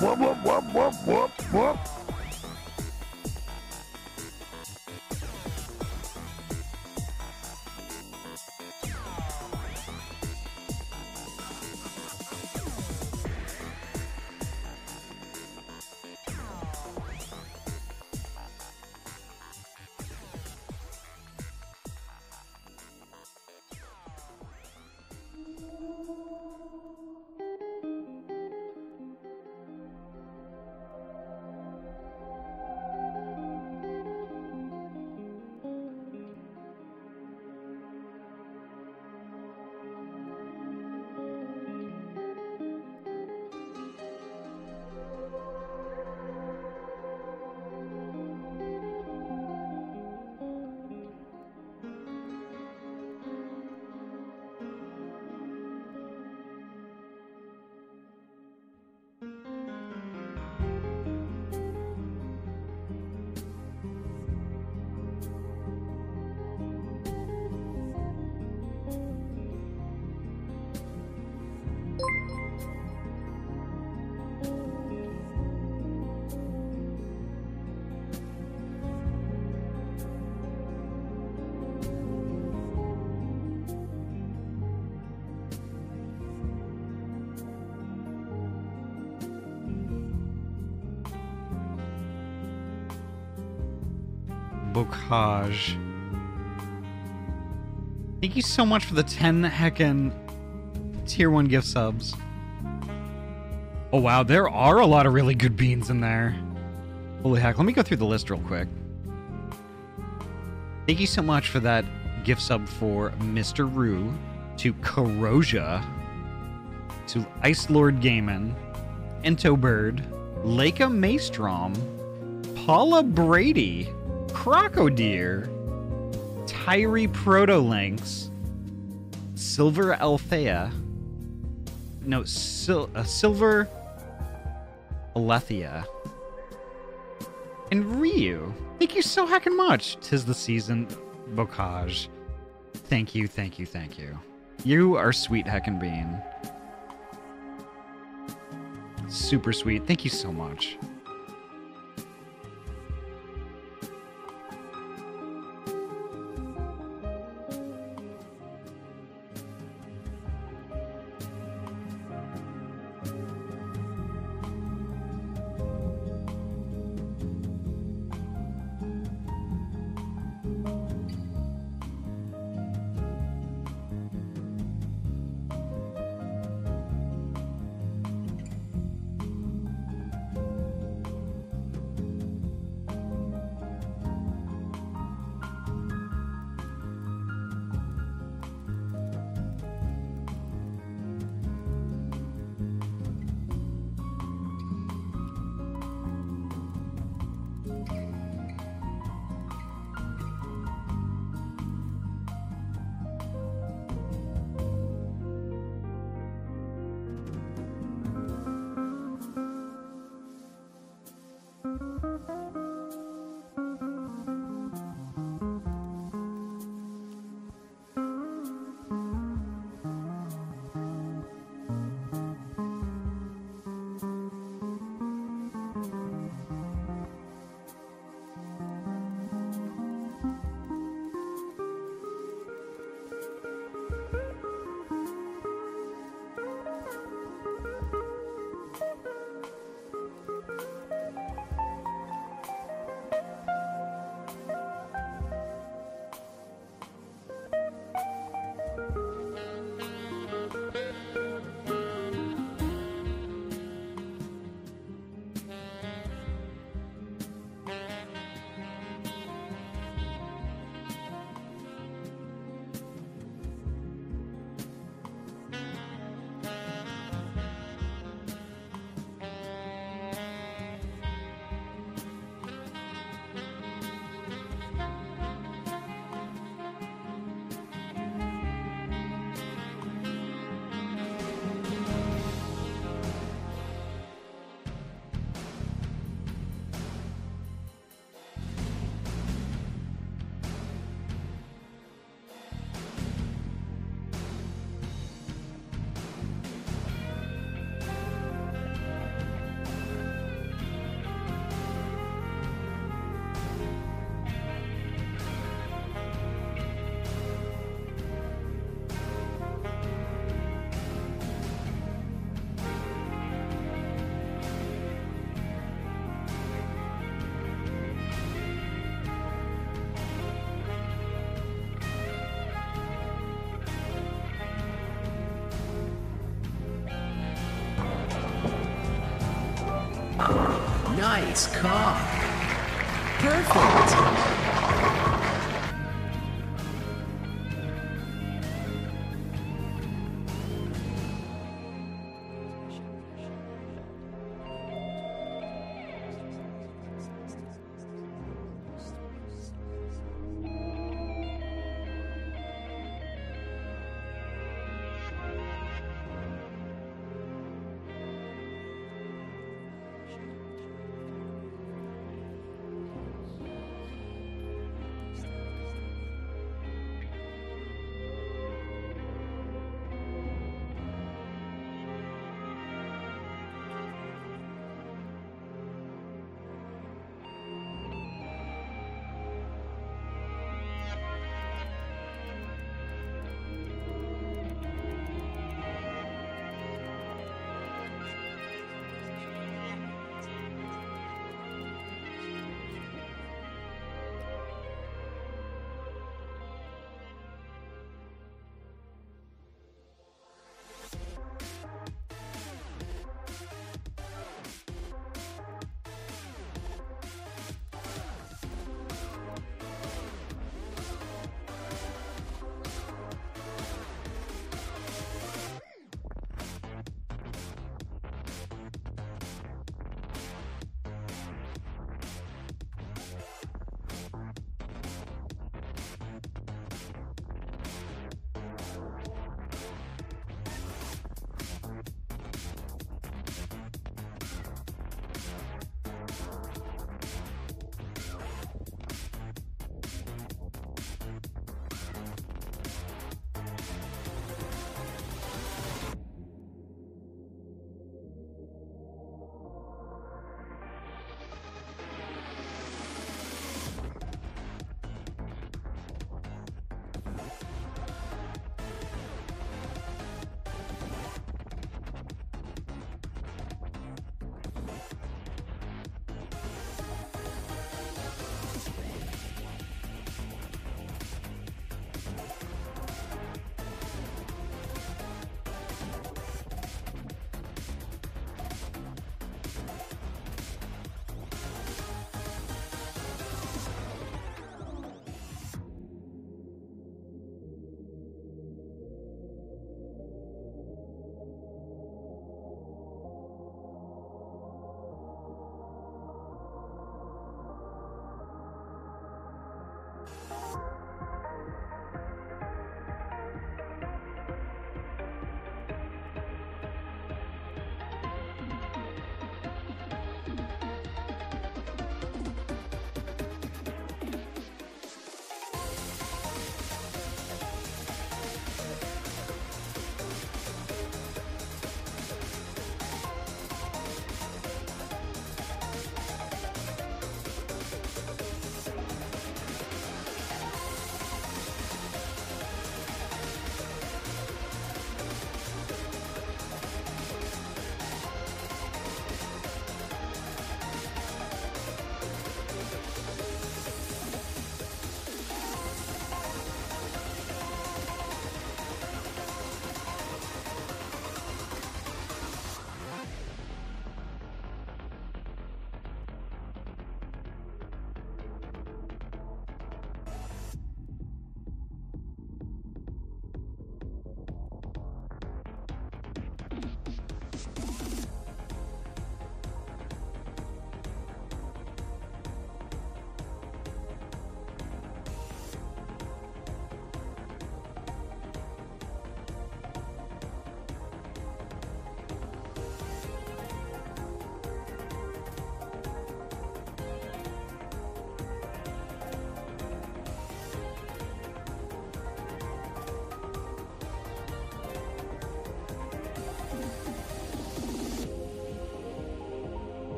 Whoop, whoop, whoop, whoop, whoop, whoop. Bocage. Thank you so much for the 10 heckin' tier 1 gift subs. Oh wow, there are a lot of really good beans in there. Holy heck, let me go through the list real quick. Thank you so much for that gift sub for Mr. Rue, to Corrosia, to Ice Lord Gaiman, Ento Bird, Leica Maestrom, Paula Brady, Crocodile, Tyree Protolynx, Silver Althea, no, Silver Alethea, and Ryu. Thank you so heckin' much. 'Tis the season, Bocage. Thank you, thank you, thank you. You are sweet heckin' bean. Super sweet. Thank you so much. Nice cock. Perfect.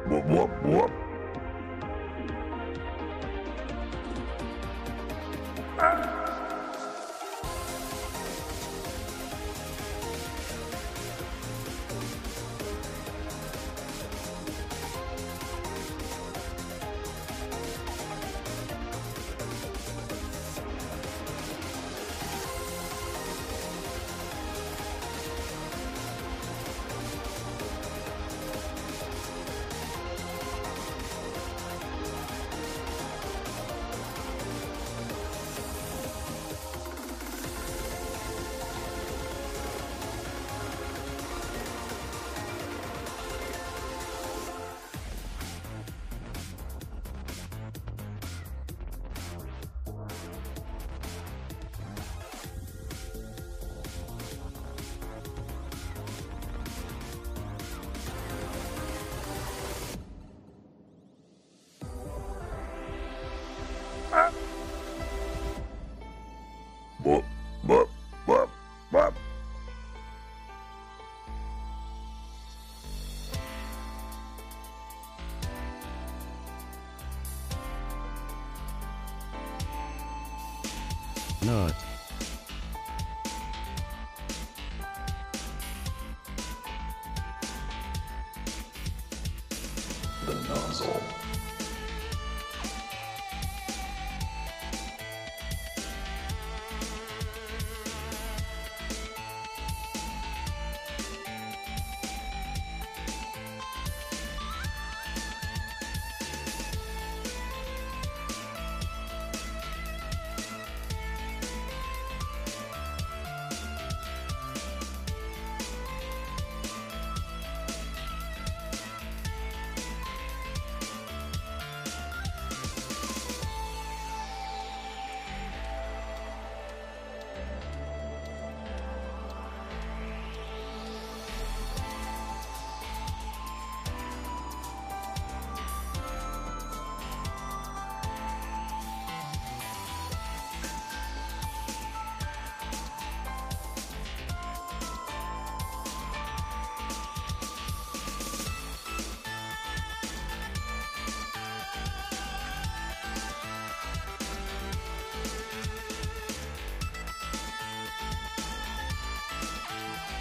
Whoop, whoop, whoop. Not. The nozzle.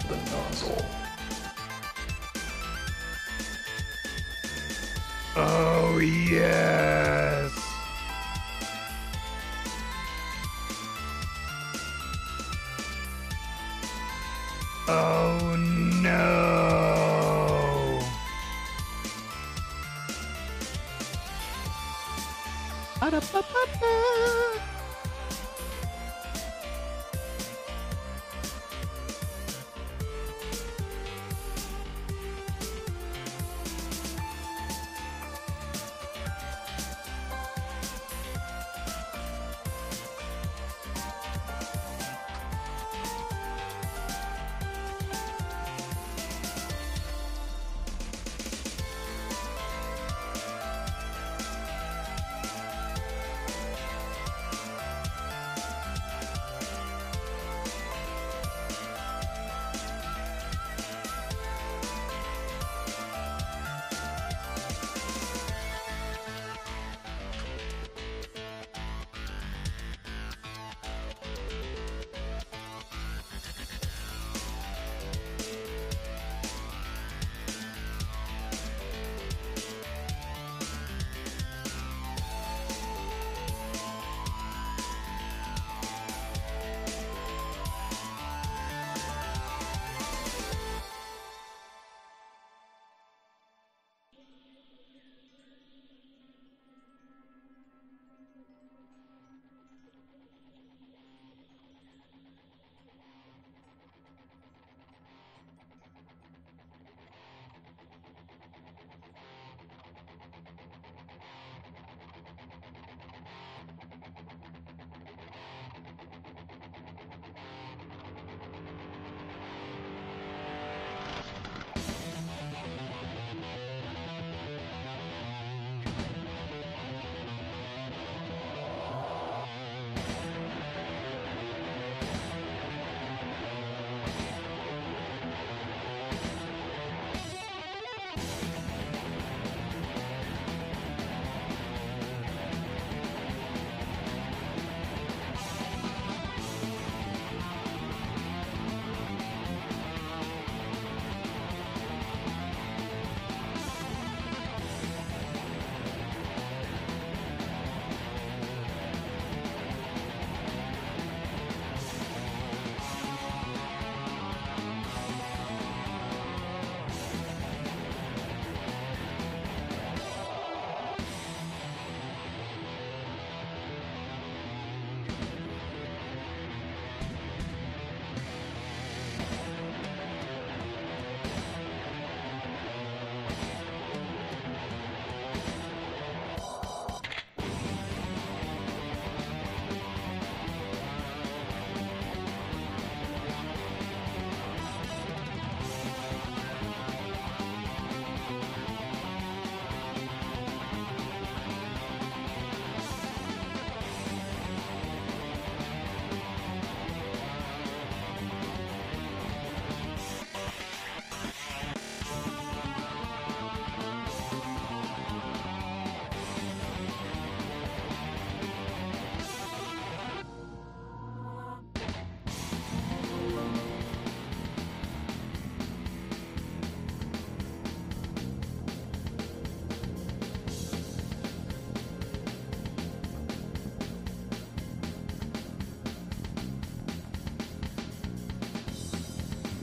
The nozzle. Oh, yes! Oh, no! Ba-da-ba-ba-ba.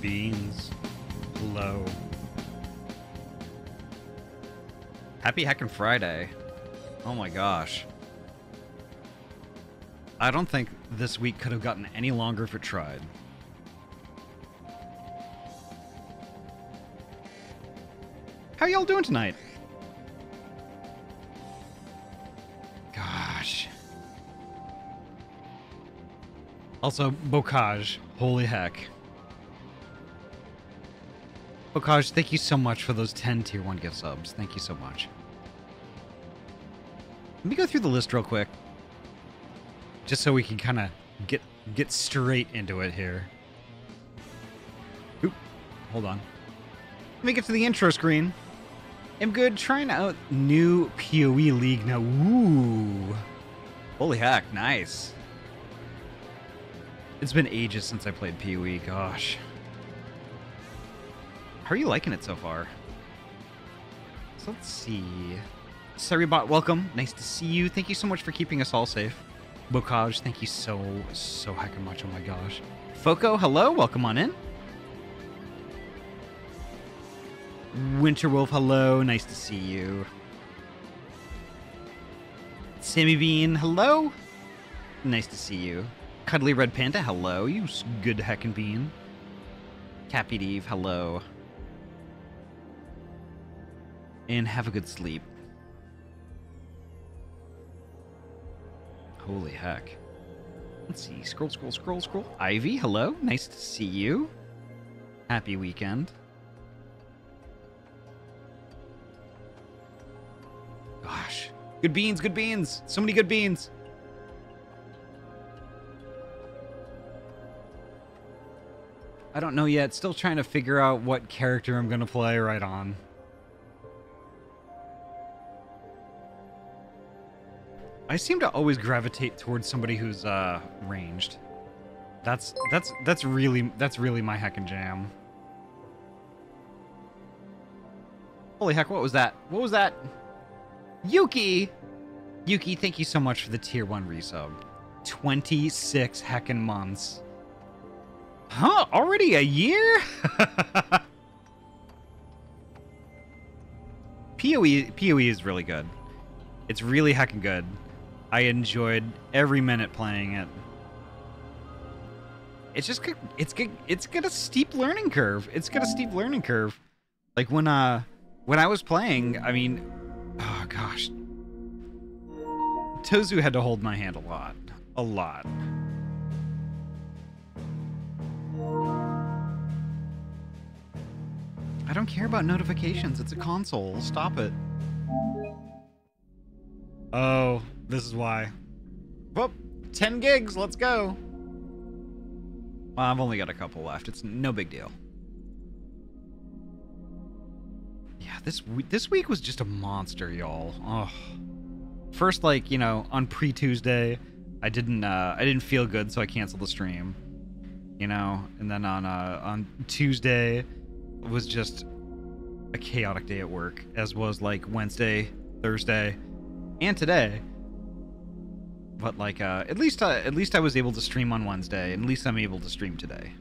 beans. Hello. Happy Heckin' Friday. Oh my gosh. I don't think this week could have gotten any longer if it tried. How y'all doing tonight? Gosh. Also, Bocage. Holy heck. Bocage, thank you so much for those 10 tier 1 gift subs. Thank you so much. Let me go through the list real quick. Just so we can kind of get straight into it here. Oop. Hold on. Let me get to the intro screen. I'm good. Trying out new PoE League now. Ooh. Holy heck. Nice. It's been ages since I played PoE. Gosh. How are you liking it so far? So let's see. Saribot, welcome. Nice to see you. Thank you so much for keeping us all safe. Bocage, thank you so heckin' much. Oh my gosh. Foco, hello. Welcome on in. Winterwolf, hello. Nice to see you. Sammy Bean, hello. Nice to see you. Cuddly Red Panda, hello. You good heckin' bean. Cappy Eve, hello. And have a good sleep. Holy heck. Let's see. Scroll. Ivy, hello. Nice to see you. Happy weekend. Gosh. Good beans, good beans. So many good beans. I don't know yet. Still trying to figure out what character I'm going to play right on. I seem to always gravitate towards somebody who's ranged. That's really my heckin' jam. Holy heck, what was that? What was that? Yuki! Yuki, thank you so much for the tier 1 resub. 26 heckin' months. Huh? Already a year? PoE is really good. It's really heckin' good. I enjoyed every minute playing it. It's just it's got a steep learning curve. It's got a steep learning curve. Like when I was playing, I mean, oh gosh. Tozu had to hold my hand a lot. A lot. I don't care about notifications. It's a console. Stop it. Oh, this is why. Whoop, 10 gigs, let's go. Well, I've only got a couple left. It's no big deal. Yeah, this week was just a monster, y'all. Oh. First, like, you know, on pre-Tuesday, I didn't feel good, so I canceled the stream. You know, and then on Tuesday was just a chaotic day at work, as was like Wednesday, Thursday, and today. But like at least I was able to stream on Wednesday, and at least I'm able to stream today.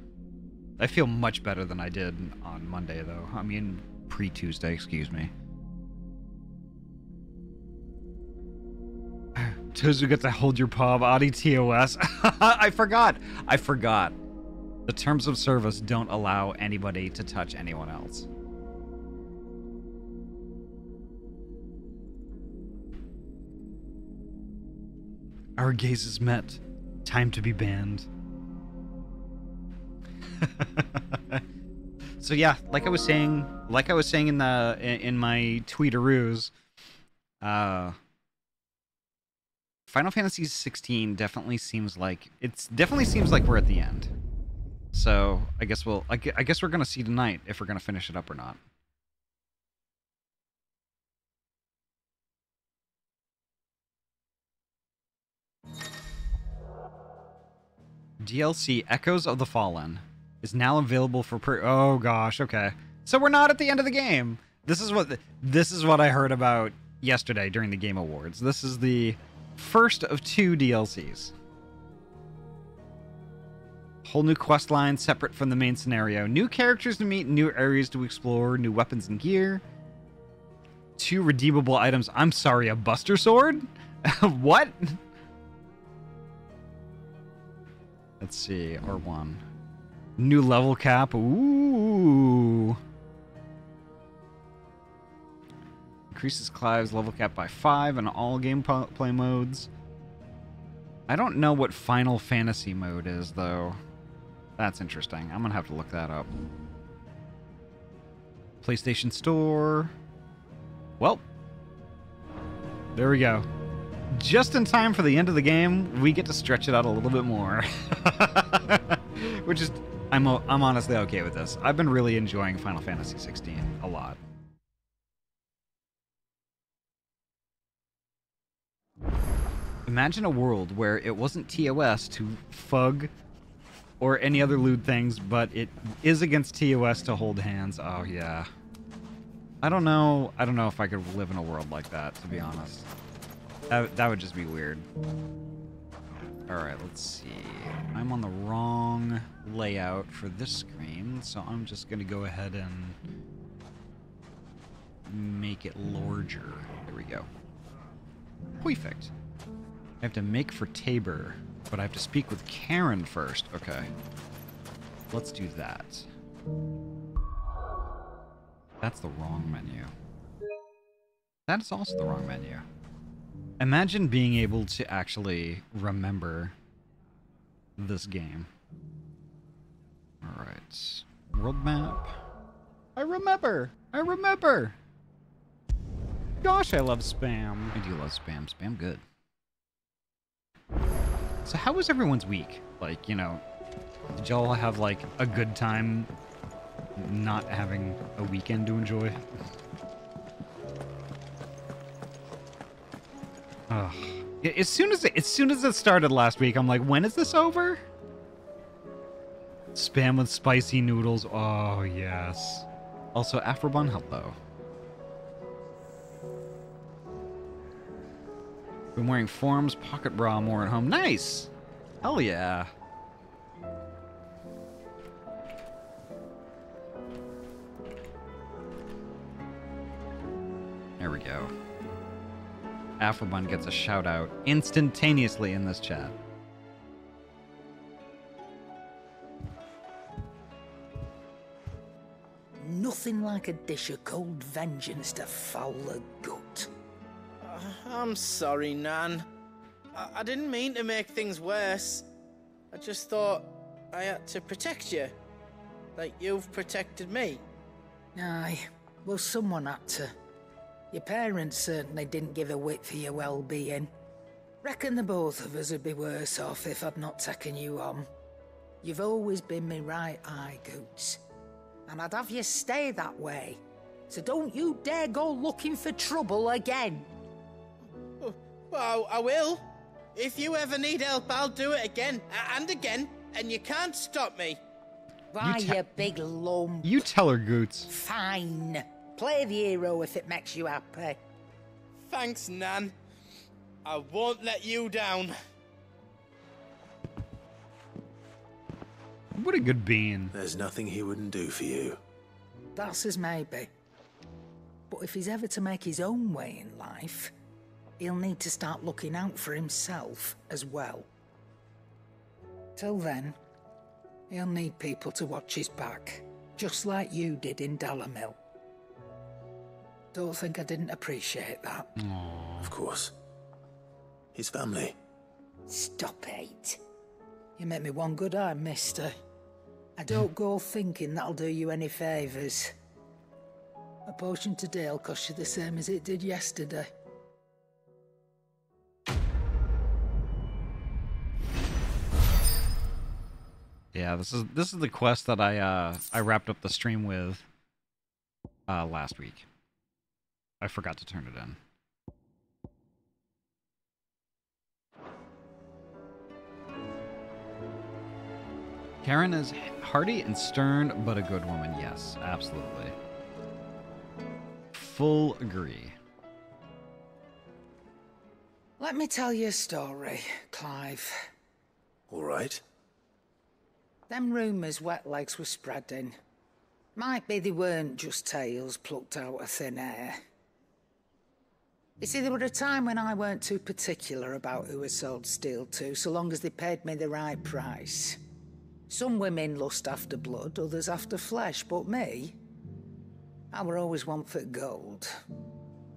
I feel much better than I did on Monday, though. I mean, pre-Tuesday, excuse me. Tozu got to hold your paw, Ahty TOS. I forgot. The terms of service don't allow anybody to touch anyone else. Our gazes met. Time to be banned. So yeah, like I was saying in my tweetaroos, Final Fantasy 16 definitely seems like we're at the end. So I guess we're gonna see tonight if we're gonna finish it up or not. DLC Echoes of the Fallen is now available for oh gosh, okay. So we're not at the end of the game. This is what I heard about yesterday during the Game Awards. This is the first of 2 DLCs. Whole new quest line separate from the main scenario. New characters to meet, new areas to explore, new weapons and gear. 2 redeemable items. I'm sorry, a Buster Sword? What? Let's see, R1. New level cap. Ooh. Increases Clive's level cap by 5 in all gameplay modes. I don't know what Final Fantasy mode is, though. That's interesting. I'm gonna have to look that up. PlayStation Store. Well, there we go. Just in time for the end of the game, we get to stretch it out a little bit more. Which is, I'm honestly okay with this. I've been really enjoying Final Fantasy 16 a lot. Imagine a world where it wasn't TOS to fug or any other lewd things, but it is against TOS to hold hands. Oh, yeah. I don't know if I could live in a world like that, to be honest. That would just be weird. Alright, let's see. I'm on the wrong layout for this screen, so I'm just going to go ahead and make it larger. There we go. Perfect. I have to make for Tabor, but I have to speak with Karen first. Okay. Let's do that. That's the wrong menu. That is also the wrong menu. Imagine being able to actually remember this game. Alright. World map. I remember! I remember! Gosh, I love spam. I do love spam. Spam good. So how was everyone's week? Like, you know, did y'all have, like, a good time not having a weekend to enjoy? Ugh. As soon as it started last week, I'm like, when is this over? Spam with spicy noodles. Oh, yes. Also, Afrobun, hello. Been wearing forms, pocket bra more at home. Nice! Hell yeah. There we go. Afrobun gets a shout out instantaneously in this chat. Nothing like a dish of cold vengeance to foul the gut. I'm sorry, Nan. I didn't mean to make things worse. I just thought I had to protect you. Like you've protected me. Aye, well, someone had to. Your parents certainly didn't give a whit for your well-being. Reckon the both of us would be worse off if I'd not taken you on. You've always been me right eye, Goots. And I'd have you stay that way. So don't you dare go looking for trouble again. Well, I will. If you ever need help, I'll do it again and again, and you can't stop me. Why, you big lump. You tell her, Goots. Fine. Play the hero if it makes you happy. Thanks, Nan. I won't let you down. What a good bean. There's nothing he wouldn't do for you. That's as maybe. But if he's ever to make his own way in life, he'll need to start looking out for himself as well. Till then, he'll need people to watch his back, just like you did in Dalamil. Don't think I didn't appreciate that. Aww. Of course. His family. Stop it. You make me one good eye, mister. I don't go thinking that'll do you any favours. A potion today'll cost you the same as it did yesterday. Yeah, this is the quest that I wrapped up the stream with last week. I forgot to turn it in. Karen is hearty and stern, but a good woman. Yes, absolutely. Full agree. Let me tell you a story, Clive. All right. Them rumours Wetlegs were spreading. Might be they weren't just tales plucked out of thin air. You see, there were a time when I weren't too particular about who I sold steel to, so long as they paid me the right price. Some women lust after blood, others after flesh, but me, I were always one for gold.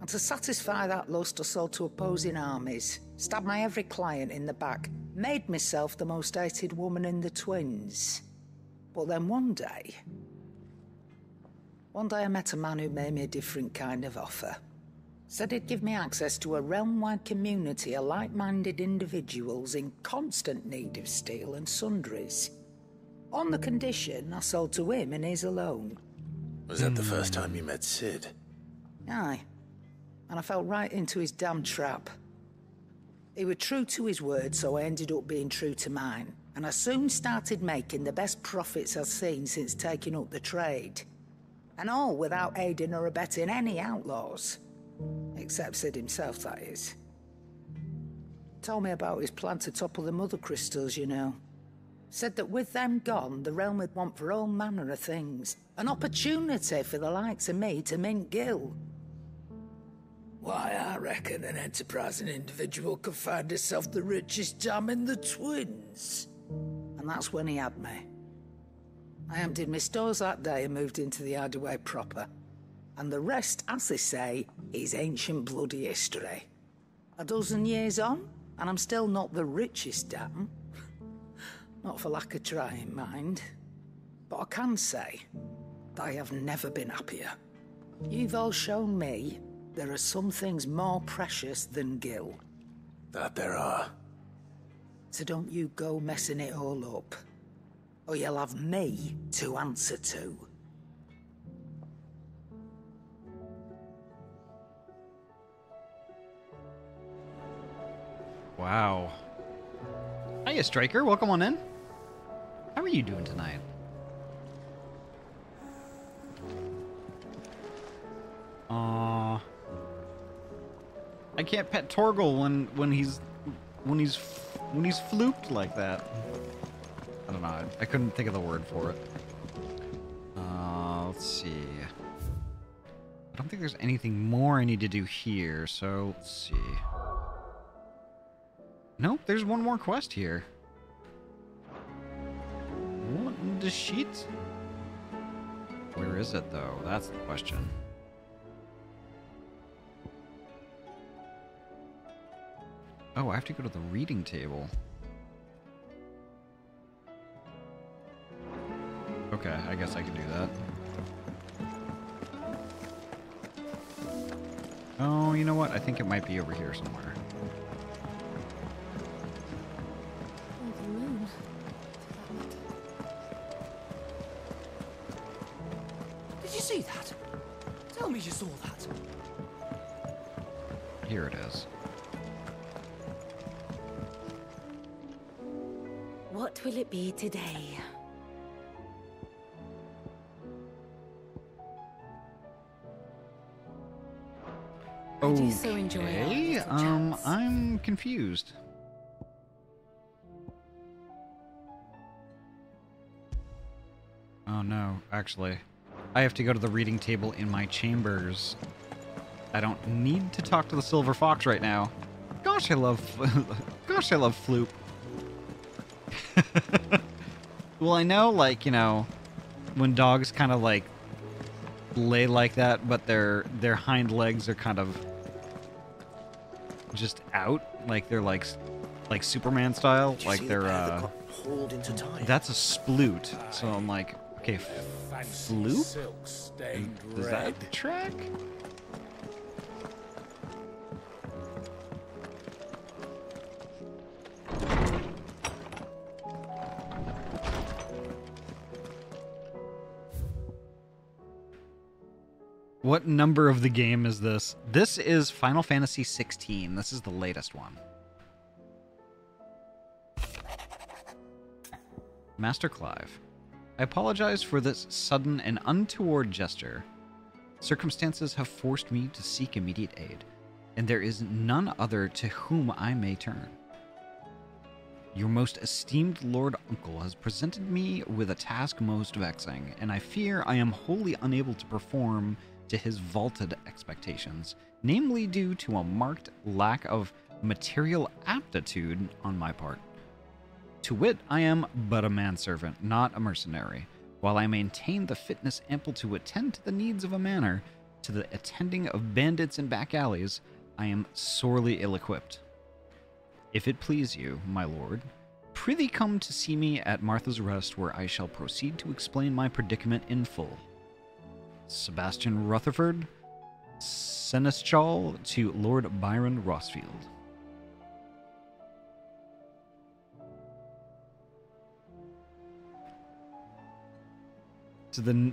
And to satisfy that lust, I sold to opposing armies, stabbed my every client in the back, made myself the most hated woman in the twins. But then one day I met a man who made me a different kind of offer. Said he'd give me access to a realm-wide community of like-minded individuals in constant need of steel and sundries. On the condition I sold to him and his alone. Was that the first time you met Sid? Aye. And I fell right into his damn trap. He was true to his word, so I ended up being true to mine. And I soon started making the best profits I've seen since taking up the trade. And all without aiding or abetting any outlaws. Except Sid himself, that is. Told me about his plan to topple the mother crystals, you know. Said that with them gone, the realm would want for all manner of things. An opportunity for the likes of me to mint gil. Why, I reckon an enterprising individual could find himself the richest dam in the twins. And that's when he had me. I emptied my stores that day and moved into the hideaway proper. And the rest, as they say, is ancient bloody history. A dozen years on, and I'm still not the richest dam. Not for lack of trying, mind. But I can say that I have never been happier. You've all shown me there are some things more precious than gil. That there are. So don't you go messing it all up, or you'll have me to answer to. Wow. Hiya, Striker. Welcome on in. How are you doing tonight? I can't pet Torgal when he's flooped like that. I don't know. I couldn't think of the word for it. Let's see. I don't think there's anything more I need to do here, so let's see. Nope, there's one more quest here. What in the sheet? Where is it, though? That's the question. Oh, I have to go to the reading table. Okay, I guess I can do that. Oh, you know what? I think it might be over here somewhere. Did you see that? Tell me you saw that. Here it is. What will it be today? I do so enjoy our Okay, little chats. I'm confused. Oh no, actually. I have to go to the reading table in my chambers. I don't need to talk to the Silver Fox right now. Gosh, I love Floop. Well, I know, like, you know, when dogs kind of, like, lay like that, but their hind legs are kind of just out, like they're like Superman style, like they're hauled into time. that's a sploot. So I'm like, okay, Floop? Does that track? What number of the game is this? This is Final Fantasy 16. This is the latest one. Master Clive, I apologize for this sudden and untoward gesture. Circumstances have forced me to seek immediate aid, and there is none other to whom I may turn. Your most esteemed Lord Uncle has presented me with a task most vexing, and I fear I am wholly unable to perform to his vaulted expectations, namely due to a marked lack of material aptitude on my part. To wit, I am but a manservant, not a mercenary. While I maintain the fitness ample to attend to the needs of a manor, to the attending of bandits in back alleys, I am sorely ill-equipped. If it please you, my lord, prithee come to see me at Martha's Rest, where I shall proceed to explain my predicament in full. Sebastian Rutherford, Seneschal to Lord Byron Rossfield. To the...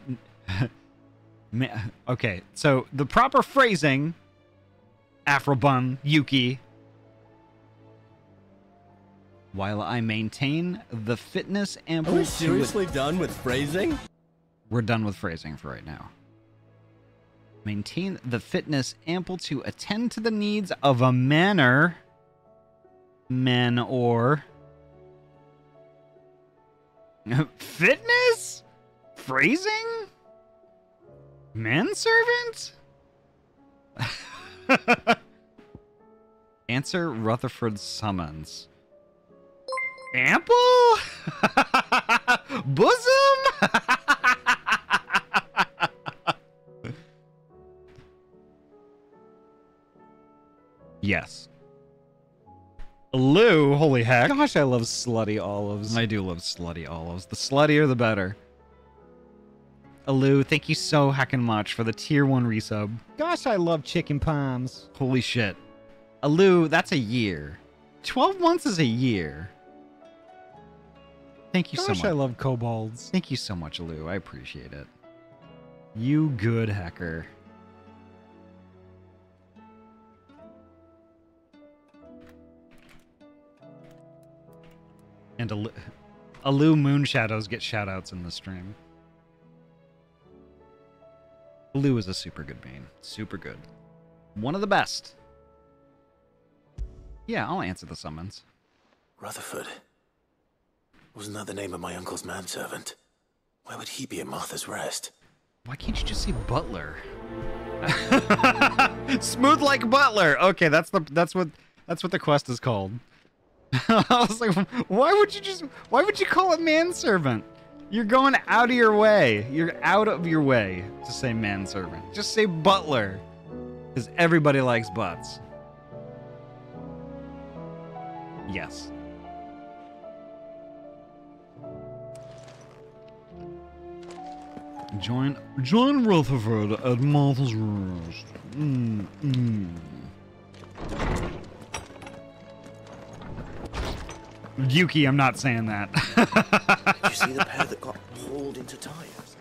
Okay, so the proper phrasing, Afrobun, Yuki... While I maintain the fitness ample... Are we seriously done with phrasing? We're done with phrasing for right now. Maintain the fitness ample to attend to the needs of a manor... Men or... Fitness? Phrasing? Manservant? Answer Rutherford's summons. Ample? Bosom? Yes. Lou, holy heck. Gosh, I love slutty olives. I do love slutty olives. The sluttier, the better. Lou, thank you so heckin' much for the tier 1 resub. Gosh, I love chicken palms. Holy shit. Lou, that's a year. 12 months is a year. Thank you so much. Gosh, I love kobolds. Thank you so much, Lou. I appreciate it. You good hacker. And Lou Moonshadows get shoutouts in the stream. Lou is a super good bean. Super good. One of the best. Yeah, I'll answer the summons. Rutherford. Wasn't that the name of my uncle's manservant? Why would he be at Martha's Rest? Why can't you just say butler? Smooth like butler. Okay, that's what the quest is called. I was like, why would you call it manservant? You're going out of your way. You're out of your way to say manservant. Just say butler. Because everybody likes butts. Yes. Join Rutherford at Martha's Rest. Yuki, I'm not saying that. Did you see the pair that got hauled into tires?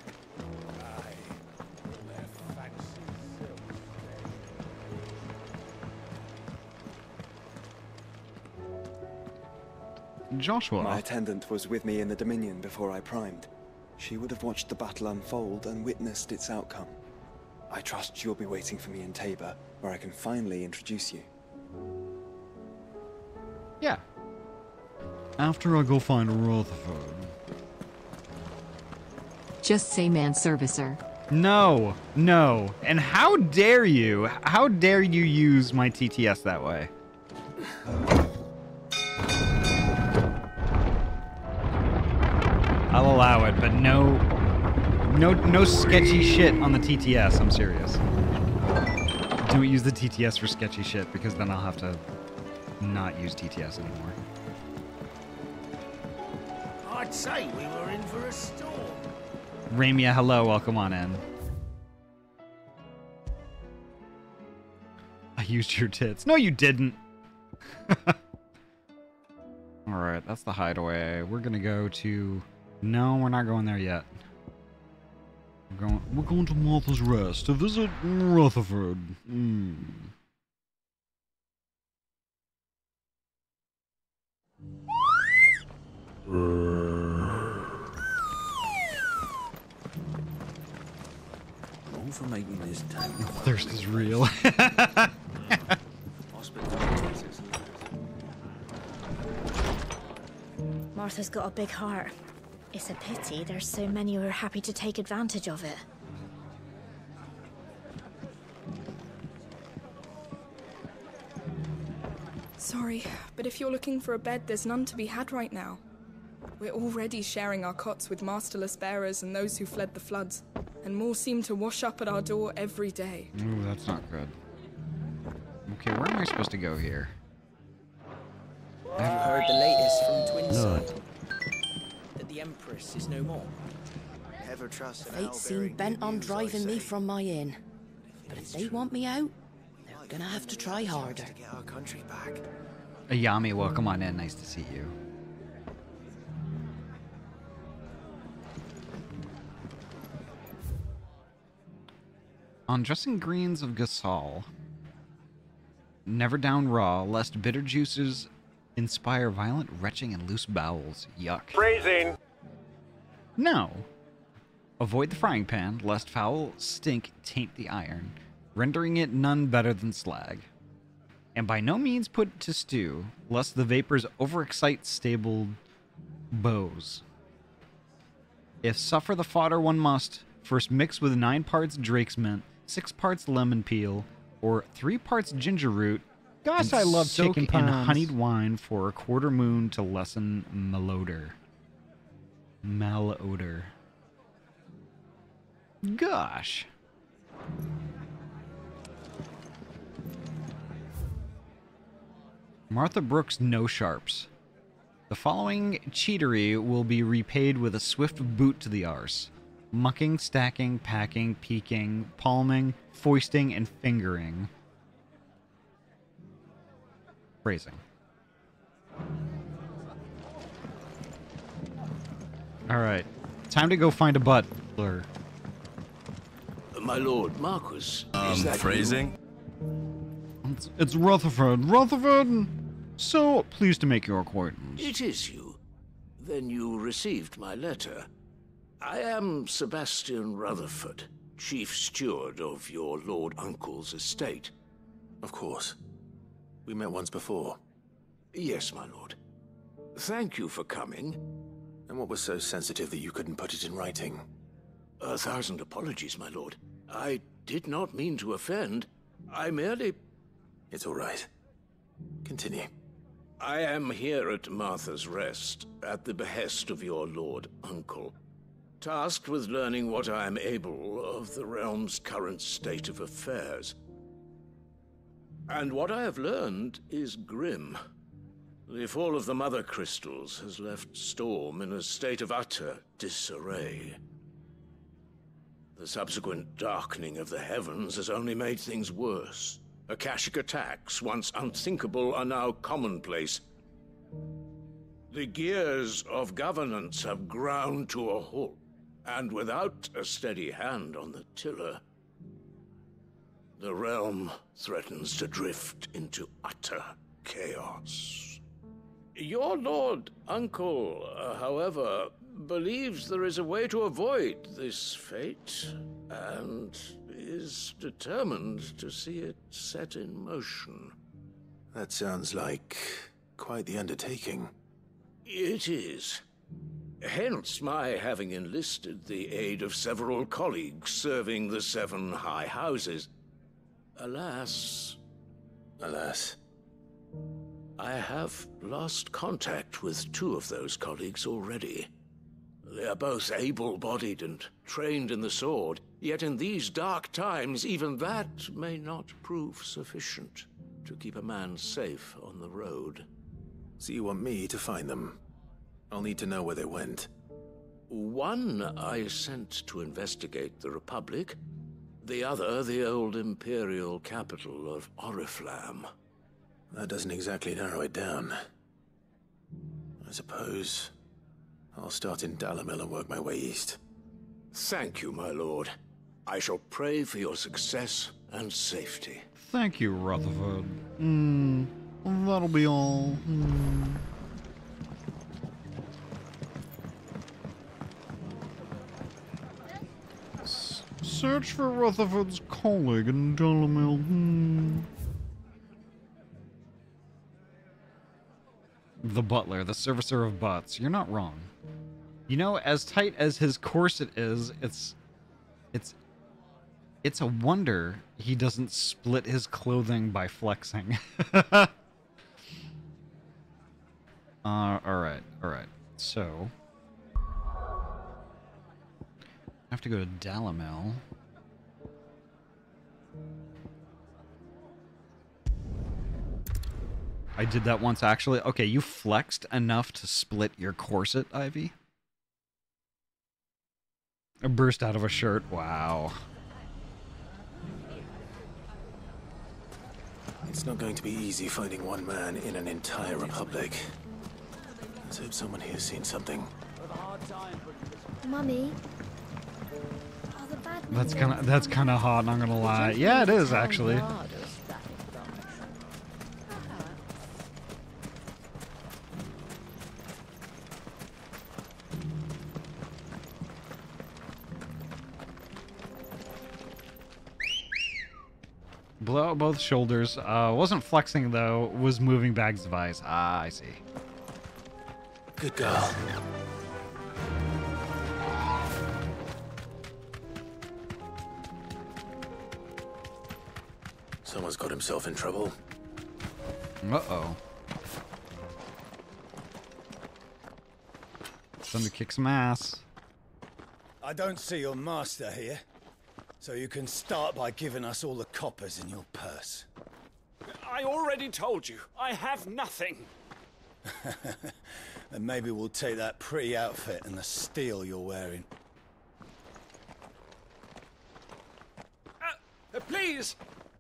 Joshua. My attendant was with me in the Dominion before I primed. She would have watched the battle unfold and witnessed its outcome. I trust you'll be waiting for me in Tabor, where I can finally introduce you. Yeah. After I go find Rutherford. Just say manservicer. No, no. And how dare you? How dare you use my TTS that way? I'll allow it, but no sketchy shit on the TTS. I'm serious. Don't use the TTS for sketchy shit, because then I'll have to not use TTS anymore. I'd say we were in for a storm. Ramia, hello, welcome on in. I used your tits. No, you didn't. Alright, that's the hideaway. We're gonna go to... No, we're not going there yet. We're going to Martha's Rest to visit Rutherford. All for making this town. Thirst is real. Martha's got a big heart. It's a pity there's so many who are happy to take advantage of it. Sorry, but if you're looking for a bed, there's none to be had right now. We're already sharing our cots with masterless bearers and those who fled the floods, and more seem to wash up at our door every day. Ooh, that's not good. Okay, where am I supposed to go here? Have you heard the latest from Twinside? That the Empress is no more? Never trust an Fate seem bent on driving me from my inn. But if they want me out, they're gonna have to try harder. To get our country back. Ayami, welcome on in. Nice to see you. On dressing greens of Gasol, never down raw, lest bitter juices inspire violent retching and loose bowels. Yuck. Phrasing. No. Avoid the frying pan, lest foul stink taint the iron, rendering it none better than slag. And by no means put to stew, lest the vapors overexcite stable bows. If suffer the fodder one must, first mix with 9 parts drake's mint, 6 parts lemon peel, or 3 parts ginger root. Gosh, I love chicken soak in palms. honeyed wine for a quarter moon to lessen malodor. Malodor. Gosh. Martha Brooks no sharps. The following cheatery will be repaid with a swift boot to the arse. Mucking, stacking, packing, peeking, palming, foisting, and fingering. Phrasing. Alright. Time to go find a butler. My lord, Marquis. Is that Phrasing? It's Rutherford. Rutherford! So pleased to make your acquaintance. It is you. Then you received my letter. I am Sebastian Rutherford, chief steward of your lord uncle's estate. Of course. We met once before. Yes, my lord. Thank you for coming. And what was so sensitive that you couldn't put it in writing? 1,000 apologies, my lord. I did not mean to offend. I merely... It's all right. Continue. I am here at Martha's Rest, at the behest of your lord uncle, tasked with learning what I am able of the realm's current state of affairs. And what I have learned is grim. The fall of the Mother Crystals has left Storm in a state of utter disarray. The subsequent darkening of the heavens has only made things worse. Akashic attacks, once unthinkable, are now commonplace. The gears of governance have ground to a halt, and without a steady hand on the tiller, the realm threatens to drift into utter chaos. Your lord uncle, however, believes there is a way to avoid this fate, and is determined to see it set in motion. That sounds like quite the undertaking. It is. Hence my having enlisted the aid of several colleagues serving the 7 high houses. Alas... Alas? I have lost contact with 2 of those colleagues already. They are both able-bodied and trained in the sword, yet in these dark times even that may not prove sufficient to keep a man safe on the road. So you want me to find them? I'll need to know where they went. One I sent to investigate the Republic, the other the old Imperial capital of Oriflamme. That doesn't exactly narrow it down. I suppose I'll start in Dalamil and work my way east. Thank you, my lord. I shall pray for your success and safety. Thank you, Rutherford. That'll be all. Search for Rutherford's colleague in Dalamil. the butler, the servicer of butts. You're not wrong. You know, as tight as his corset is, it's a wonder he doesn't split his clothing by flexing. Alright. So, I have to go to Dalamel. I did that once, actually. Okay, you flexed enough to split your corset, Ivy? A burst out of a shirt. Wow. It's not going to be easy finding one man in an entire republic. Let's hope someone here's seen something. Mummy. That's kind of hot, not gonna lie. Yeah, it is, actually. Blow out both shoulders. Wasn't flexing, though. Was moving bags of ice. Ah, I see. Good girl. Someone's got himself in trouble. Uh-oh. Time to kick some ass. I don't see your master here, so you can start by giving us all the coppers in your purse. I already told you, I have nothing. Then maybe we'll take that pretty outfit and the steel you're wearing. Please!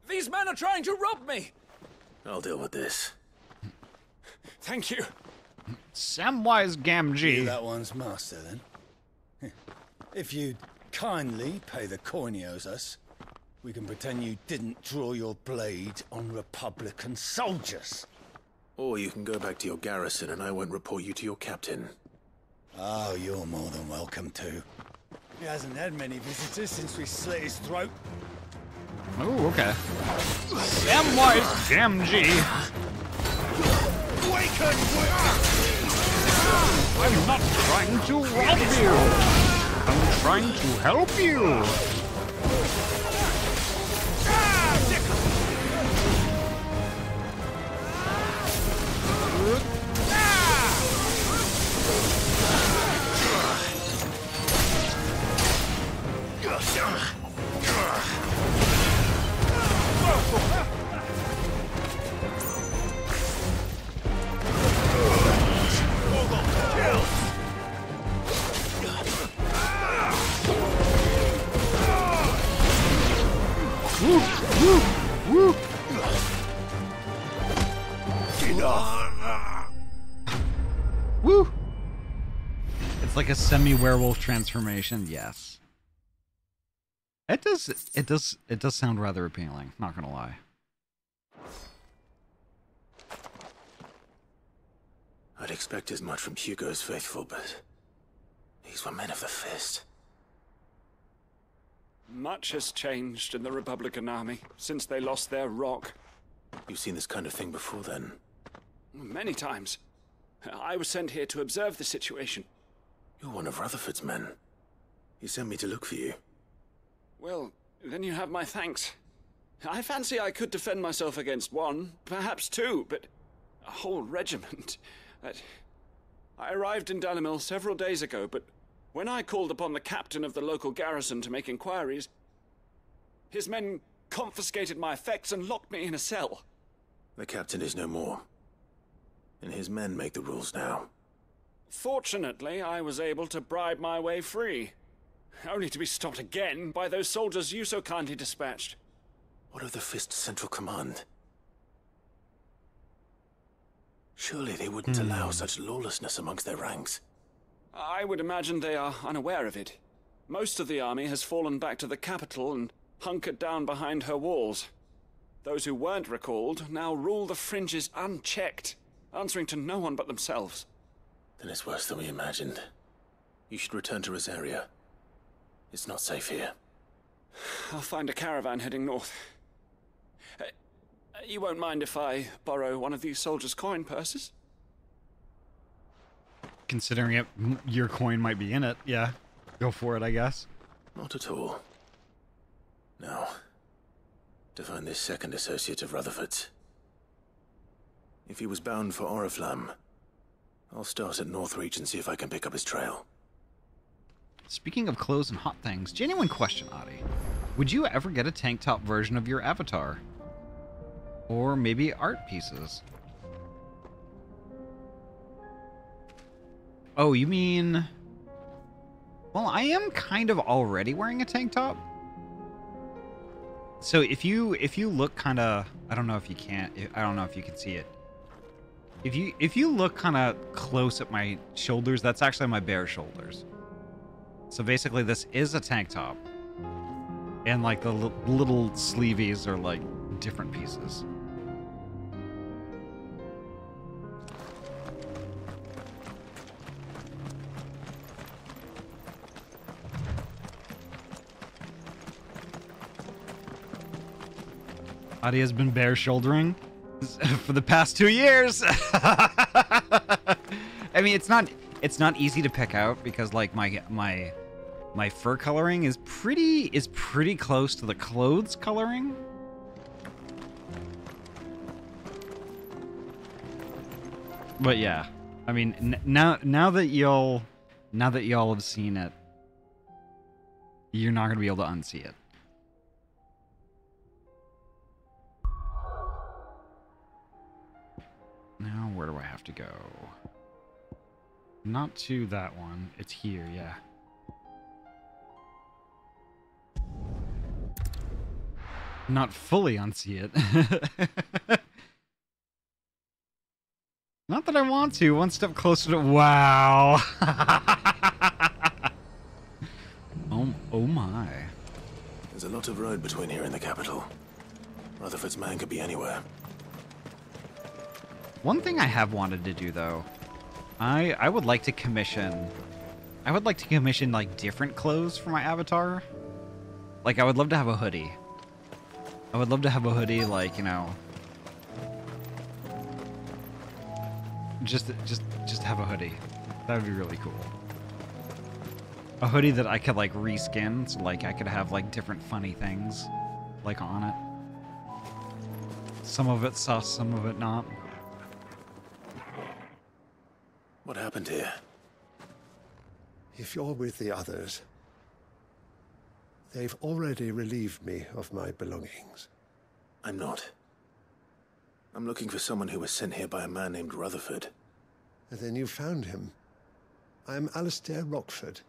These men are trying to rob me! I'll deal with this. Thank you. Samwise Gamgee. You that one's master, then? If you'd kindly pay the coin he owes us, we can pretend you didn't draw your blade on Republican soldiers. Or you can go back to your garrison and I won't report you to your captain. Oh, you're more than welcome to. He hasn't had many visitors since we slit his throat. Oh, okay. Samwise Gamgee. I'm not trying to rob you. I'm trying to help you. Woo! Woo! It's like a semi-werewolf transformation, yes. It does sound rather appealing, not gonna lie. I'd expect as much from Hugo's faithful, but these were men of the fist. Much has changed in the Republican army since they lost their rock. You've seen this kind of thing before, then? Many times. I was sent here to observe the situation. You're one of Rutherford's men. He sent me to look for you. Well, then you have my thanks. I fancy I could defend myself against one, perhaps two, but a whole regiment. I arrived in Dalamil several days ago, but when I called upon the captain of the local garrison to make inquiries, his men confiscated my effects and locked me in a cell. The captain is no more, and his men make the rules now. Fortunately, I was able to bribe my way free, only to be stopped again by those soldiers you so kindly dispatched. What of the Fist's central command? Surely they wouldn't allow such lawlessness amongst their ranks. I would imagine they are unaware of it. Most of the army has fallen back to the capital and hunkered down behind her walls. Those who weren't recalled now rule the fringes unchecked, answering to no one but themselves. Then it's worse than we imagined. You should return to Rosaria. It's not safe here. I'll find a caravan heading north. You won't mind if I borrow one of these soldiers' coin purses? Considering it, your coin might be in it. Yeah, go for it, I guess. Not at all. Now, to find this second associate of Rutherford's. If he was bound for Oriflamme, I'll start at Northreach and see if I can pick up his trail. Speaking of clothes and hot things, genuine question, Ahty. Would you ever get a tank top version of your avatar? Or maybe art pieces? Oh, you mean... Well, I am kind of already wearing a tank top. So if you look kind of... I don't know if you can... I don't know if you can see it. If you look kind of close at my shoulders, that's actually my bare shoulders. So basically this is a tank top. And like the little sleeveys are like different pieces. Ahty has been bare shouldering for the past 2 years. I mean, it's not easy to pick out because like my fur coloring is pretty close to the clothes coloring. But yeah, I mean, now that y'all have seen it, you're not gonna be able to unsee it. Now, where do I have to go? Not to that one. It's here, yeah. Not fully unsee it. Not that I want to. One step closer to... Wow. Oh my. There's a lot of road between here and the capital. Rutherford's man could be anywhere. One thing I have wanted to do, though, I would like to commission... I would like to commission, like, different clothes for my avatar. Like, I would love to have a hoodie. I would love to have a hoodie, like, you know... Just have a hoodie. That would be really cool. A hoodie that I could, like, reskin, so, like, I could have, like, different funny things, like, on it. Some of it sus, some of it not. What happened here? If you're with the others, they've already relieved me of my belongings. I'm not. I'm looking for someone who was sent here by a man named Rutherford. And then you found him. I'm Alistair Rockford,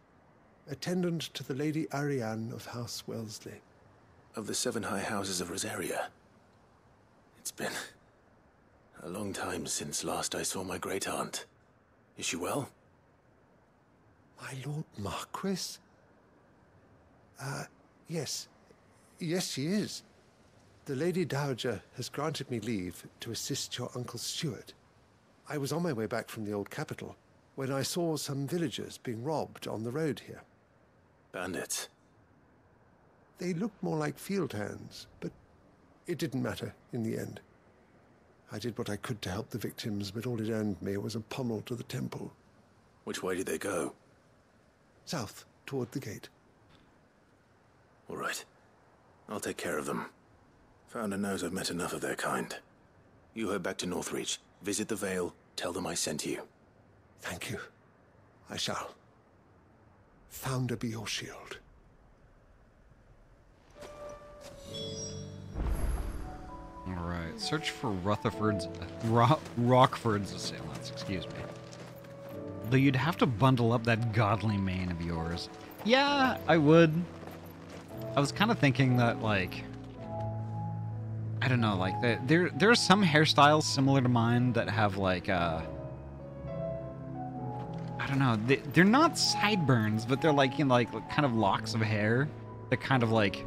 attendant to the Lady Ariane of House Wellesley. Of the 7 high houses of Rosaria. It's been a long time since last I saw my great-aunt. Is she well? My Lord Marquis? Yes. Yes, she is. The Lady Dowager has granted me leave to assist your Uncle Stuart. I was on my way back from the old capital when I saw some villagers being robbed on the road here. Bandits? They looked more like field hands, but it didn't matter in the end. I did what I could to help the victims, but all it earned me was a pommel to the temple. Which way did they go? South, toward the gate. All right. I'll take care of them. Founder knows I've met enough of their kind. You head back to Northreach, visit the Vale, tell them I sent you. Thank you. I shall. Founder be your shield. Alright, search for Rockford's assailants, excuse me. Though you'd have to bundle up that godly mane of yours. Yeah, I would. I was kind of thinking that, like... I don't know, like, there are some hairstyles similar to mine that have, like, I don't know, they're not sideburns, but they're, like, in, like, kind of locks of hair that kind of, like...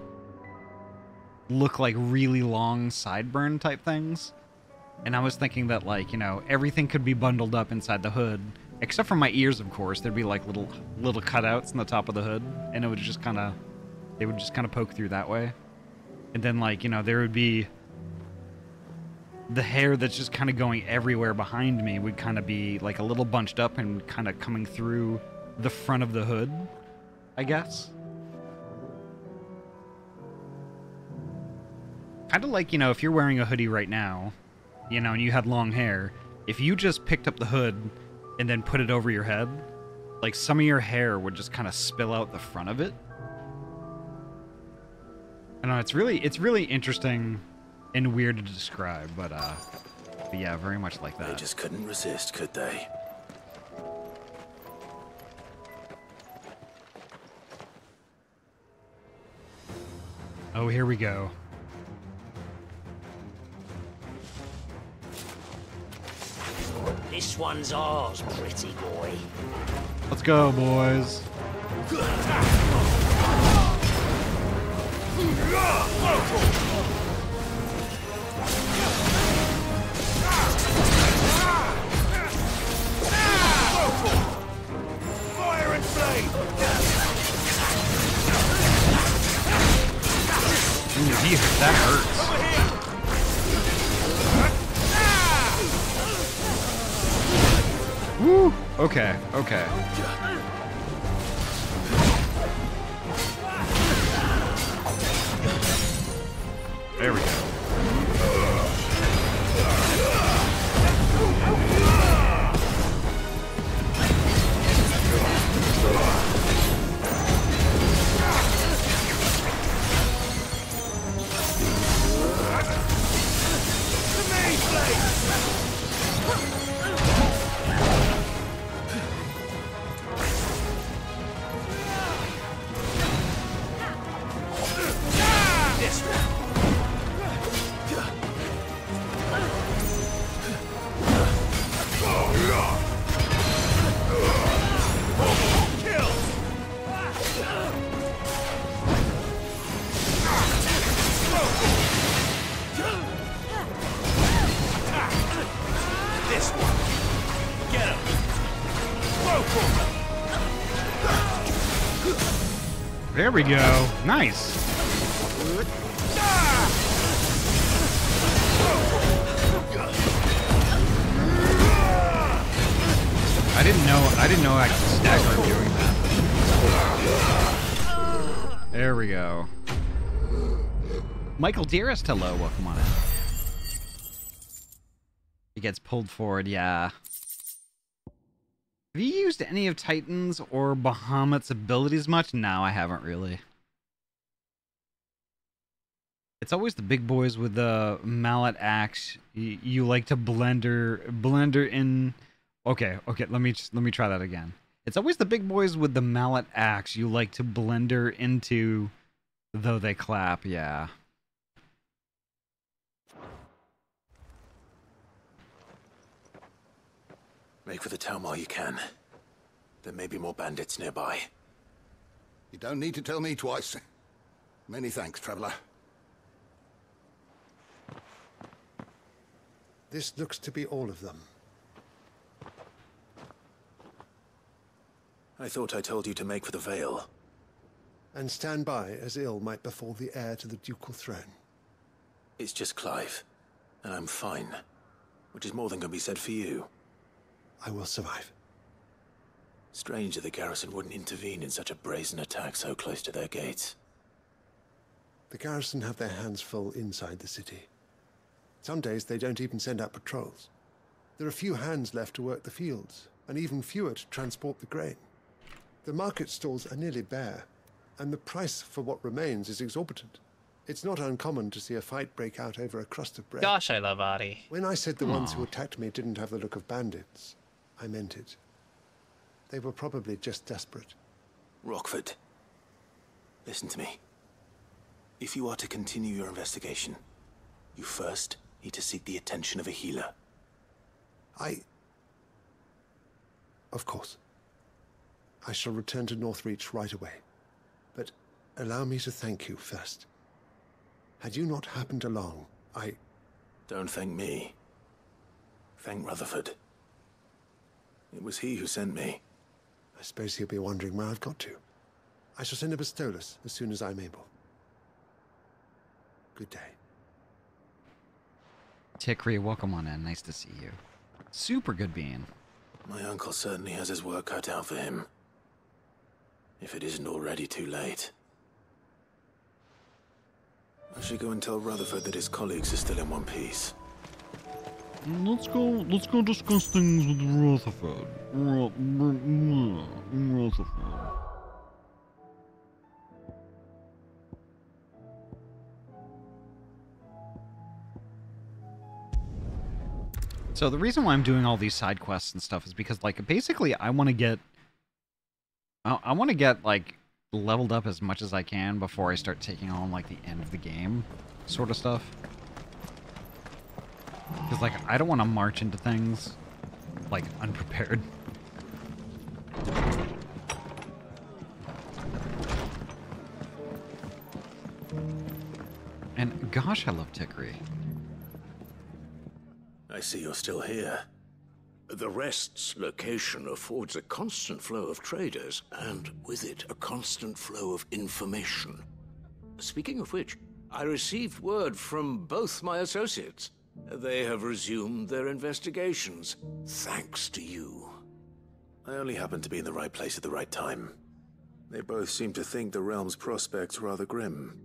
look like really long sideburn type things. And I was thinking that, like, you know, everything could be bundled up inside the hood, except for my ears, of course. There'd be like little cutouts in the top of the hood, and it would just kind of, they would just kind of poke through that way. And then, like, you know, there would be the hair that's just kind of going everywhere behind me would kind of be like a little bunched up and kind of coming through the front of the hood, I guess. Kind of like, you know, if you're wearing a hoodie right now, you know, and you had long hair, if you just picked up the hood and then put it over your head, like some of your hair would just kind of spill out the front of it. I don't know, it's really interesting and weird to describe, but yeah, very much like that. They just couldn't resist, could they? Oh, here we go. This one's ours, pretty boy. Let's go, boys. Fire and flame! Ooh, that hurts. Woo! Okay, okay. There we go. There we go. Nice. I didn't know I could stagger doing that. There we go. Michael Dearest, hello, welcome on in. He gets pulled forward, yeah. Have you used any of Titan's or Bahamut's abilities much? No, I haven't really. It's always the big boys with the mallet axe. You like to blender in. Okay, let me try that again. It's always the big boys with the mallet axe you like to blender into, though they clap. Yeah. Make for the town while you can. There may be more bandits nearby. You don't need to tell me twice. Many thanks, traveler. This looks to be all of them. I thought I told you to make for the Vale. And stand by as ill might befall the heir to the ducal throne. It's just Clive, and I'm fine. Which is more than can be said for you. I will survive. Strange that the garrison wouldn't intervene in such a brazen attack so close to their gates. The garrison have their hands full inside the city. Some days they don't even send out patrols. There are few hands left to work the fields, and even fewer to transport the grain. The market stalls are nearly bare, and the price for what remains is exorbitant. It's not uncommon to see a fight break out over a crust of bread. Gosh, I love Ahty. When I said the ones who attacked me didn't have the look of bandits, I meant it. They were probably just desperate. Rockford, listen to me. If you are to continue your investigation, you first need to seek the attention of a healer. Of course. I shall return to Northreach right away. But allow me to thank you first. Had you not happened along, Don't thank me. Thank Rutherford. It was he who sent me. I suppose he'll be wondering where I've got to. I shall send a Bastolus as soon as I'm able. Good day. Tikri, welcome on in. Nice to see you. Super good bean. My uncle certainly has his work cut out for him. If it isn't already too late. I should go and tell Rutherford that his colleagues are still in one piece. Let's go discuss things with Rutherford. Rutherford. So the reason why I'm doing all these side quests and stuff is because, like, basically I want to get like leveled up as much as I can before I start taking on like the end of the game sort of stuff. Because, like, I don't want to march into things like unprepared. And gosh, I love Tikri. I see you're still here. The Rest's location affords a constant flow of traders, and with it, a constant flow of information. Speaking of which, I received word from both my associates. They have resumed their investigations, thanks to you. I only happened to be in the right place at the right time. They both seem to think the realm's prospects rather grim.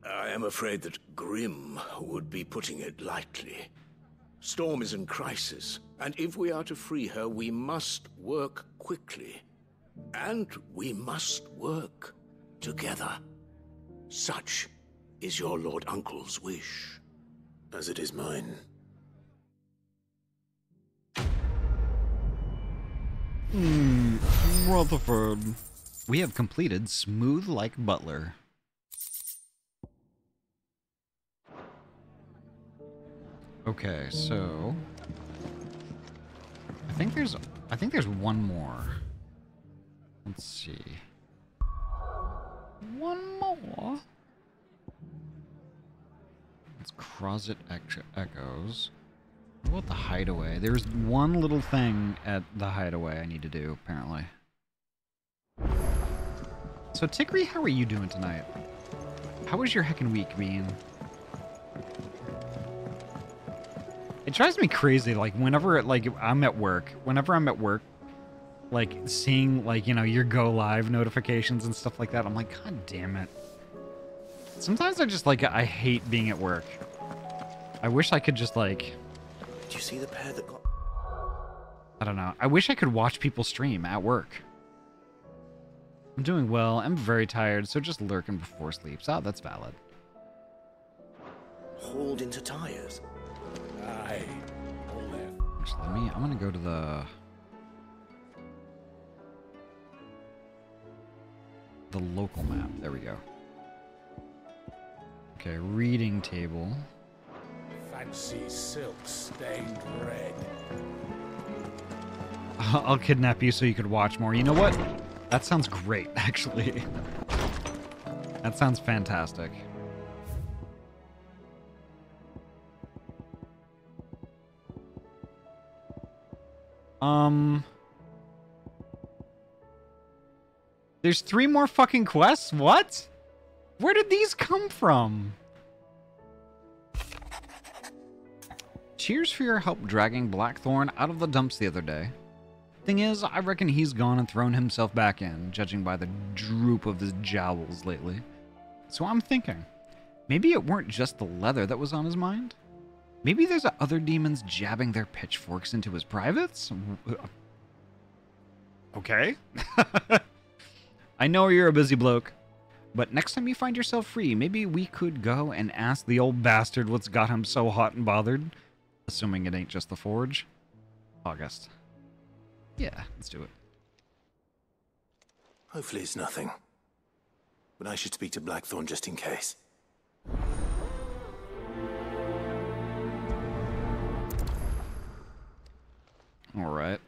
I am afraid that grim would be putting it lightly. Storm is in crisis, and if we are to free her, we must work quickly. And we must work together. Such is your Lord Uncle's wish. As it is mine. Rutherford. We have completed Smooth Like Butler. Okay, so I think there's one more. Let's see. One more. It's Crozet Echoes. What about the hideaway? There's one little thing at the hideaway I need to do, apparently. So, Tikri, how are you doing tonight? How was your heckin' week being? It drives me crazy, like, whenever, like, I'm at work, like, seeing, like, you know, your go live notifications and stuff like that, I'm like, God damn it. Sometimes I just, like, I hate being at work. I wish I could just, like... Did you see the pair that got... I don't know. I wish I could watch people stream at work. I'm doing well. I'm very tired, so just lurking before sleep. Oh, that's valid. Hauled into tires. Aye. Actually, I'm gonna go to the local map. There we go. Okay, reading table. Fancy silk stained red. I'll kidnap you so you could watch more. You know what? That sounds great, actually. That sounds fantastic. There's 3 more fucking quests? What? Where did these come from? Cheers for your help dragging Blackthorn out of the dumps the other day. Thing is, I reckon he's gone and thrown himself back in, judging by the droop of his jowls lately. So I'm thinking, maybe it weren't just the leather that was on his mind? Maybe there's other demons jabbing their pitchforks into his privates? Okay. I know you're a busy bloke, but next time you find yourself free, maybe we could go and ask the old bastard what's got him so hot and bothered. Assuming it ain't just the forge. August. Yeah, let's do it. Hopefully it's nothing. But I should speak to Blackthorn just in case. Alright.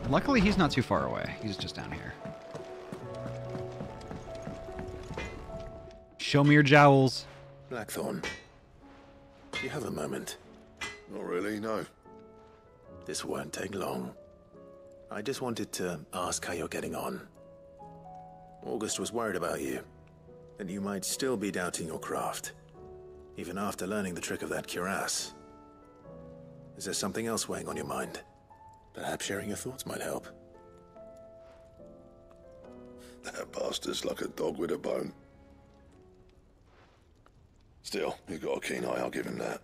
Luckily, he's not too far away. He's just down here. Show me your jowls. Blackthorn, do you have a moment? Not really, no. This won't take long. I just wanted to ask how you're getting on. August was worried about you. then you might still be doubting your craft, even after learning the trick of that cuirass. Is there something else weighing on your mind? Perhaps sharing your thoughts might help. That bastard's like a dog with a bone. Still, you've got a keen eye, I'll give him that.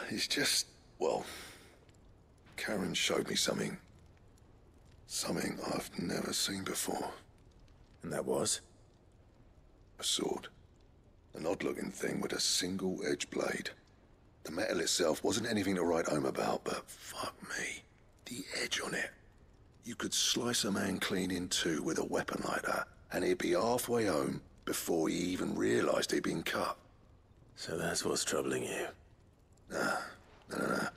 It's just, well, Karen showed me something. Something I've never seen before. And that was? A sword. An odd-looking thing with a single-edged blade. The metal itself wasn't anything to write home about, but fuck me, the edge on it. You could slice a man clean in two with a weapon like that, and he'd be halfway home before he even realised he'd been cut. So that's what's troubling you? Nah, no.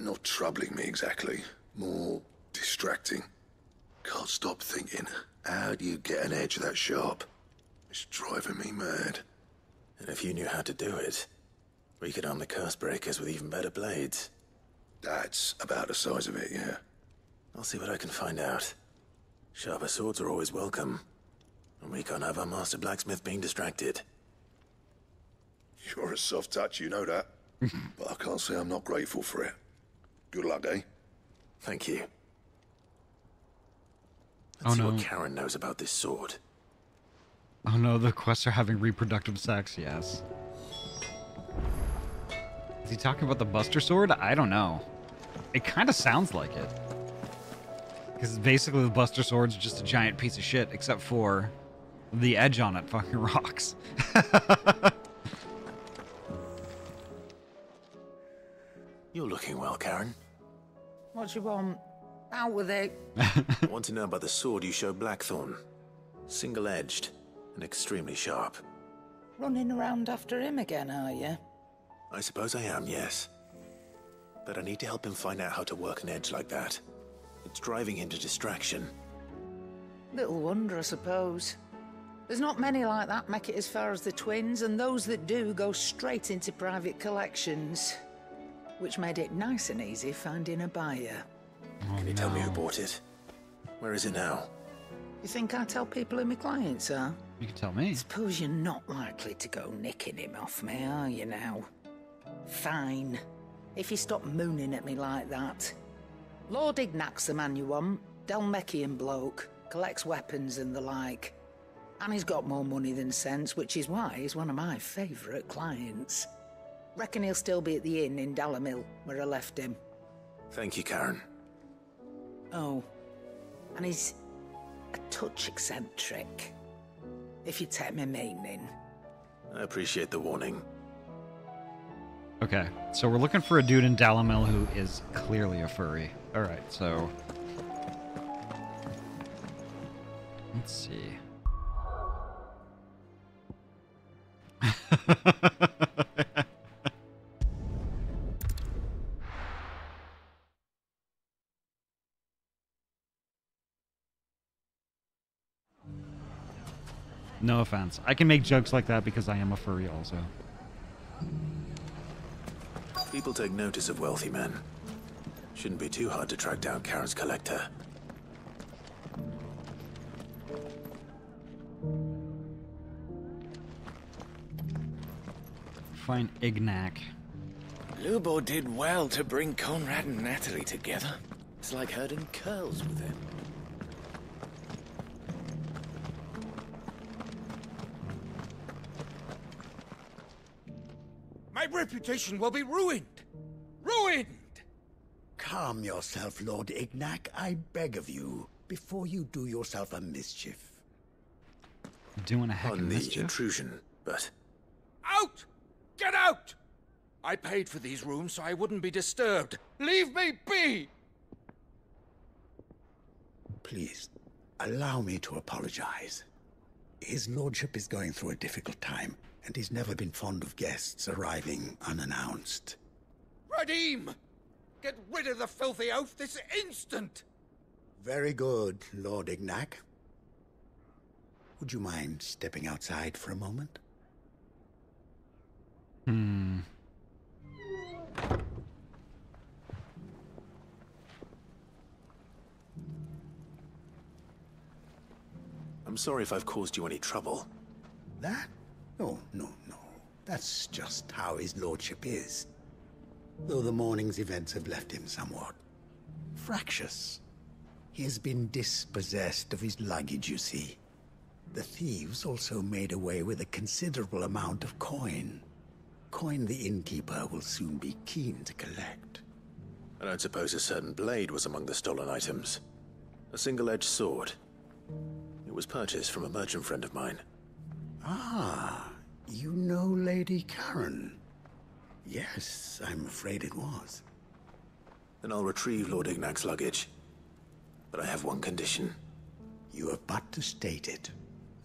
Not troubling me exactly. More distracting. Can't stop thinking, how do you get an edge that sharp? It's driving me mad. And if you knew how to do it, we could arm the curse breakers with even better blades. That's about the size of it, yeah. I'll see what I can find out. Sharper swords are always welcome. And we can't have our master blacksmith being distracted. You're a soft touch, you know that. But I can't say I'm not grateful for it. Good luck, eh? Thank you. Let's see what Karen knows about this sword. Oh no, the quests are having reproductive sex, yes. Is he talking about the Buster Sword? I don't know. It kind of sounds like it. Because basically the Buster Sword's just a giant piece of shit, except for the edge on it fucking rocks. You're looking well, Karen. What do you want? Out with it. I want to know about the sword you showed Blackthorn. Single-edged and extremely sharp. Running around after him again, are you? I suppose I am, yes. But I need to help him find out how to work an edge like that. It's driving him to distraction. Little wonder, I suppose. There's not many like that make it as far as the twins, and those that do go straight into private collections. Which made it nice and easy finding a buyer. Can you tell me who bought it? Where is it now? You think I tell people who my clients are? You can tell me. Suppose you're not likely to go nicking him off me, are you now? Fine. If you stop mooning at me like that. Lord Ignac's the man you want. Dalmekian bloke. Collects weapons and the like. And he's got more money than sense, which is why he's one of my favourite clients. Reckon he'll still be at the inn in Dalamil, where I left him. Thank you, Karen. Oh, and he's a touch eccentric, if you take my meaning. I appreciate the warning. Okay, so we're looking for a dude in Dalamil who is clearly a furry. Alright, so... let's see. No offense. I can make jokes like that because I am a furry also. People take notice of wealthy men. Shouldn't be too hard to track down Karen's collector. Find Ignac. Lubo did well to bring Conrad and Natalie together. It's like herding curls with him. My reputation will be ruined! Ruined! Calm yourself, Lord Ignac, I beg of you, before you do yourself a mischief. Doing a heck of On the mischief. intrusion, but... Out! Get out! I paid for these rooms so I wouldn't be disturbed. Leave me be! Please, allow me to apologize. His lordship is going through a difficult time, and he's never been fond of guests arriving unannounced. Radim! Get rid of the filthy oaf this instant! Very good, Lord Ignac. Would you mind stepping outside for a moment? I'm sorry if I've caused you any trouble. that? Oh, no. That's just how his lordship is. Though the morning's events have left him somewhat fractious. He has been dispossessed of his luggage, you see. The thieves also made away with a considerable amount of coin. Coin the innkeeper will soon be keen to collect. I don't suppose a certain blade was among the stolen items. A single-edged sword. It was purchased from a merchant friend of mine. Ah, you know Lady Karen? Yes, I'm afraid it was. Then I'll retrieve Lord Ignac's luggage. But I have one condition. You have but to state it.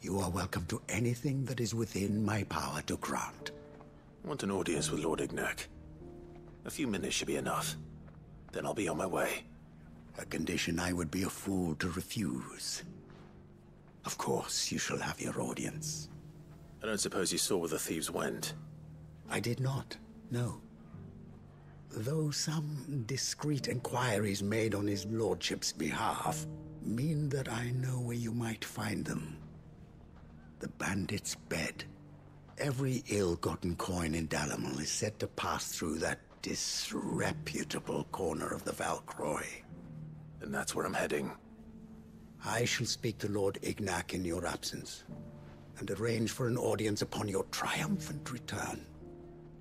You are welcome to anything that is within my power to grant. I want an audience with Lord Ignac. A few minutes should be enough. Then I'll be on my way. A condition I would be a fool to refuse. Of course, you shall have your audience. I don't suppose you saw where the thieves went? I did not, no. Though some discreet inquiries made on his lordship's behalf mean that I know where you might find them. The bandit's bed. Every ill-gotten coin in Dalimil is said to pass through that disreputable corner of the Valcroy. And that's where I'm heading. I shall speak to Lord Ignac in your absence, and arrange for an audience upon your triumphant return.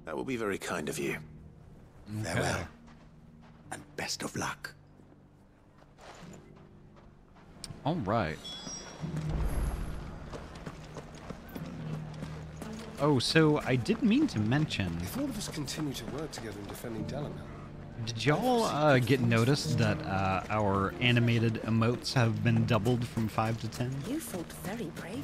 That will be very kind of you. Farewell, and best of luck. All right. Oh, so I did mean to mention... If all of us continue to work together in defending Dalimil... Did y'all get noticed that our animated emotes have been doubled from 5 to 10? You fought very bravely.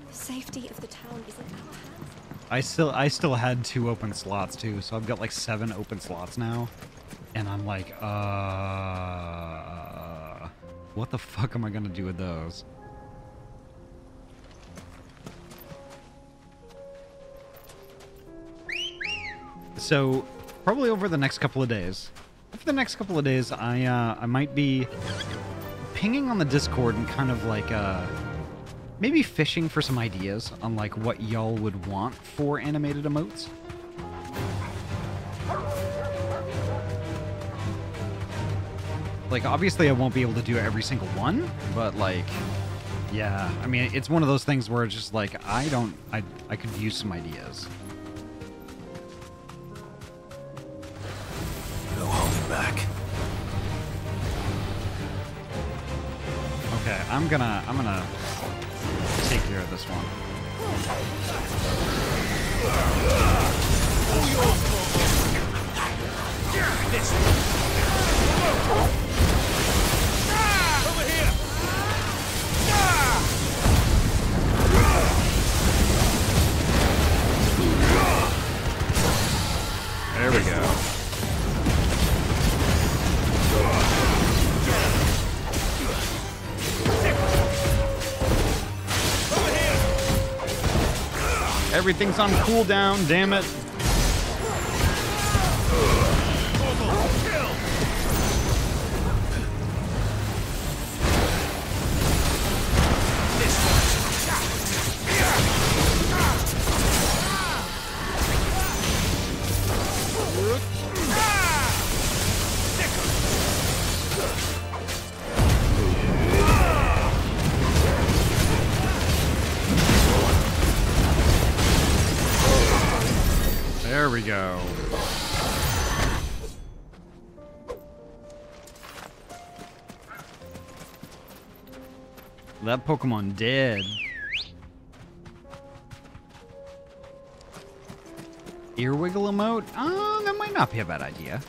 The safety of the town is in our hands. I still had 2 open slots too, so I've got like 7 open slots now. And I'm like, what the fuck am I gonna do with those? So, probably over the next couple of days. For the next couple of days, I might be pinging on the Discord and kind of like, maybe fishing for some ideas on like what y'all would want for animated emotes. Like, obviously I won't be able to do every single one, but like, yeah, I mean, it's one of those things where it's just like, I could use some ideas. No holding back. Okay, I'm gonna take care of this one. Over here! There we go. Everything's on cooldown, damn it. There we go. That Pokemon dead. Ear wiggle emote? That might not be a bad idea.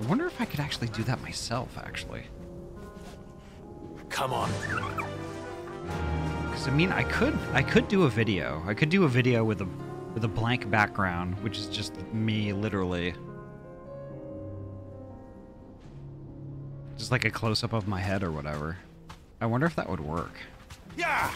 I wonder if I could actually do that myself, actually. Come on. Because I mean, I could do a video. I could do a video with a blank background, which is just me, literally. Just like a close-up of my head or whatever. I wonder if that would work. Yeah.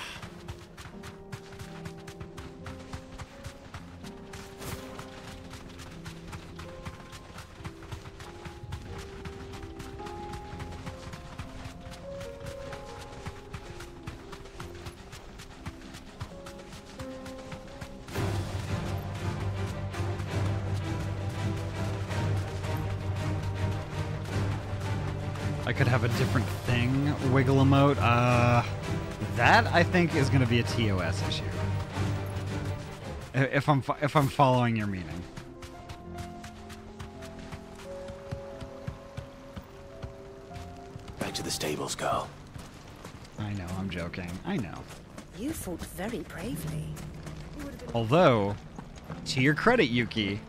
I could have a different thing wiggle emote. That I think is going to be a TOS issue. If I'm following your meaning. Back to the stables, girl. I know, I'm joking. I know. You fought very bravely. Although, to your credit, Yuki,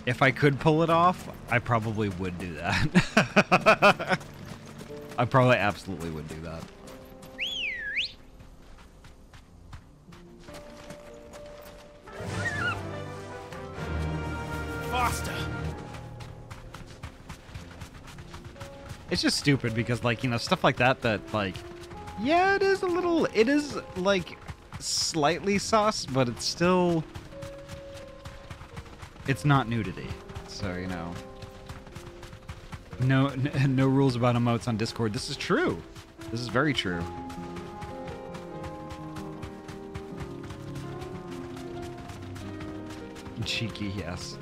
if I could pull it off, I probably would do that. I probably absolutely would do that. Faster! It's just stupid because, like, you know, stuff like that, like, yeah, it is like, slightly sus, but it's still, it's not nudity. So, you know, no rules about emotes on Discord. This is true. This is very true. Cheeky, yes.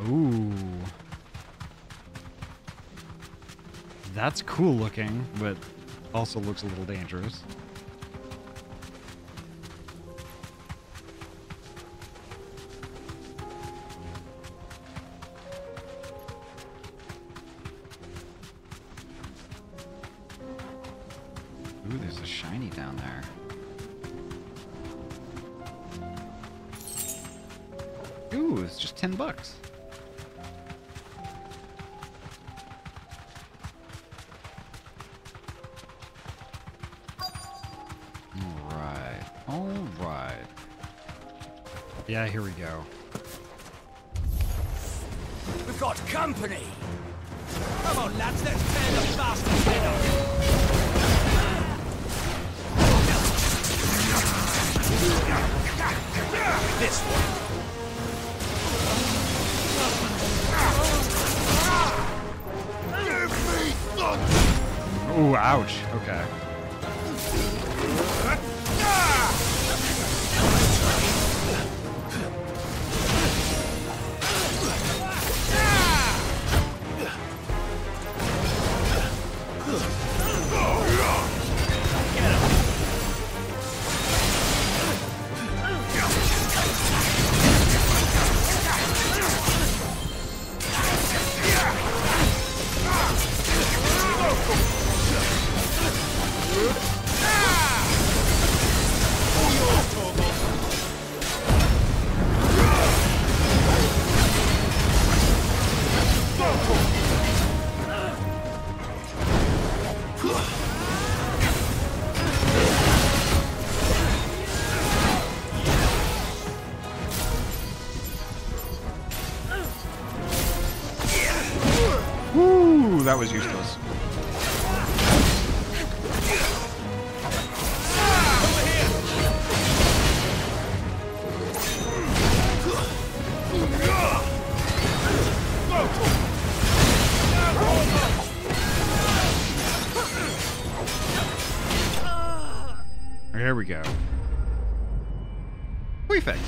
Ooh. That's cool looking, but also looks a little dangerous. Ooh, there's a shiny down there. Ooh, it's just $10. Alright. Yeah, here we go. We've got company! Come on, lads, let's tear the bastard's head off! This one. Ooh, ouch. Okay. Woo, that was useless. There we go. Perfect.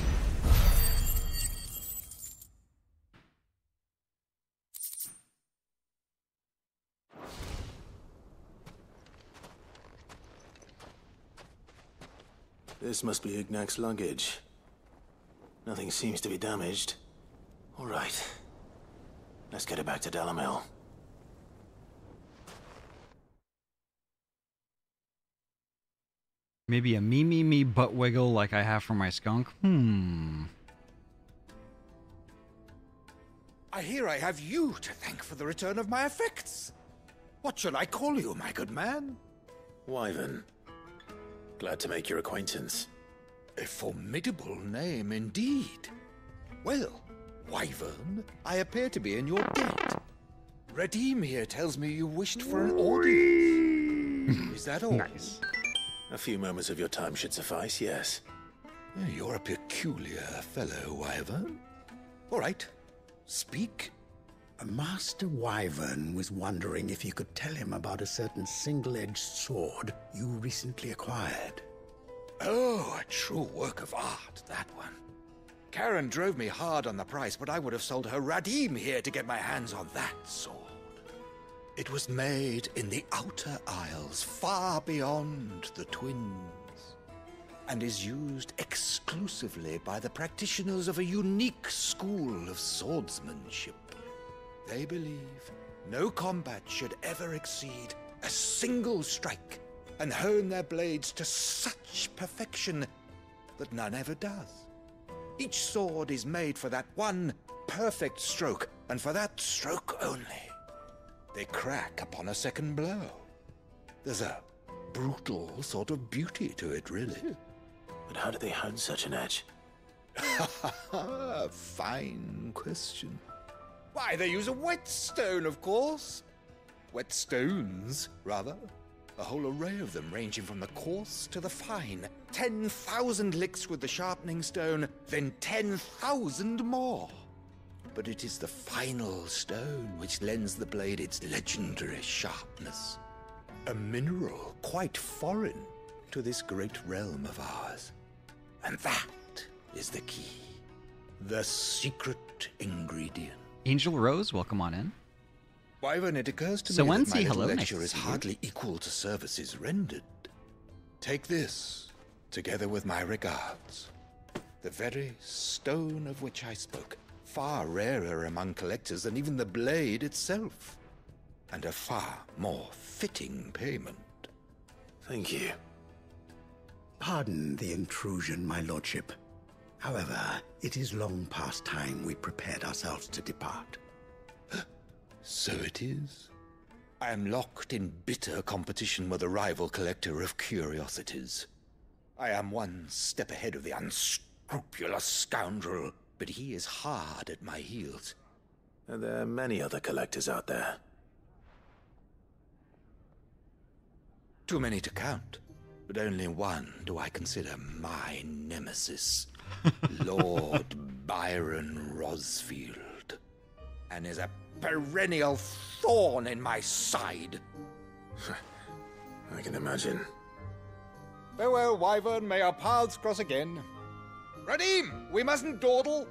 This must be Ignac's luggage. Nothing seems to be damaged. All right. Let's get it back to Dalamil. Maybe a me butt wiggle like I have for my skunk? I hear I have you to thank for the return of my effects. What shall I call you, my good man? Wyvern. Glad to make your acquaintance. A formidable name indeed. Well, Wyvern, I appear to be in your debt. Redeem here tells me you wished for an audience. Is that all? Nice. A few moments of your time should suffice, yes. You're a peculiar fellow, Wyvern. All right, speak. Master Wyvern was wondering if you could tell him about a certain single-edged sword you recently acquired. Oh, a true work of art, that one. Karen drove me hard on the price, but I would have sold her Radim here to get my hands on that sword. It was made in the Outer Isles, far beyond the Twins, and is used exclusively by the practitioners of a unique school of swordsmanship. They believe no combat should ever exceed a single strike, and hone their blades to such perfection that none ever does. Each sword is made for that one perfect stroke, and for that stroke only. They crack upon a second blow. There's a brutal sort of beauty to it, really. But how do they hone such an edge? Fine question. Why, they use a whetstone, of course. Whetstones, rather. A whole array of them, ranging from the coarse to the fine. 10,000 licks with the sharpening stone, then 10,000 more. But it is the final stone which lends the blade its legendary sharpness. A mineral quite foreign to this great realm of ours. And that is the key. The secret ingredient. Angel Rose, welcome on in. Wyvern, it occurs to So me that Wensi, my little hello, nice lecture to is see you. hardly equal to services rendered. Take this, together with my regards. The very stone of which I spoke, far rarer among collectors than even the blade itself, and a far more fitting payment. Thank you. Pardon the intrusion, my lordship. However, it is long past time we prepared ourselves to depart. So it is. I am locked in bitter competition with a rival collector of curiosities. I am one step ahead of the unscrupulous scoundrel, but he is hard at my heels. Are there many other collectors out there? Too many to count, but only one do I consider my nemesis. Lord Byron Rosfield. And is a perennial thorn in my side. I can imagine. Farewell, Wyvern. May our paths cross again. Radim, we mustn't dawdle.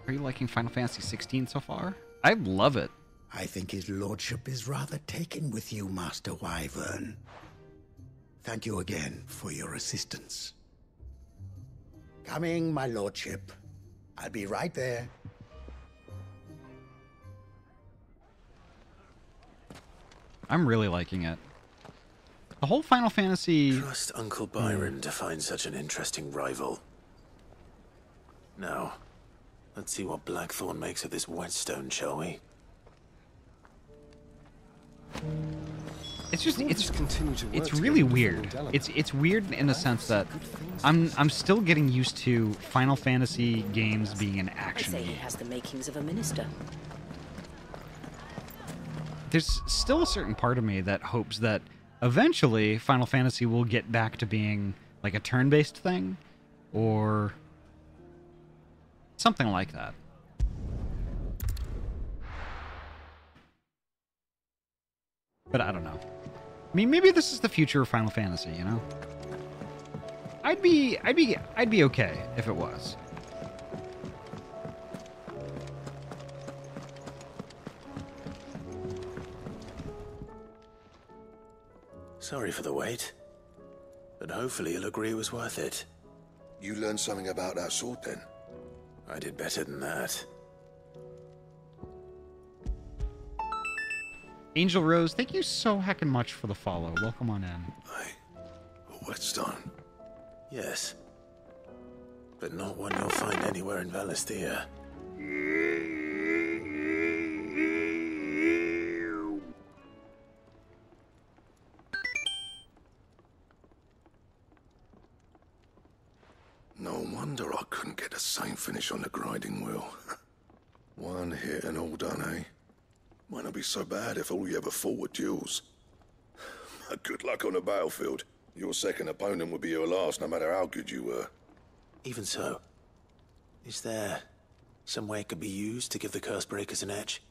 Are you liking Final Fantasy 16 so far? I love it. I think his lordship is rather taken with you, Master Wyvern. Thank you again for your assistance. Coming, my lordship. I'll be right there. I'm really liking it. The whole Final Fantasy... Trust Uncle Byron to find such an interesting rival. Now, let's see what Blackthorn makes of this whetstone, shall we? It's just it's really weird. It's weird in the sense that I'm still getting used to Final Fantasy games being an action I'd say game. he has the makings of a minister. There's still a certain part of me that hopes that eventually Final Fantasy will get back to being like a turn-based thing or something like that. But I don't know. I mean, maybe this is the future of Final Fantasy, you know? I'd be okay if it was. Sorry for the wait. But hopefully you'll agree it was worth it. You learned something about that sword then? I did better than that. Angel Rose, thank you so heckin' much for the follow. Welcome on in. A whetstone? Yes. But not one you'll find anywhere in Valisthea. No wonder I couldn't get the same finish on the grinding wheel. One hit and all done, eh? Might not be so bad if all you ever fought were duels. Good luck on the battlefield. Your second opponent would be your last, no matter how good you were. Even so, is there some way it could be used to give the curse breakers an edge?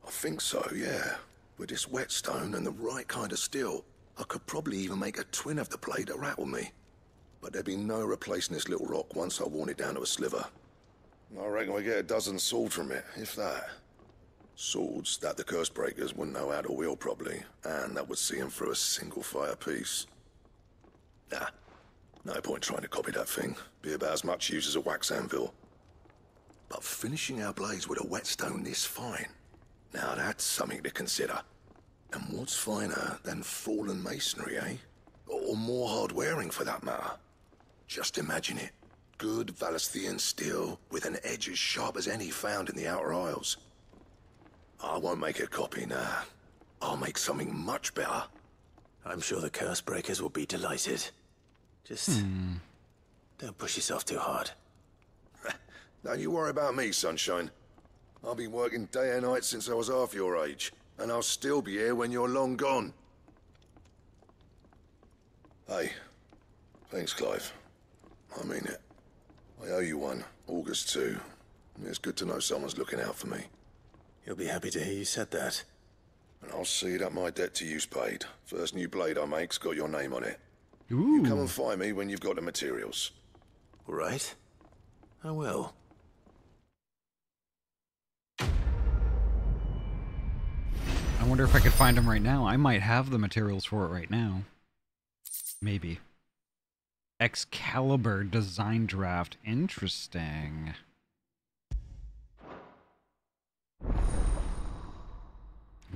I think so, yeah. With this whetstone and the right kind of steel, I could probably even make a twin of the blade that rattled me. but there'd be no replacing this little rock once I worn it down to a sliver. I reckon we get a dozen swords from it, if that. Swords that the curse breakers wouldn't know how to wield properly, and that would see them through a single fire piece. Nah, no point trying to copy that thing. Be about as much use as a wax anvil. But finishing our blades with a whetstone this fine, now that's something to consider. And what's finer than fallen masonry, eh? Or more hard-wearing, for that matter. Just imagine it. Good Valisthian steel with an edge as sharp as any found in the Outer Isles. I won't make a copy, nah. I'll make something much better. I'm sure the curse breakers will be delighted. Just don't push yourself too hard. Don't you worry about me, sunshine. I've been working day and night since I was half your age, and I'll still be here when you're long gone. Hey, thanks, Clive. I mean it. I owe you one, August too. It's good to know someone's looking out for me. You'll be happy to hear you said that. And I'll see that my debt to you's paid. First new blade I make's got your name on it. Ooh. You come and find me when you've got the materials. All right. I will. I wonder if I could find them right now. I might have the materials for it right now. Maybe. Excalibur design draft. Interesting.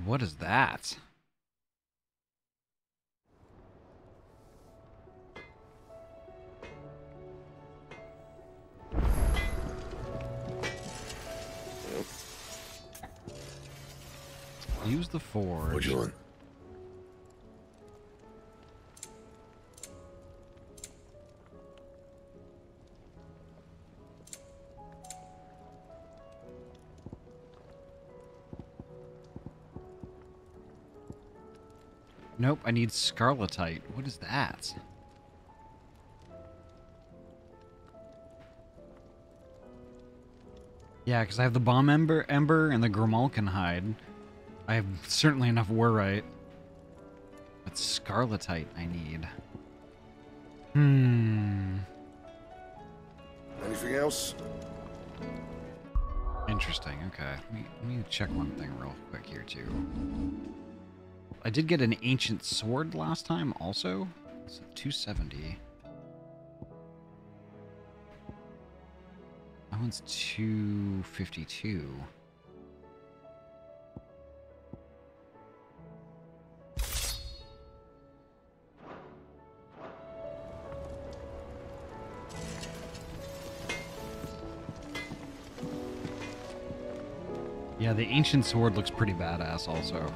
What is that? Use the forge. What you want? Nope, I need scarletite. What is that? Yeah, because I have the bomb ember and the Grimalkin hide. I have certainly enough warite. But scarletite I need. Anything else? Interesting, okay. Let me check one thing real quick here, too. I did get an ancient sword last time, also. It's 270. That one's 252. Yeah, the ancient sword looks pretty badass also.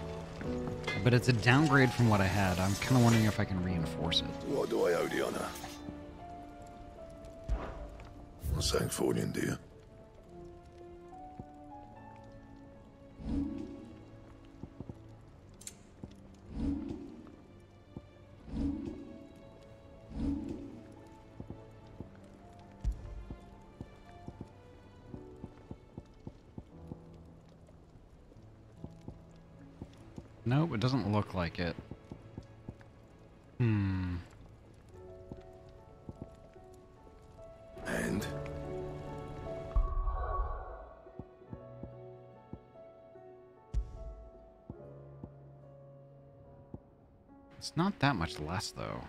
But it's a downgrade from what I had. I'm kind of wondering if I can reinforce it. What do I owe the honor? Well, thank fortune, dear. Nope, it doesn't look like it. And? It's not that much less, though.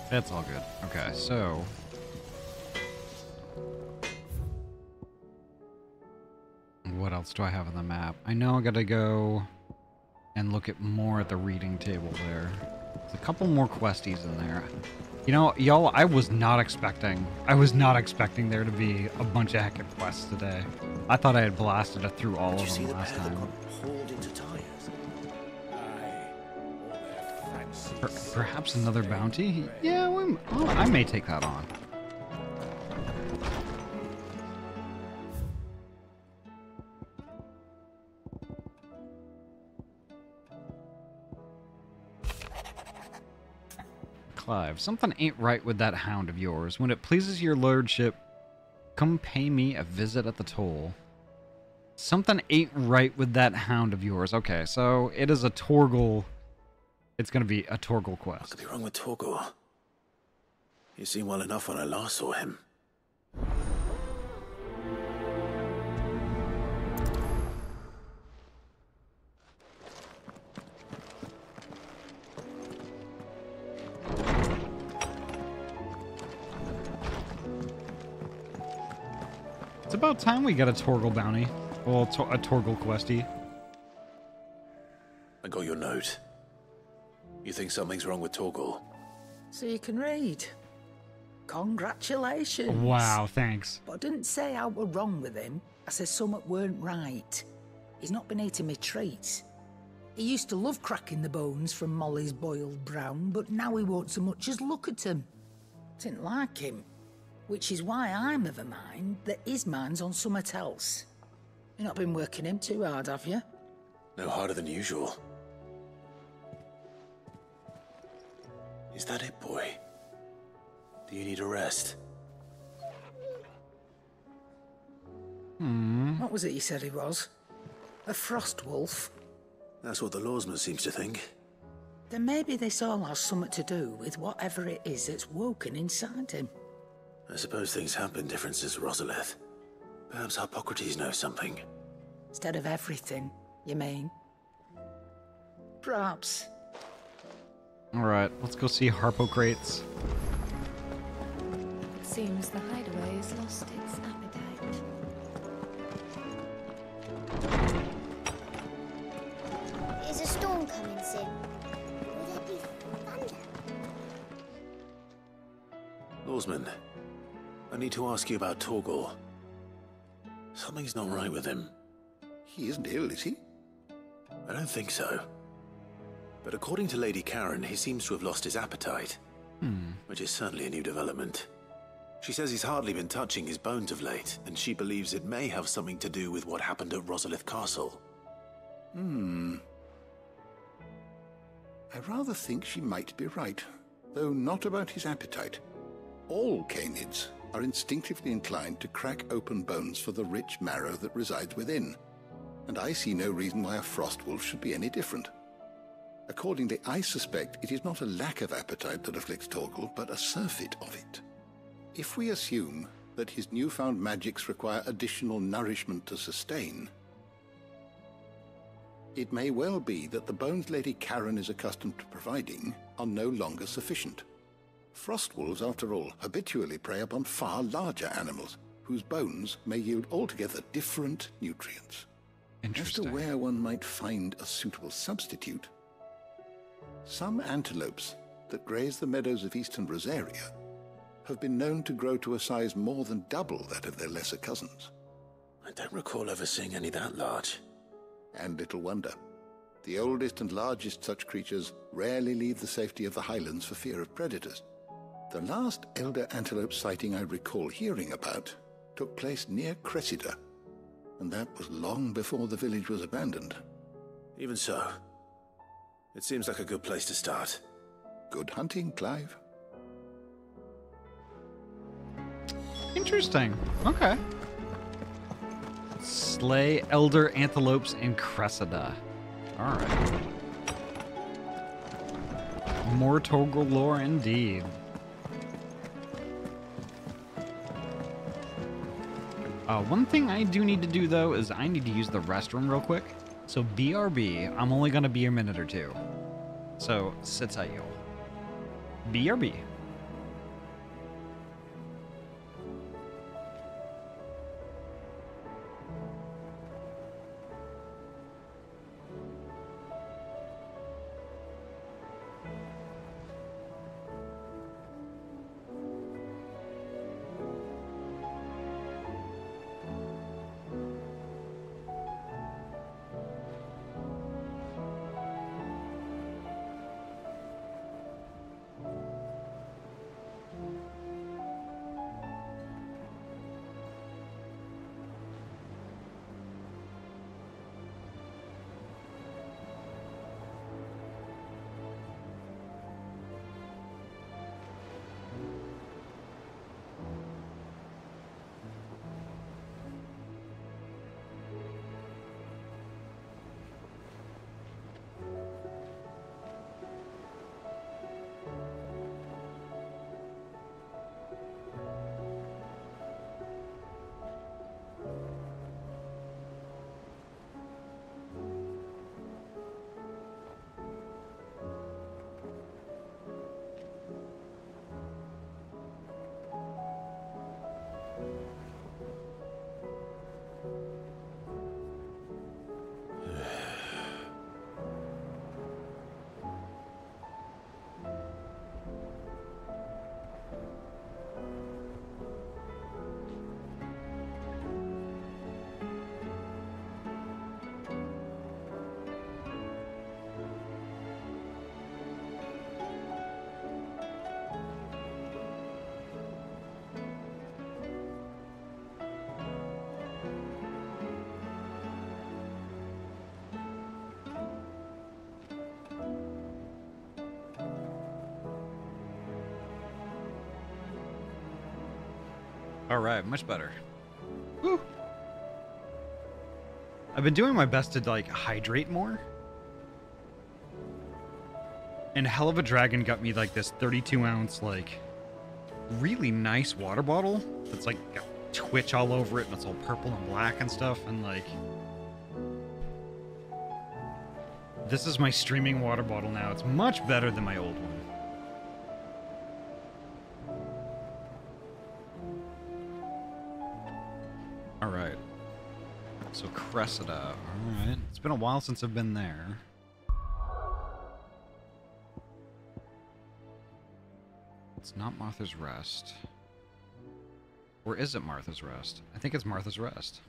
That's all good. Okay, so... what else do I have on the map? I know I gotta go and look at more at the reading table there. There's a couple more questies in there. You know, y'all, I was not expecting there to be a bunch of heckin' quests today. I thought I had blasted it through all of them last time. Perhaps another bounty? Yeah, I may take that on. Clive, something ain't right with that hound of yours. When it pleases your lordship, come pay me a visit at the toll. Something ain't right with that hound of yours. Okay, so it is a Torgal. It's going to be a Torgal quest. What could be wrong with Torgal? He seemed well enough when I last saw him. It's about time we got a Torgal bounty. Well, a Torgal questy. I got your note. You think something's wrong with Torgal? So you can read. Congratulations. Wow, thanks. But I didn't say I were wrong with him. I said something weren't right. He's not been eating me treats. He used to love cracking the bones from Molly's boiled brown, but now he won't so much as look at them. Didn't like him. Which is why I'm of a mind that his mind's on something else. You've not been working him too hard, have you? No harder than usual. Is that it, boy? Do you need a rest? What was it you said he was? A frost wolf? That's what the lawsman seems to think. Then maybe this all has something to do with whatever it is that's woken inside him. I suppose things have been different since Rosalith. Perhaps Hippocrates knows something. Instead of everything, you mean? Perhaps. Alright, let's go see Harpocrates. It seems the hideaway has lost its appetite. Is a storm coming soon? Will there be thunder? Lawsman, I need to ask you about Torgal. Something's not right with him. He isn't ill, is he? I don't think so. But according to Lady Karen, he seems to have lost his appetite. Which is certainly a new development. She says he's hardly been touching his bones of late, and she believes it may have something to do with what happened at Rosalith Castle. I rather think she might be right, though not about his appetite. All canids are instinctively inclined to crack open bones for the rich marrow that resides within, and I see no reason why a frost wolf should be any different. Accordingly, I suspect it is not a lack of appetite that afflicts Torgal, but a surfeit of it. If we assume that his newfound magics require additional nourishment to sustain, it may well be that the bones Lady Karen is accustomed to providing are no longer sufficient. Frost wolves, after all, habitually prey upon far larger animals, whose bones may yield altogether different nutrients. As to where one might find a suitable substitute, some antelopes that graze the meadows of eastern Rosaria have been known to grow to a size more than double that of their lesser cousins. I don't recall ever seeing any that large. And little wonder. The oldest and largest such creatures rarely leave the safety of the highlands for fear of predators. The last elder antelope sighting I recall hearing about took place near Cressida, and that was long before the village was abandoned. Even so, it seems like a good place to start. Good hunting, Clive. Interesting. Okay. Slay elder antelopes in Cressida. Alright. More Torgal lore indeed. One thing I do need to do, though, is I need to use the restroom real quick. So BRB, I'm only going to be a minute or two. So, sit tight, y'all. BRB. All right, much better. Whew. I've been doing my best to like hydrate more. And Hell of a Dragon got me like this 32-ounce like really nice water bottle that's like got twitch all over it and it's all purple and black and stuff, and like this is my streaming water bottle now. It's much better than my old one. All right. So Cressida. All right. It's been a while since I've been there. It's not Martha's Rest. Or is it Martha's Rest? I think it's Martha's Rest.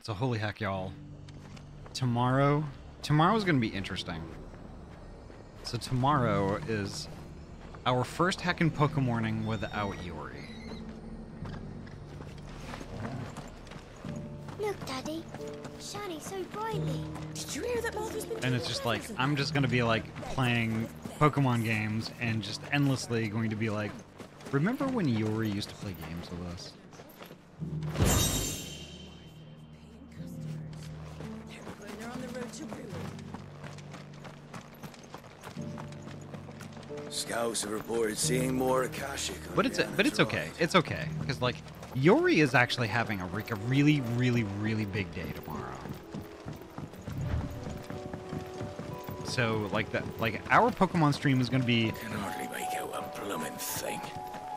So holy heck, y'all. Tomorrow's gonna be interesting. So tomorrow is our first heckin' Pokemorning without Yori. Look, Daddy. Shining so brightly. Did you hear that Martha's been And it's just like, I'm just gonna be like playing Pokemon games and just endlessly going to be like, remember when Yori used to play games with us? They're on the road to ruin. Scouts have reported seeing more Akashic. But it's okay. It's okay because like Yori is actually having a really big day tomorrow. So like our Pokemon stream is going to be. Can hardly make out a blooming thing.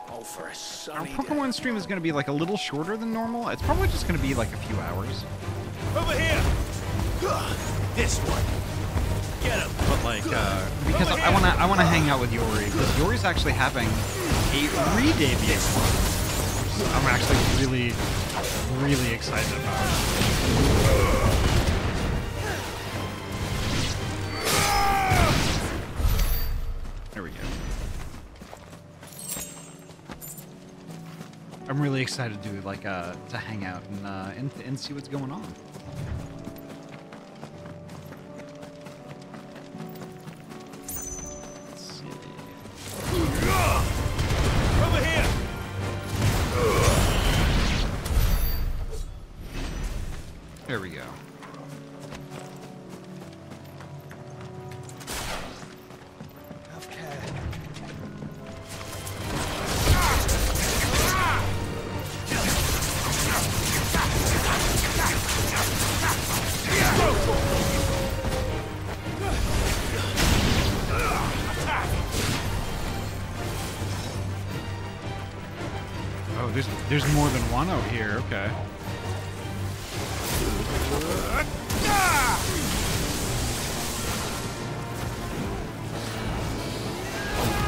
Oh, for a Our sunny Pokemon stream is going to be like a little shorter than normal. It's probably just going to be like a few hours. Over here. This one. Get him. But like because I wanna hang out with Yori because Yori's actually having a re-debut. I'm actually really excited about it. There we go. I'm really excited to like to hang out and see what's going on. Over here. There we go. Have care. Oh, there's more than one out here. Okay.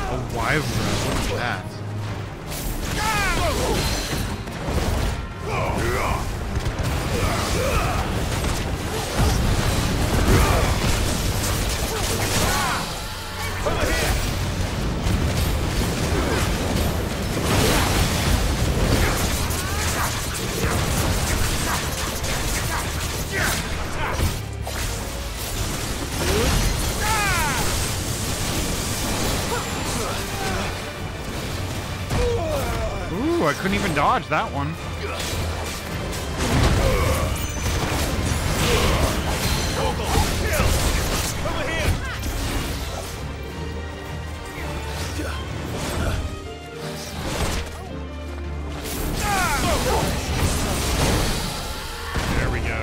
A wyvern. What's that? Ooh, I couldn't even dodge that one. There we go.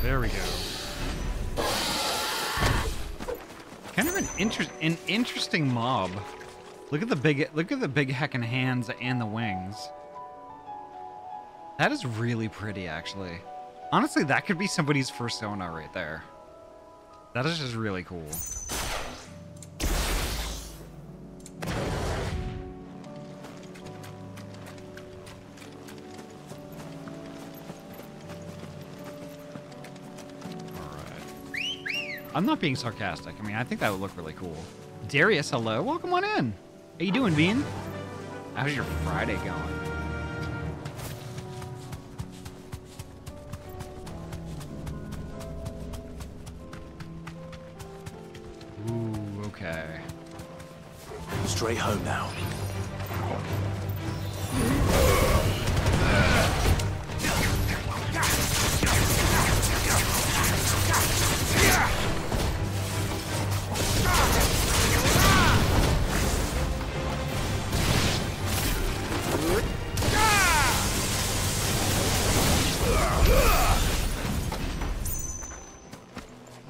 There we go. Kind of an interesting mob. Look at the big heckin' hands and the wings. That is really pretty, actually. Honestly, that could be somebody's persona right there. That is just really cool. I'm not being sarcastic. I mean, I think that would look really cool. Darius, hello. Welcome on in. How you doing, Bean? How's your Friday going? Ooh, okay. Straight home now.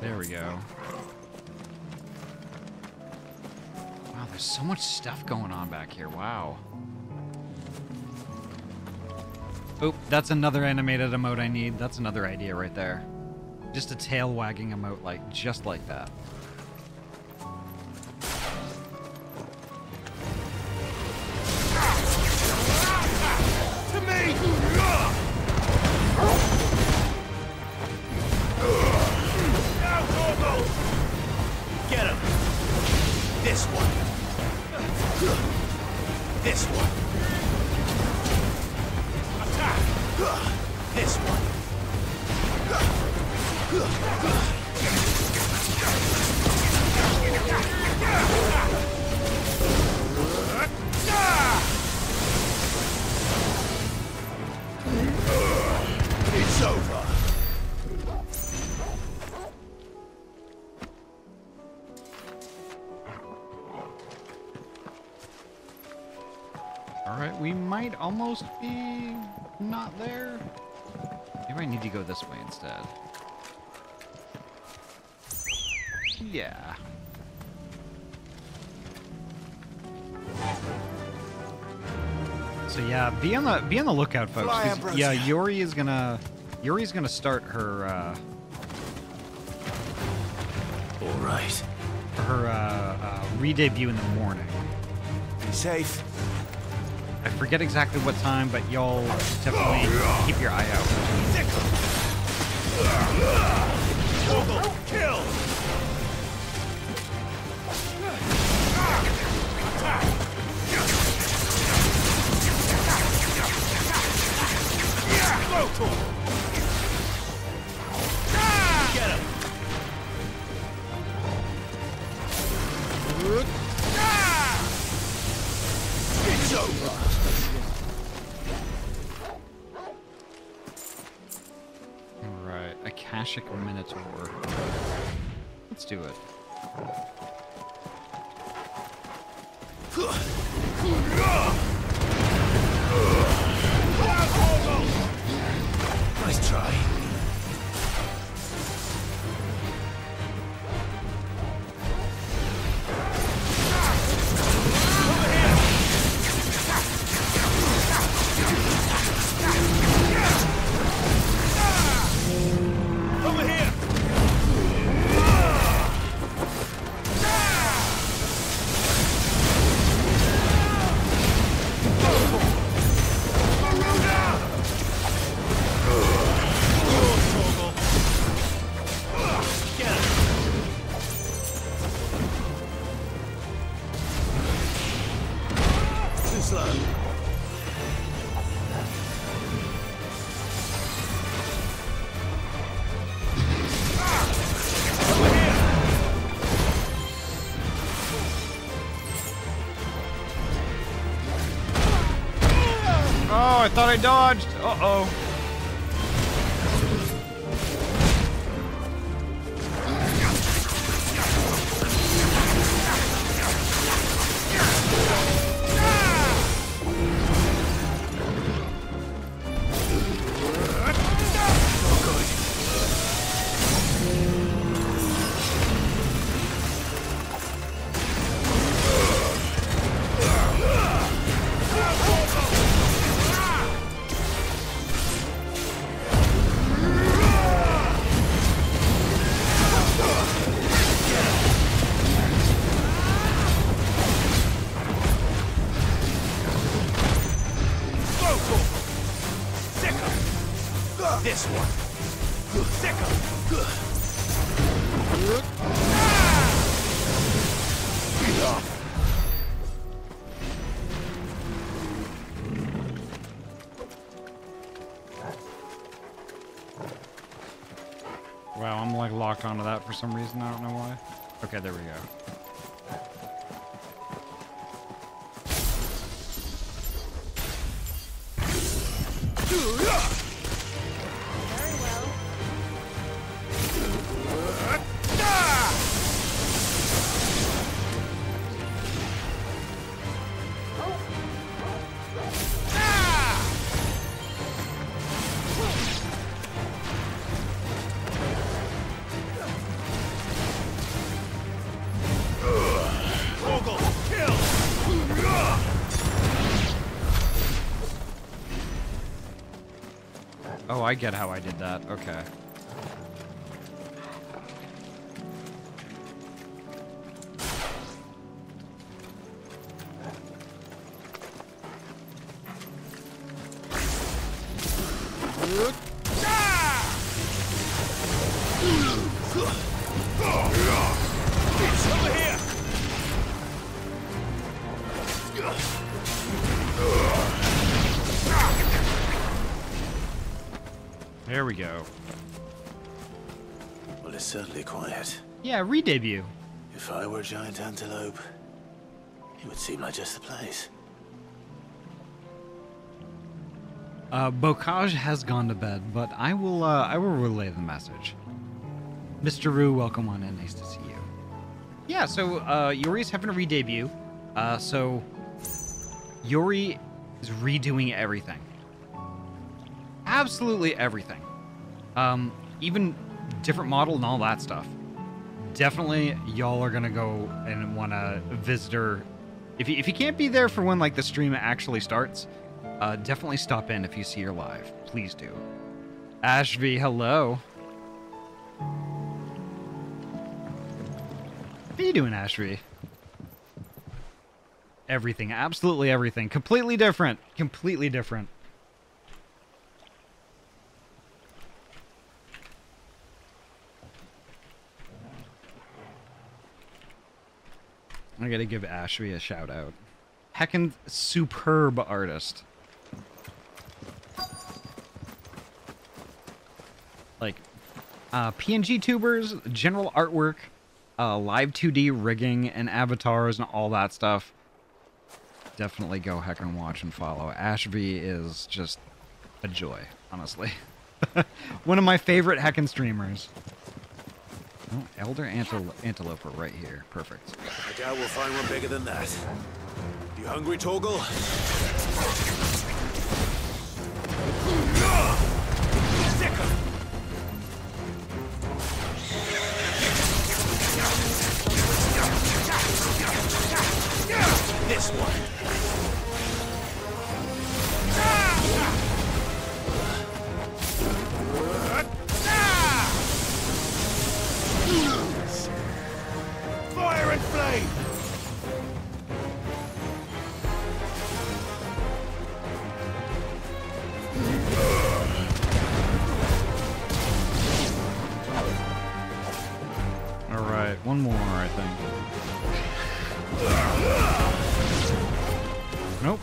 There we go. Wow, there's so much stuff going on back here. Wow. Oh, that's another animated emote I need. That's another idea right there. Just a tail wagging emote, like just like that. To me! Get him! This one. This one. Attack! This one. It's over. Alright, we might almost be not there. Maybe I need to go this way instead. Yeah. So yeah, be on the lookout, folks. 'Cause, yeah, Yuri's gonna start her All right. her re-debut in the morning. Be safe. I forget exactly what time, but y'all definitely keep your eye out. Kill! Get him! It's over! Alright, Akashic Minotaur. Let's do it. Nice try. Over here! Too slow. Oh, I thought I dodged. Uh-oh. This one. Sick 'em. Wow, I'm like locked onto that for some reason. I don't know why. Okay, there we go. Very well. Oh, I get how I did that. Okay. There we go. Well, it's certainly quiet. Yeah, re-debut. If I were a giant antelope, it would seem like just the place. Bocage has gone to bed, but I will relay the message. Mr. Rue, welcome on in. Nice to see you. Yeah, so Yuri's having a re-debut. So Yuri is redoing everything. Absolutely everything. Even different model and all that stuff. Definitely, y'all are gonna go and want to visit her. If you can't be there for when like the stream actually starts, definitely stop in if you see her live. Please do. Ashby, hello. How you doing, Ashby? Everything, absolutely everything. Completely different. Completely different. I gotta give Ashby a shout out. Heckin' superb artist. Like, PNG tubers, general artwork, live 2D rigging and avatars and all that stuff. Definitely go heckin' watch and follow. Ashby is just a joy, honestly. One of my favorite heckin' streamers. Oh, Elder Antelope right here. Perfect. I doubt we'll find one bigger than that. You hungry, Torgal? This one. Fire and flame! Alright, one more, I think. Nope.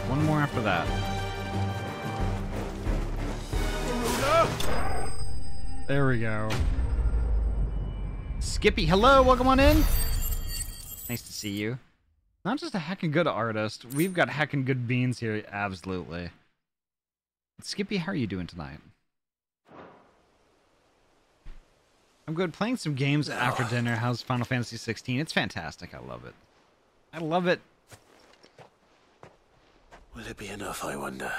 One more after that. There we go. Skippy, hello, welcome on in. Nice to see you. Not just a heckin' good artist, we've got heckin' good beans here, absolutely. Skippy, how are you doing tonight? I'm good, playing some games after dinner. How's Final Fantasy 16? It's fantastic, I love it. I love it. Will it be enough, I wonder?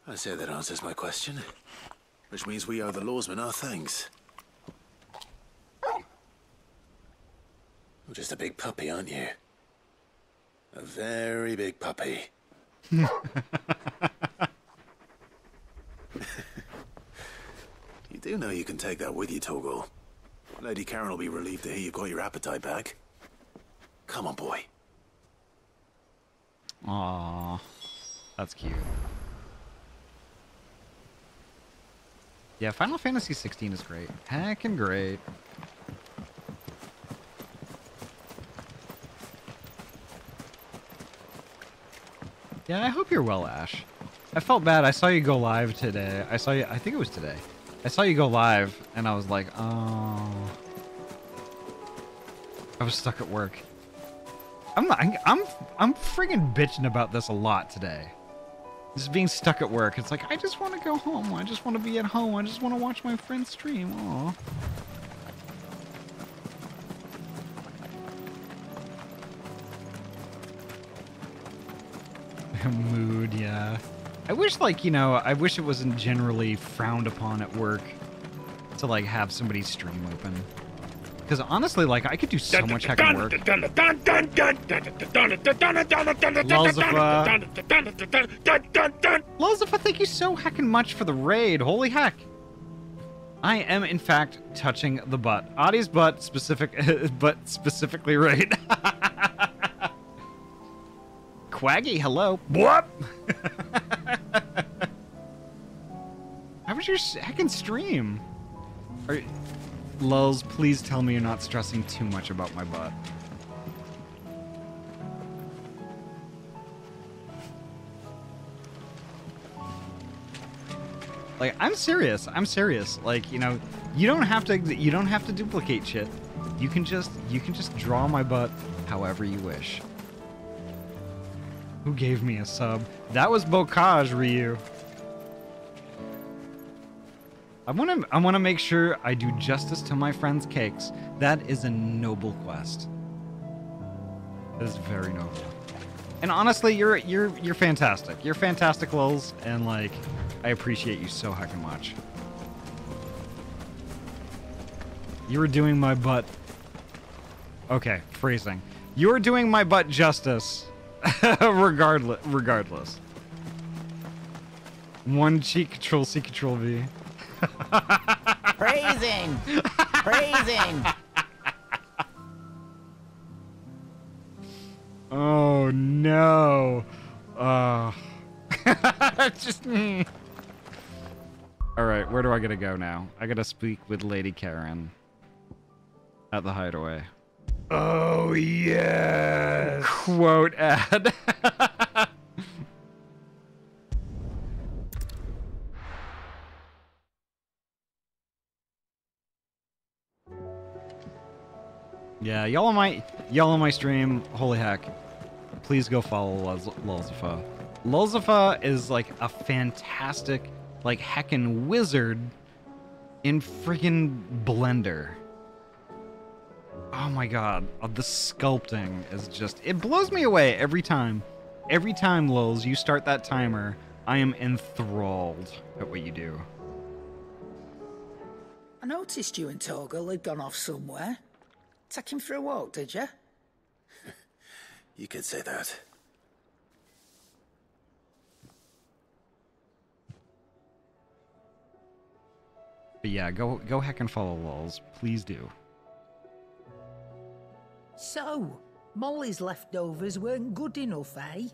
I say that answers my question. Which means we owe the lawsmen our thanks. You're just a big puppy, aren't you? A very big puppy. You do know you can take that with you, Torgal. Lady Karen will be relieved to hear you've got your appetite back. Come on, boy. Aww. That's cute. Yeah, Final Fantasy 16 is great. Heckin' great. Yeah, I hope you're well, Ash. I felt bad. I saw you go live today. I think it was today. I saw you go live, and I was like, oh. I was stuck at work. I'm friggin' bitching about this a lot today. Just being stuck at work. It's like, I just want to go home. I just want to be at home. I just want to watch my friends stream. Aw. Mood, yeah. I wish, like, you know, I wish it wasn't generally frowned upon at work to, like, have somebody's stream open. Because honestly, like, I could do so much heckin' work. Lulzifa, thank you so heckin' much for the raid. Holy heck. I am, in fact, touching the butt. Ahty's butt, specifically right. Quaggy, hello. What? How was your heckin' stream? Lulz, please tell me you're not stressing too much about my butt. Like, I'm serious. I'm serious. Like, you know, you don't have to duplicate shit. You can just draw my butt however you wish. Who gave me a sub? That was Bocage, Ryu. I want to make sure I do justice to my friend's cakes. That is a noble quest. That is very noble. And honestly, you're fantastic. You're fantastic, Lulz, and like, I appreciate you so heckin' much. You were doing my butt. Okay, phrasing. You were doing my butt justice. Regardless. One cheek, Control C, Control V. Praising! Praising! Oh no. Just Alright, where do I gotta go now? I gotta speak with Lady Karen at the hideaway. Oh yes! Quote ad. Yeah, y'all on my stream, holy heck. Please go follow Lulzifa. Lulzifa is like a fantastic, like, heckin' wizard in friggin' Blender. Oh my god, the sculpting is just, it blows me away every time. Every time, Lulz, you start that timer, I am enthralled at what you do. I noticed you and Torgal had gone off somewhere. Take him for a walk, did you? You could say that. But yeah, go heck and follow Lulz. Please do. So, Molly's leftovers weren't good enough, eh?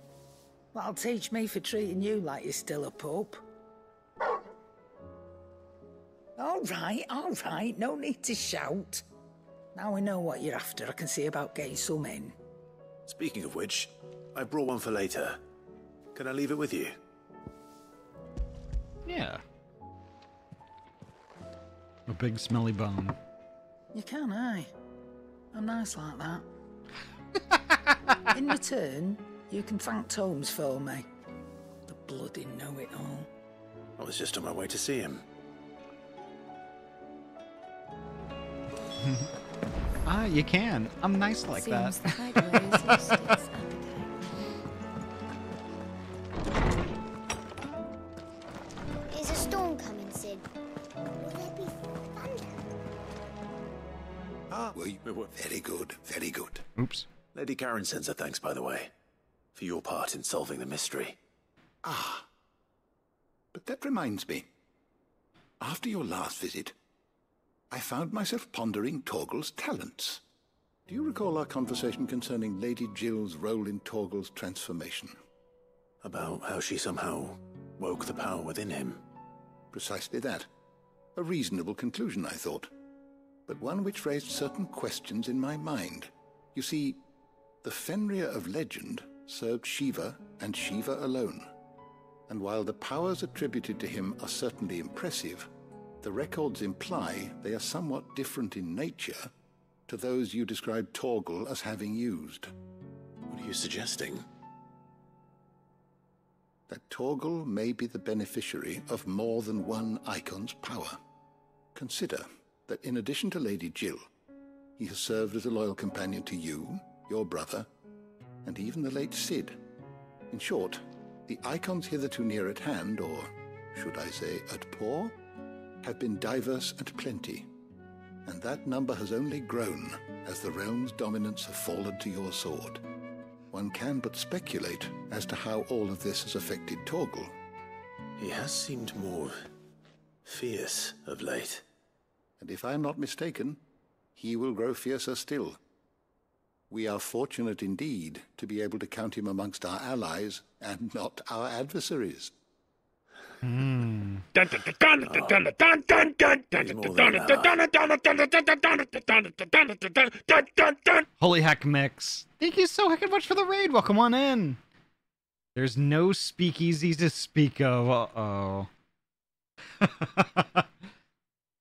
That'll teach me for treating you like you're still a pup. All right, no need to shout. Now we know what you're after, I can see about getting some in. Speaking of which, I brought one for later. Can I leave it with you? Yeah. A big smelly bone. You can, eh? I'm nice like that. In return, you can thank Tomes for me. The bloody know-it-all. I was just on my way to see him. You can. I'm nice like that. Is a storm coming, Sid? Will there be thunder? Ah, well, very good, very good. Oops. Lady Karen sends her thanks, by the way, for your part in solving the mystery. Ah. But that reminds me. After your last visit, I found myself pondering Torgal's talents. Do you recall our conversation concerning Lady Jill's role in Torgal's transformation? About how she somehow woke the power within him. Precisely that. A reasonable conclusion, I thought. But one which raised certain questions in my mind. You see, the Fenrir of legend served Shiva and Shiva alone. And while the powers attributed to him are certainly impressive, the records imply they are somewhat different in nature to those you described Torgal as having used. What are you suggesting? That Torgal may be the beneficiary of more than one icon's power. Consider that in addition to Lady Jill, he has served as a loyal companion to you, your brother, and even the late Cid. In short, the icons hitherto near at hand, or should I say at paw, have been diverse and plenty, and that number has only grown as the realm's dominance have fallen to your sword. One can but speculate as to how all of this has affected Torgal. He has seemed more fierce of late. And if I am not mistaken, he will grow fiercer still. We are fortunate indeed to be able to count him amongst our allies and not our adversaries. Holy heck, Mix. Thank you so heckin' much for the raid. Welcome on in. There's no speakeasy to speak of. Uh-oh.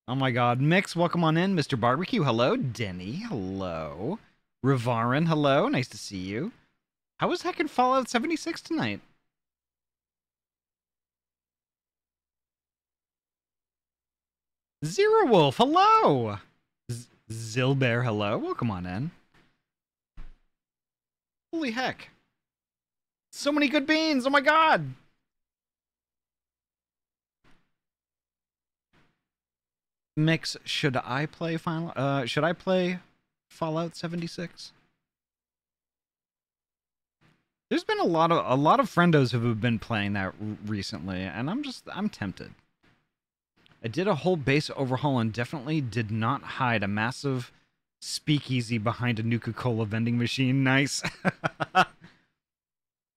Oh my god. Mix, welcome on in. Mr. Barbecue, hello. Denny, hello. Rivarin, hello. Nice to see you. How was heckin' Fallout 76 tonight? Zero Wolf, hello! Zilbear, hello. Welcome on in. Holy heck. So many good beans, oh my god! Mix, should I play Fallout 76? There's been a lot of friendos who have been playing that recently, and I'm tempted. I did a whole base overhaul and definitely did not hide a massive speakeasy behind a Nuka-Cola vending machine. Nice.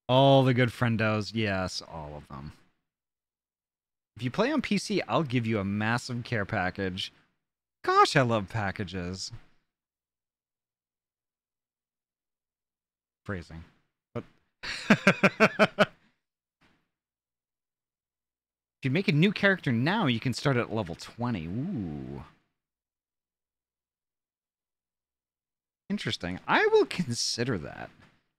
All the good friendos. Yes, all of them. If you play on PC, I'll give you a massive care package. Gosh, I love packages. Phrasing. But if you make a new character now, you can start at level 20. Ooh. Interesting. I will consider that.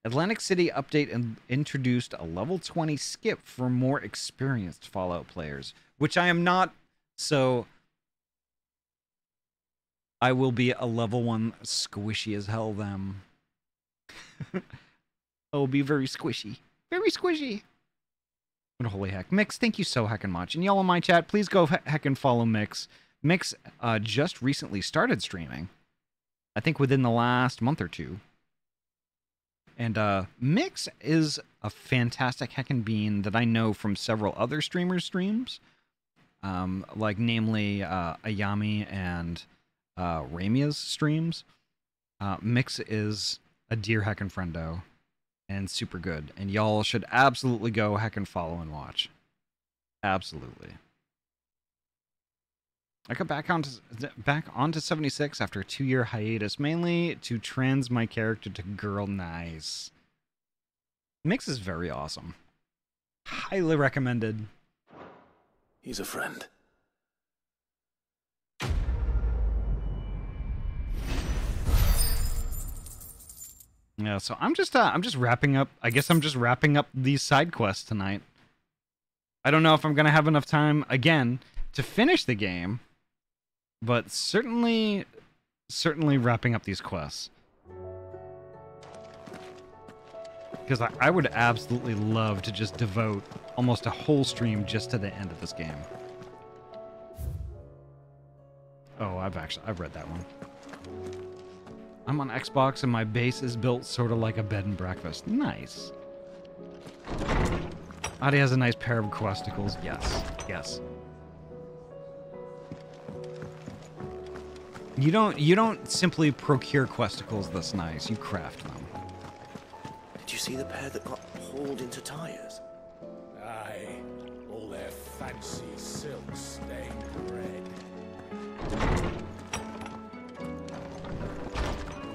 Atlantic City update and introduced a level 20 skip for more experienced Fallout players, which I am not, so I will be a level 1 squishy as hell them. I will be very squishy. Very squishy. But holy heck. Mix, thank you so heckin' much. And y'all in my chat, please go heckin' follow Mix. Mix just recently started streaming. I think within the last month or two. And Mix is a fantastic heckin' bean that I know from several other streamers' streams. Like namely Ayami and Ramia's streams. Mix is a dear heckin' friendo. And super good. And y'all should absolutely go heckin' follow and watch. Absolutely. I got back onto 76 after a 2-year hiatus, mainly to trans my character to girl. Nice. Mix is very awesome. Highly recommended. He's a friend. Yeah, so I'm just wrapping up. I guess I'm just wrapping up these side quests tonight. I don't know if I'm gonna have enough time again to finish the game, but certainly wrapping up these quests. Because I would absolutely love to just devote almost a whole stream just to the end of this game. Oh, I've read that one. I'm on Xbox and my base is built sort of like a bed and breakfast. Nice. Ahty has a nice pair of questicles. Yes. Yes. You don't simply procure questicles this nice. You craft them. Did you see the pair that got hauled into tires? Aye, all their fancy silk stained red.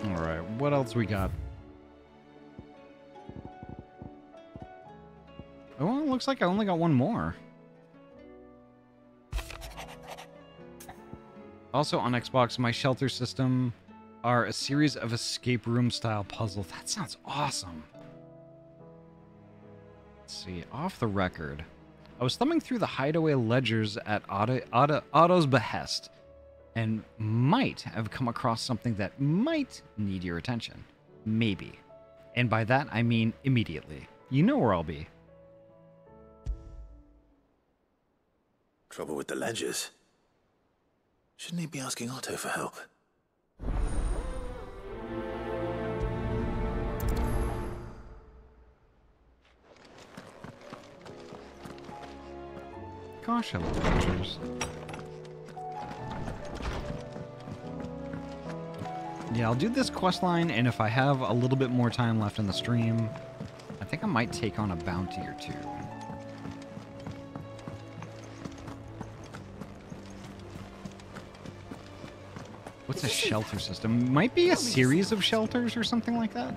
All right, what else we got? Oh, it looks like I only got one more. Also on Xbox, my shelter system are a series of escape room style puzzles. That sounds awesome. Let's see, off the record. I was thumbing through the hideaway ledgers at Otto's behest and might have come across something that might need your attention. Maybe. And by that, I mean immediately. You know where I'll be. Trouble with the ledgers. Shouldn't he be asking Otto for help? Gosh, I love ledgers. Yeah, I'll do this quest line, and if I have a little bit more time left in the stream, I think I might take on a bounty or two. What's a shelter system? Might be a series of shelters or something like that.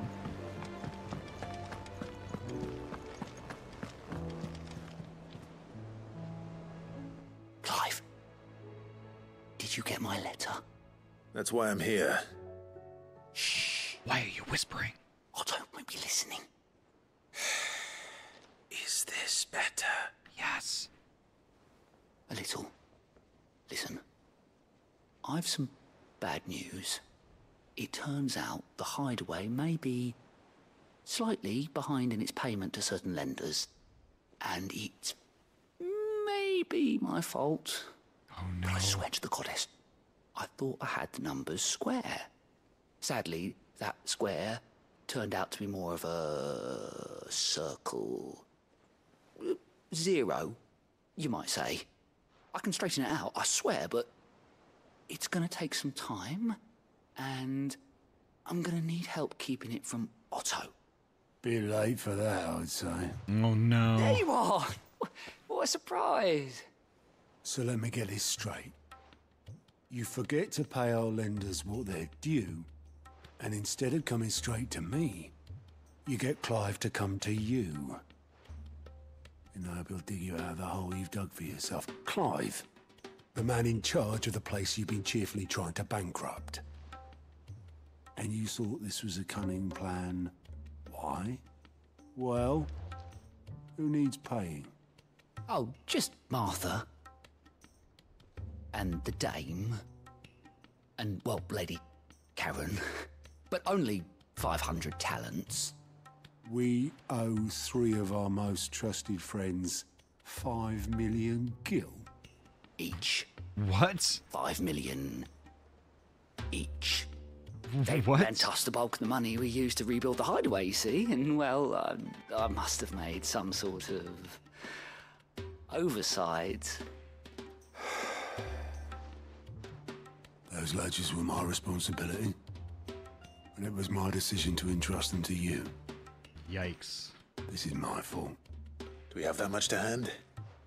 Clive, did you get my letter? That's why I'm here. Shh. Why are you whispering? Otto might be listening. Is this better? Yes. A little. Listen. I've some bad news. It turns out the hideaway may be slightly behind in its payment to certain lenders, and it may be my fault. Oh no. But I swear to the goddess, I thought I had the numbers square. Sadly, that square turned out to be more of a circle. 0, you might say. I can straighten it out, I swear, but it's going to take some time, and I'm going to need help keeping it from Otto. Bit late for that, I'd say. Oh no. There you are! What a surprise! So let me get this straight. You forget to pay our lenders what they're due, and instead of coming straight to me, you get Clive to come to you. And I hope he'll dig you out of the hole you've dug for yourself. Clive, the man in charge of the place you've been cheerfully trying to bankrupt. And you thought this was a cunning plan. Why? Well, who needs paying? Oh, just Martha. And the dame. And, well, Lady Karen. But only 500 talents. We owe 3 of our most trusted friends 5 million gil. Each. What? 5 million each. What? They lent us the bulk of the money we used to rebuild the hideaway, you see, and, well, I must have made some sort of oversight. Those ledgers were my responsibility, and it was my decision to entrust them to you. Yikes. This is my fault. Do we have that much to hand?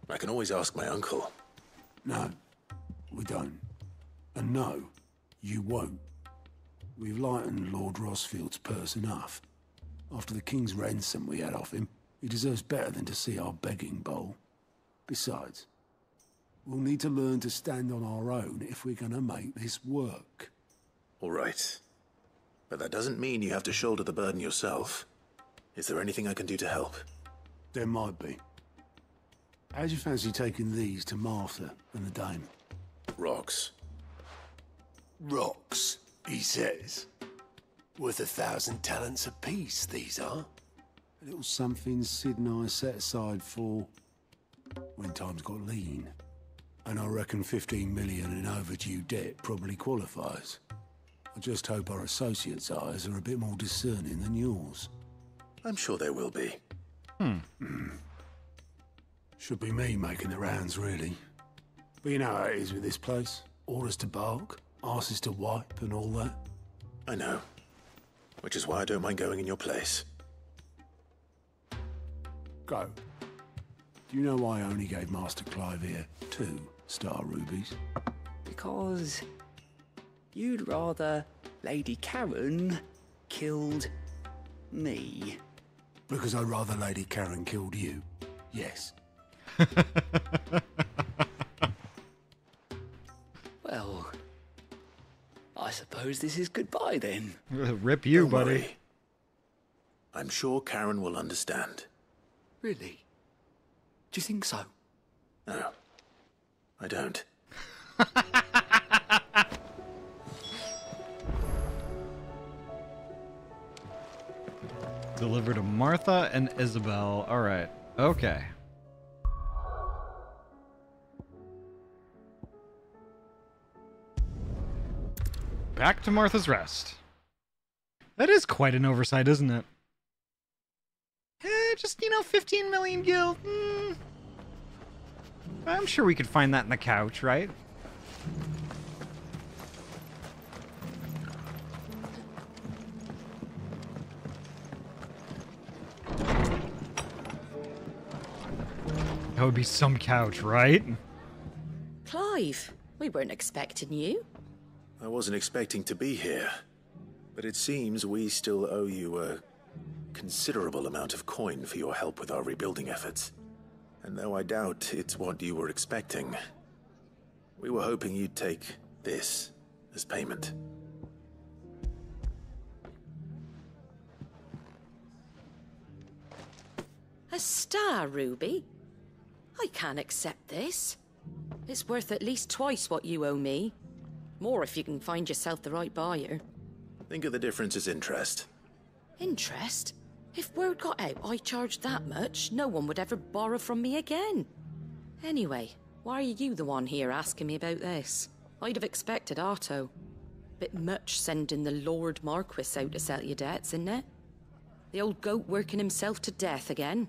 I can always ask my uncle. No, we don't. And no, you won't. We've lightened Lord Rosfield's purse enough. After the king's ransom we had off him, he deserves better than to see our begging bowl. Besides, we'll need to learn to stand on our own if we're gonna make this work. All right. But that doesn't mean you have to shoulder the burden yourself. Is there anything I can do to help? There might be. How'd you fancy taking these to Martha and the dame? Rocks. Rocks, he says. Worth 1,000 talents apiece, these are. A little something Sid and I set aside for when times got lean. And I reckon 15 million in overdue debt probably qualifies. I just hope our associates' eyes are a bit more discerning than yours. I'm sure there will be. Should be me making the rounds, really. But you know how it is with this place. Orders to bark, Arses to wipe and all that. I know. Which is why I don't mind going in your place. Go. Do you know why I only gave Master Clive here 2 star rubies? Because you'd rather Lady Karen killed me. Because I'd rather Lady Karen killed you. Yes. Well, I suppose this is goodbye then. Rip you, Don't buddy. worry. I'm sure Karen will understand. Really? Do you think so? No, I don't. Deliver to Martha and Isabel. All right. Okay. Back to Martha's Rest. That is quite an oversight, isn't it? Just, 15 million gil. I'm sure we could find that in the couch, right? That would be some couch, right? Clive, we weren't expecting you. I wasn't expecting to be here, but it seems we still owe you a considerable amount of coin for your help with our rebuilding efforts. And though I doubt it's what you were expecting, we were hoping you'd take this as payment. A star ruby? I can't accept this. It's worth at least twice what you owe me. More if you can find yourself the right buyer. Think of the difference as interest. Interest? If word got out I charged that much, no one would ever borrow from me again. Anyway, why are you the one here asking me about this? I'd have expected Ahty. Bit much sending the Lord Marquis out to settle your debts, isn't it? The old goat working himself to death again?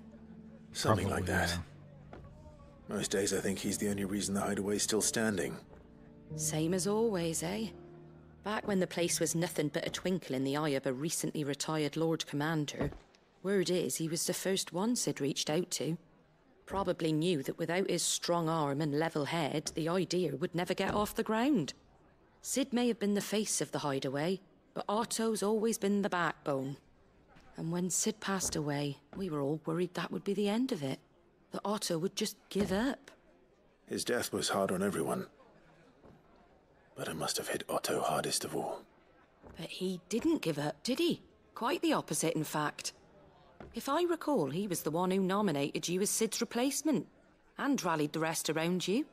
Something like that. Most days I think he's the only reason the hideaway's still standing. Same as always, eh? Back when the place was nothing but a twinkle in the eye of a recently retired Lord Commander, word is he was the first one Sid reached out to. Probably knew that without his strong arm and level head, the idea would never get off the ground. Sid may have been the face of the hideaway, but Ahty's always been the backbone. And when Sid passed away, we were all worried that would be the end of it. That Ahty would just give up. His death was hard on everyone. But it must have hit Otto hardest of all. But he didn't give up, did he? Quite the opposite, in fact. If I recall, he was the one who nominated you as Sid's replacement, and rallied the rest around you.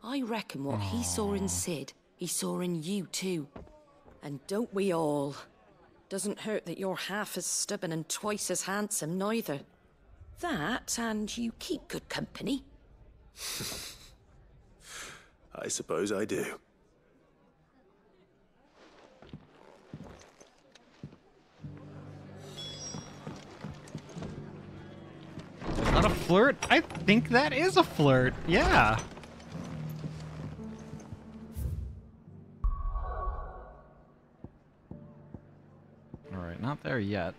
I reckon what he saw in Sid, he saw in you too. And don't we all? Doesn't hurt that you're half as stubborn and twice as handsome, neither. That, and you keep good company. I suppose I do. Is that a flirt? I think that is a flirt. Yeah. Alright, not there yet.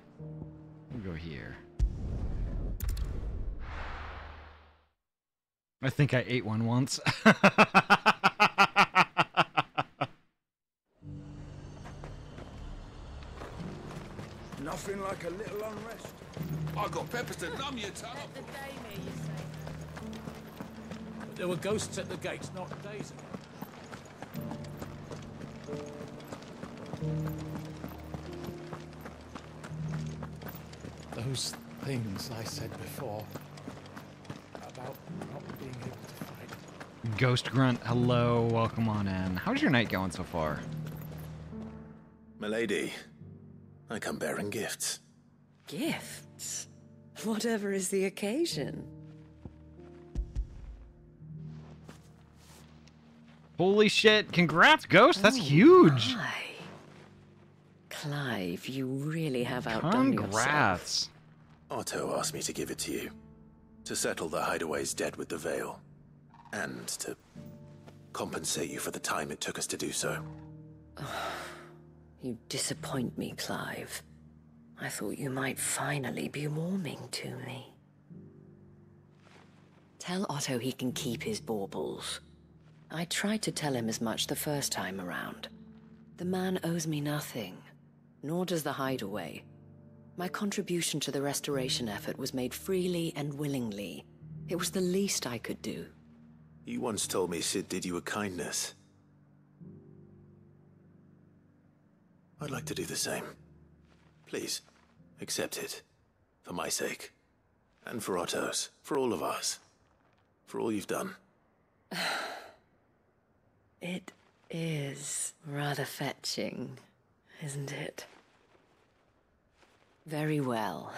We'll go here. I think I ate one once. Nothing like a little unrest. I got peppers to numb your tongue. The day, you say. There were ghosts at the gates not days ago. Those things I said before about not being able to fight. Ghost Grunt, hello, welcome on in. How's your night going so far? Milady, I come bearing gifts. Gifts? Whatever is the occasion. Holy shit, congrats, Ghost, that's huge! My. Clive, you really have outdone yourself. Congrats. Otto asked me to give it to you. To settle the hideaway's debt with the veil. And to compensate you for the time it took us to do so. You disappoint me, Clive. I thought you might finally be warming to me. Tell Otto he can keep his baubles. I tried to tell him as much the first time around. The man owes me nothing, nor does the hideaway. My contribution to the restoration effort was made freely and willingly. It was the least I could do. You once told me Sid did you a kindness. I'd like to do the same. Please, accept it. For my sake. And for Otto's. For all of us. For all you've done. It is rather fetching, isn't it? Very well.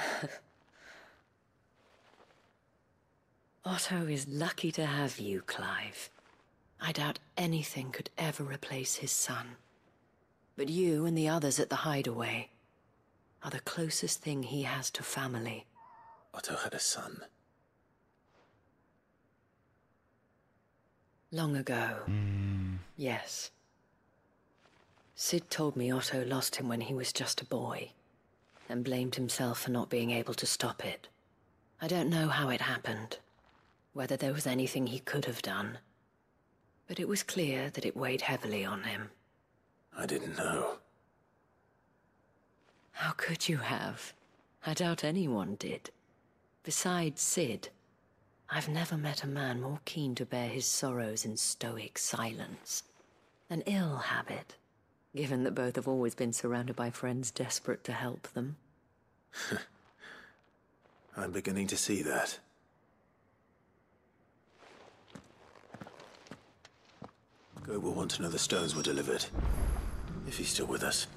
Otto is lucky to have you, Clive. I doubt anything could ever replace his son. But you and the others at the hideaway are the closest thing he has to family. Otto had a son. Long ago. Yes. Sid told me Otto lost him when he was just a boy, and blamed himself for not being able to stop it. I don't know how it happened, whether there was anything he could have done, but it was clear that it weighed heavily on him. I didn't know. How could you have? I doubt anyone did. Besides Sid, I've never met a man more keen to bear his sorrows in stoic silence. An ill habit, given that both have always been surrounded by friends desperate to help them. I'm beginning to see that. Go will want to know the stones were delivered. If he's still with us.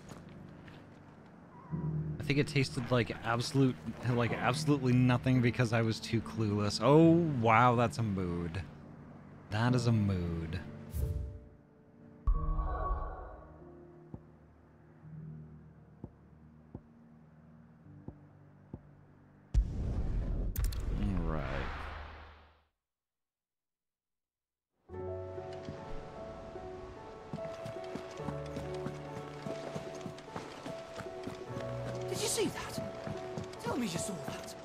I think it tasted like absolutely nothing because I was too clueless. Oh, wow, that's a mood. That is a mood. All right. Did you see that? Tell me you saw that.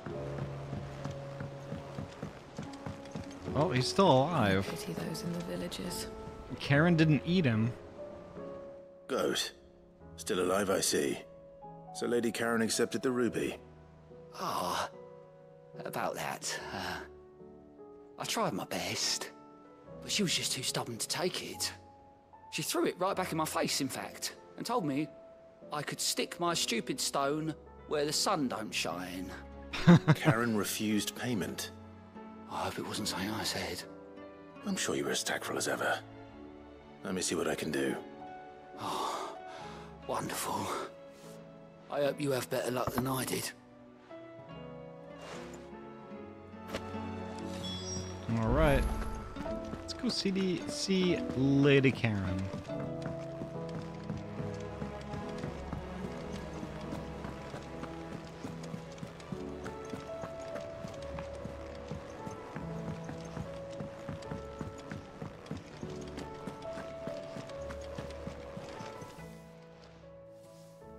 Oh, he's still alive. Pity those in the villages. Karen didn't eat him. Goat. Still alive, I see. So Lady Karen accepted the ruby. Ah, about that. I tried my best, but she was just too stubborn to take it. She threw it right back in my face, in fact, and told me I could stick my stupid stone where the sun don't shine. Karen refused payment. I hope it wasn't something I said. I'm sure you were as tactful as ever. Let me see what I can do. Oh, wonderful. I hope you have better luck than I did. All right. Let's go see Lady Karen.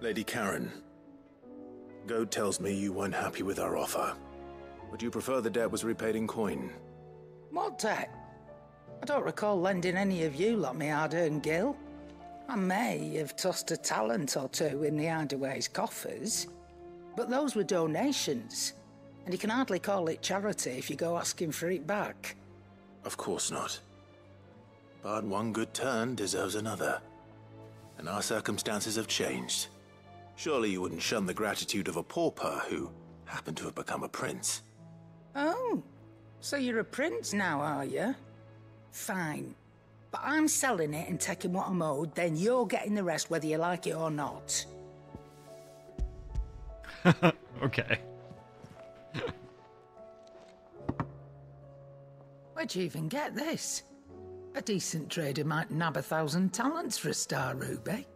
Lady Karen, Goad tells me you weren't happy with our offer. Would you prefer the debt was repaid in coin? What debt? I don't recall lending any of you lot me hard-earned gil. I may have tossed a talent or two in the Hideaway's coffers, but those were donations, and you can hardly call it charity if you go asking for it back. Of course not. But one good turn deserves another. And our circumstances have changed. Surely you wouldn't shun the gratitude of a pauper who happened to have become a prince. Oh, so you're a prince now, are you? Fine. But I'm selling it and taking what I'm owed, then you're getting the rest whether you like it or not. Okay. Where'd you even get this? A decent trader might nab 1,000 talents for a star ruby.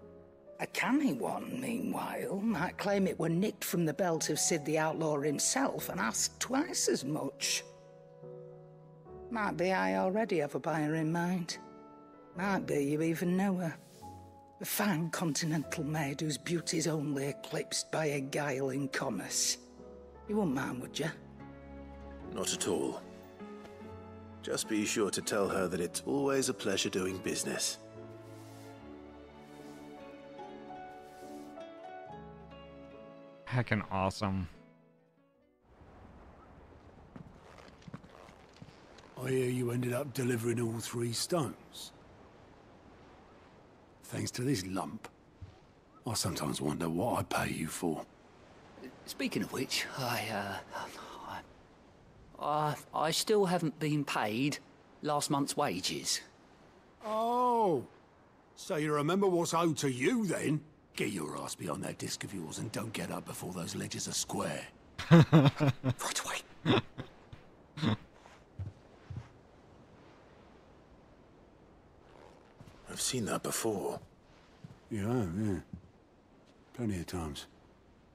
A canny one, meanwhile, might claim it were nicked from the belt of Sid the Outlaw himself and ask twice as much. Might be I already have a buyer in mind. Might be you even know her. A fine continental maid whose beauty's only eclipsed by a guile in commerce. You wouldn't mind, would you? Not at all. Just be sure to tell her that it's always a pleasure doing business. Heckin' awesome. I hear you ended up delivering all 3 stones. Thanks to this lump. I sometimes wonder what I pay you for. Speaking of which, I still haven't been paid last month's wages. Oh, so you remember what's owed to you then? Get your ass behind that disc of yours and don't get up before those ledgers are square. Right away. I've seen that before. Yeah. Plenty of times.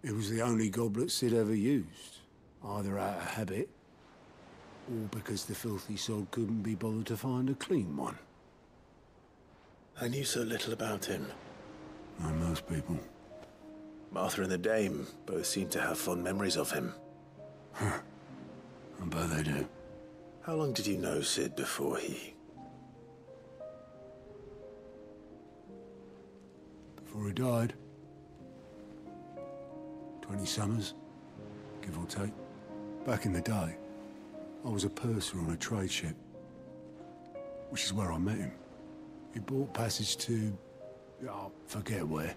It was the only goblet Sid ever used, either out of habit, or because the filthy sod couldn't be bothered to find a clean one. I knew so little about him. Like most people. Martha and the Dame both seem to have fond memories of him. Huh. I bet they do. How long did you know Sid before he... Before he died. 20 summers, give or take. Back in the day, I was a purser on a trade ship, which is where I met him. He bought passage to... I forget where.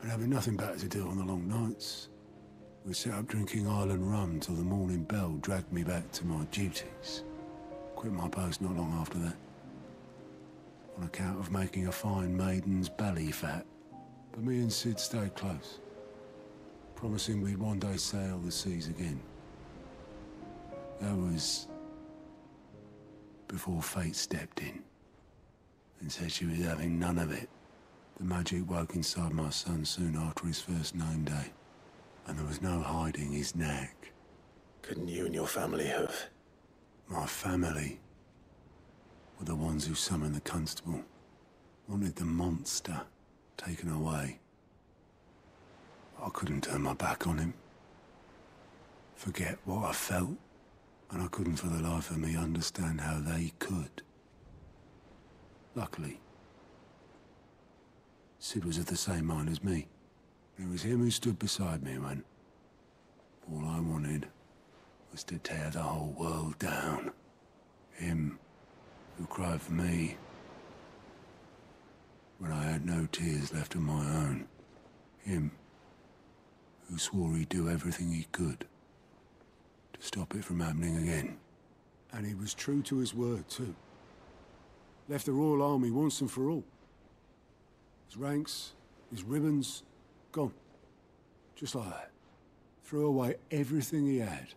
And having nothing better to do on the long nights, we sat up drinking island rum till the morning bell dragged me back to my duties. Quit my post not long after that. On account of making a fine maiden's belly fat. But me and Sid stayed close, promising we'd one day sail the seas again. That was before fate stepped in and said she was having none of it. The magic woke inside my son soon after his first name day, and there was no hiding his knack. Couldn't you and your family have? My family were the ones who summoned the constable, wanted the monster taken away. I couldn't turn my back on him, forget what I felt, and I couldn't for the life of me understand how they could. Luckily, Sid was of the same mind as me. It was him who stood beside me when all I wanted was to tear the whole world down. Him who cried for me when I had no tears left of my own. Him who swore he'd do everything he could to stop it from happening again. And he was true to his word, too. Left the Royal Army once and for all. His ranks, his ribbons, gone. Just like that. Threw away everything he had.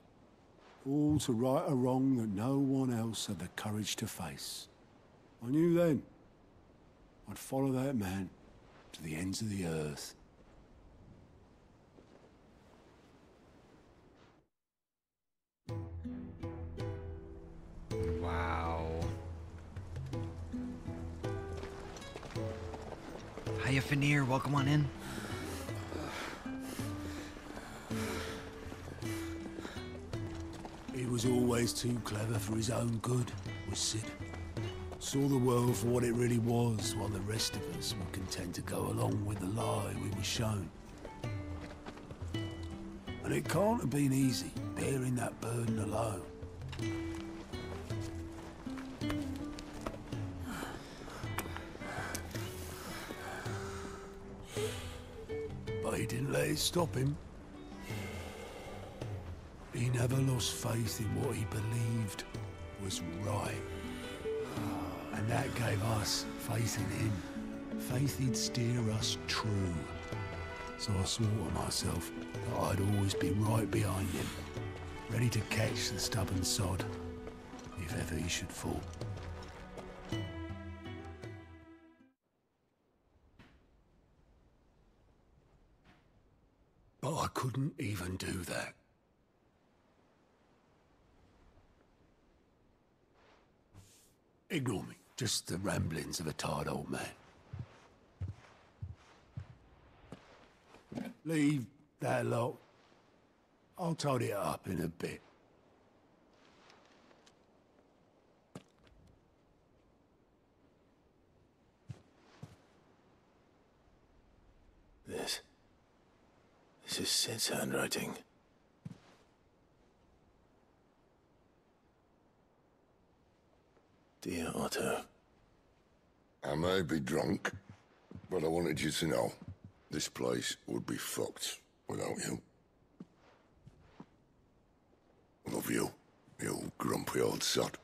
All to right a wrong that no one else had the courage to face. I knew then I'd follow that man to the ends of the earth. Wow. Hiya, Fanir. Welcome on in. He was always too clever for his own good, was Sid. Saw the world for what it really was, while the rest of us were content to go along with the lie we were shown. And it can't have been easy, bearing that burden alone. But he didn't let it stop him. He never lost faith in what he believed was right. And that gave us faith in him. Faith he'd steer us true. So I swore to myself that I'd always be right behind him, ready to catch the stubborn sod, if ever he should fall. But I couldn't even do that. Ignore me. Just the ramblings of a tired old man. Leave that lot. I'll tidy it up in a bit. This is Sid's handwriting. Dear Otto. I may be drunk, but I wanted you to know this place would be fucked without you. Love you, you grumpy old sod.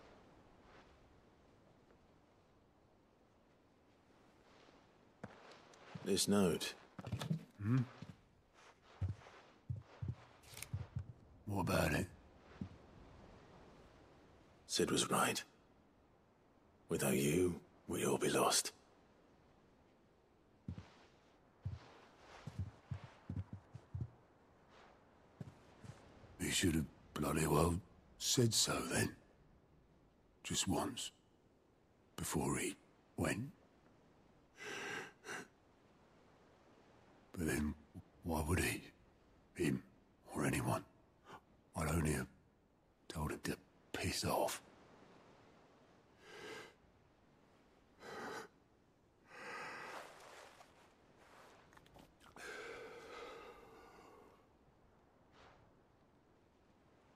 This note. Hmm? What about it? Sid was right. Without you, we'd all be lost. He should have bloody well said so then. Just once. Before he went. But then, why would he? Him, or anyone? I'd only have told him to piss off.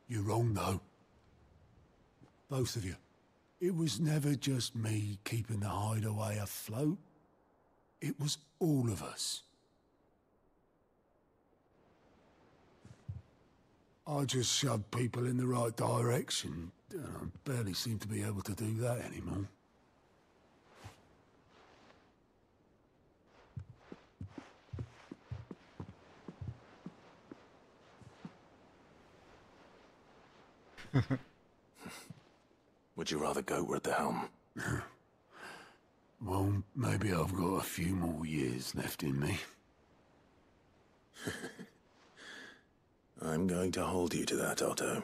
You're wrong, though. Both of you. It was never just me keeping the hideaway afloat. It was all of us. I just shoved people in the right direction, and I barely seem to be able to do that anymore. Would you rather goat were at the helm? Well, maybe I've got a few more years left in me. I'm going to hold you to that, Otto.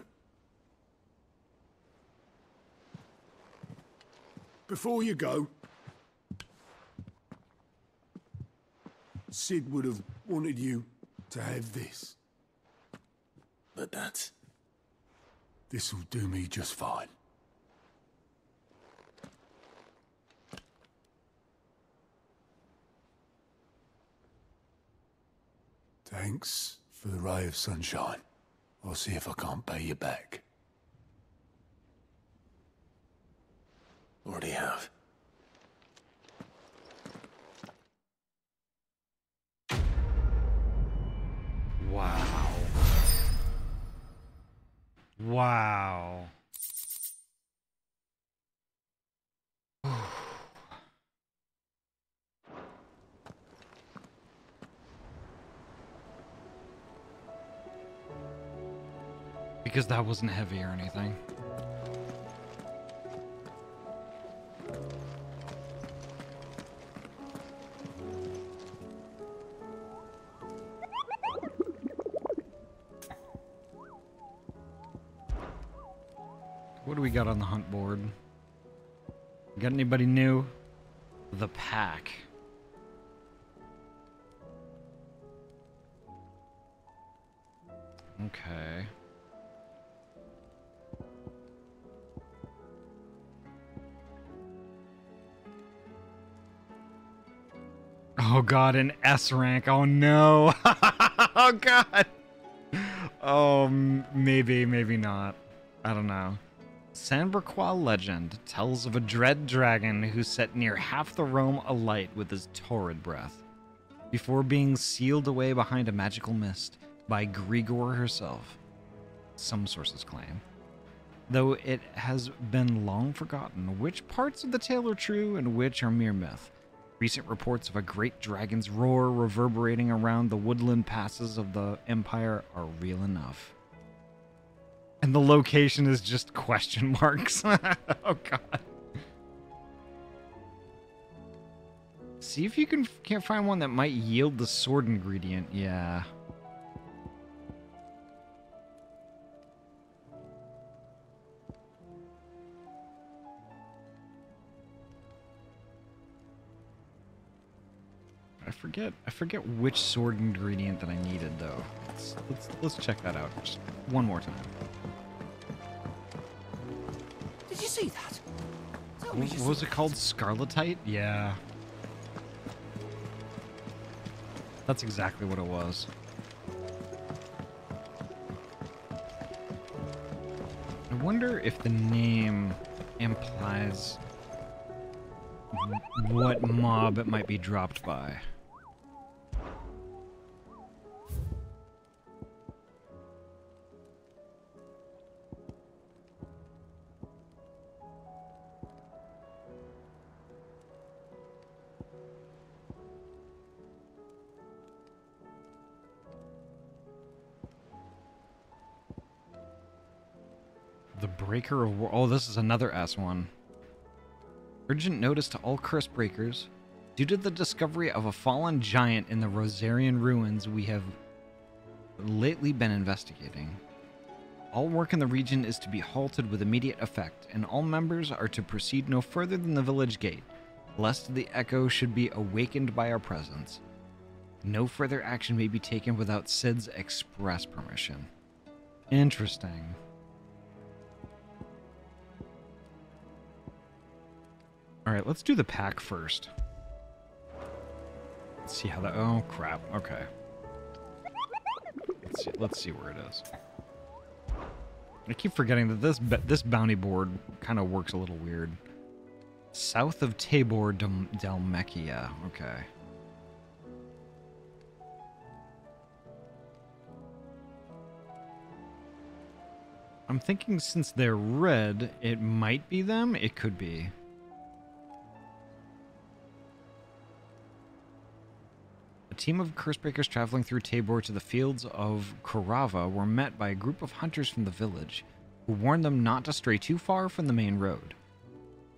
Before you go, Sid would have wanted you to have this. But that's... This'll do me just fine. Thanks for the ray of sunshine. I'll see if I can't pay you back. Already have. Wow. Wow. Because that wasn't heavy or anything. What do we got on the hunt board? Got anybody new? The pack. Okay. Oh god, an S rank. Oh no. Oh god. Oh, maybe, maybe not. I don't know. Sanberquois legend tells of a dread dragon who set near half the realm alight with his torrid breath, before being sealed away behind a magical mist by Grigor herself, some sources claim. Though it has been long forgotten which parts of the tale are true and which are mere myth. Recent reports of a great dragon's roar reverberating around the woodland passes of the Empire are real enough. And the location is just question marks. Oh god. See if you can't find one that might yield the sword ingredient. Yeah. I forget which sword ingredient that I needed though. Let's check that out just one more time. Did you see that? What was it called? Scarletite? Yeah. That's exactly what it was. I wonder if the name implies what mob it might be dropped by. The Breaker of War. Oh, this is another S1. Urgent notice to all curse breakers. Due to the discovery of a fallen giant in the Rosarian ruins we have lately been investigating, all work in the region is to be halted with immediate effect, and all members are to proceed no further than the village gate, lest the echo should be awakened by our presence. No further action may be taken without Sid's express permission. Interesting. Alright, let's do the pack first. Let's see how that... Oh, crap. Okay. Let's see where it is. I keep forgetting that this bounty board kind of works a little weird. South of Tabor, Dalmekia. Okay. I'm thinking since they're red, it might be them. It could be. A team of Cursebreakers traveling through Tabor to the fields of Korava were met by a group of hunters from the village, who warned them not to stray too far from the main road.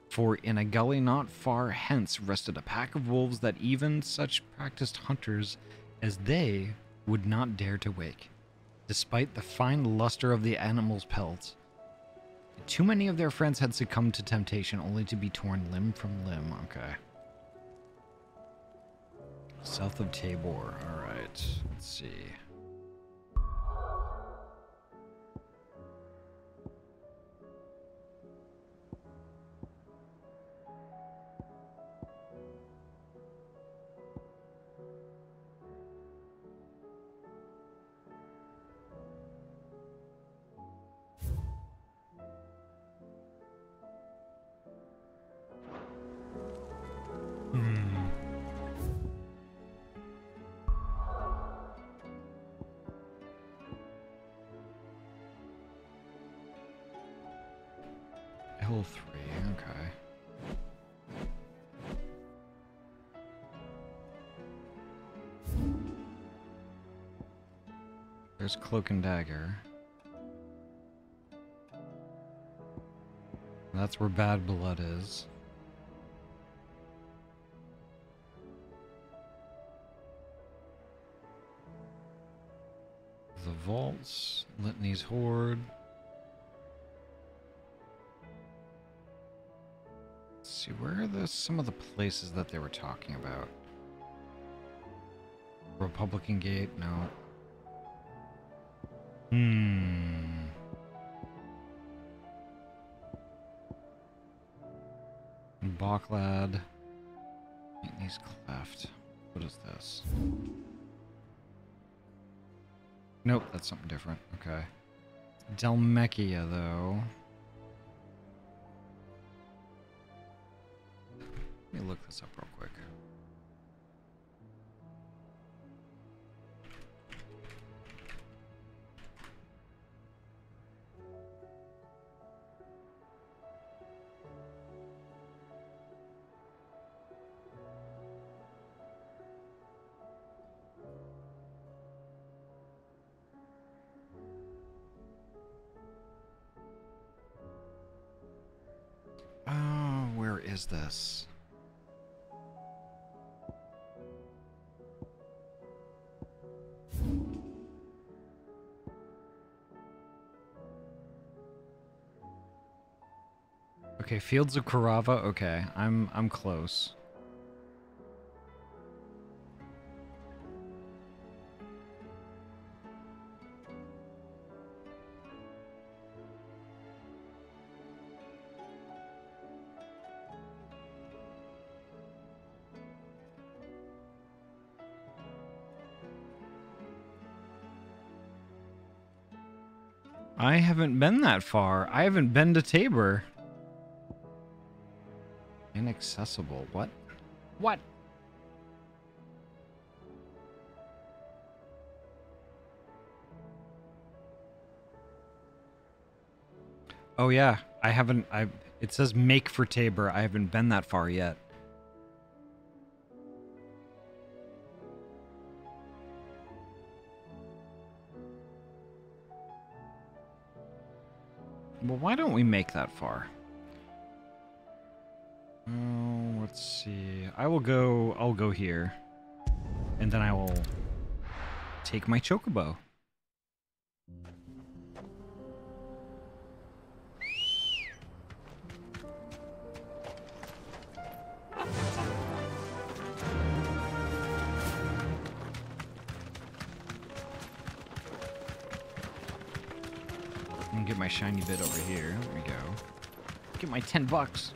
For in a gully not far hence rested a pack of wolves that even such practiced hunters as they would not dare to wake, despite the fine luster of the animals' pelts. Too many of their friends had succumbed to temptation only to be torn limb from limb. Okay. South of Tabor. Alright. Let's see. L3, okay. There's Cloak and Dagger. That's where Bad Blood is. The Vaults, Litany's Horde. Let's see, where are some of the places that they were talking about? Republican Gate, no. Bocklad. Mutinies Cleft. What is this? Nope, that's something different. Okay. Dalmekia, though. Let me look this up real quick. Oh, where is this? Okay, Fields of Korava. Okay, I'm close. I haven't been that far. I haven't been to Tabor. Inaccessible. What? What? Oh yeah, I haven't. It says make for Tabor. I haven't been that far yet. Well, why don't we make that far? Oh, let's see. I'll go here. And then I will take my chocobo. Get my shiny bit over here. There we go. Get my 10 bucks.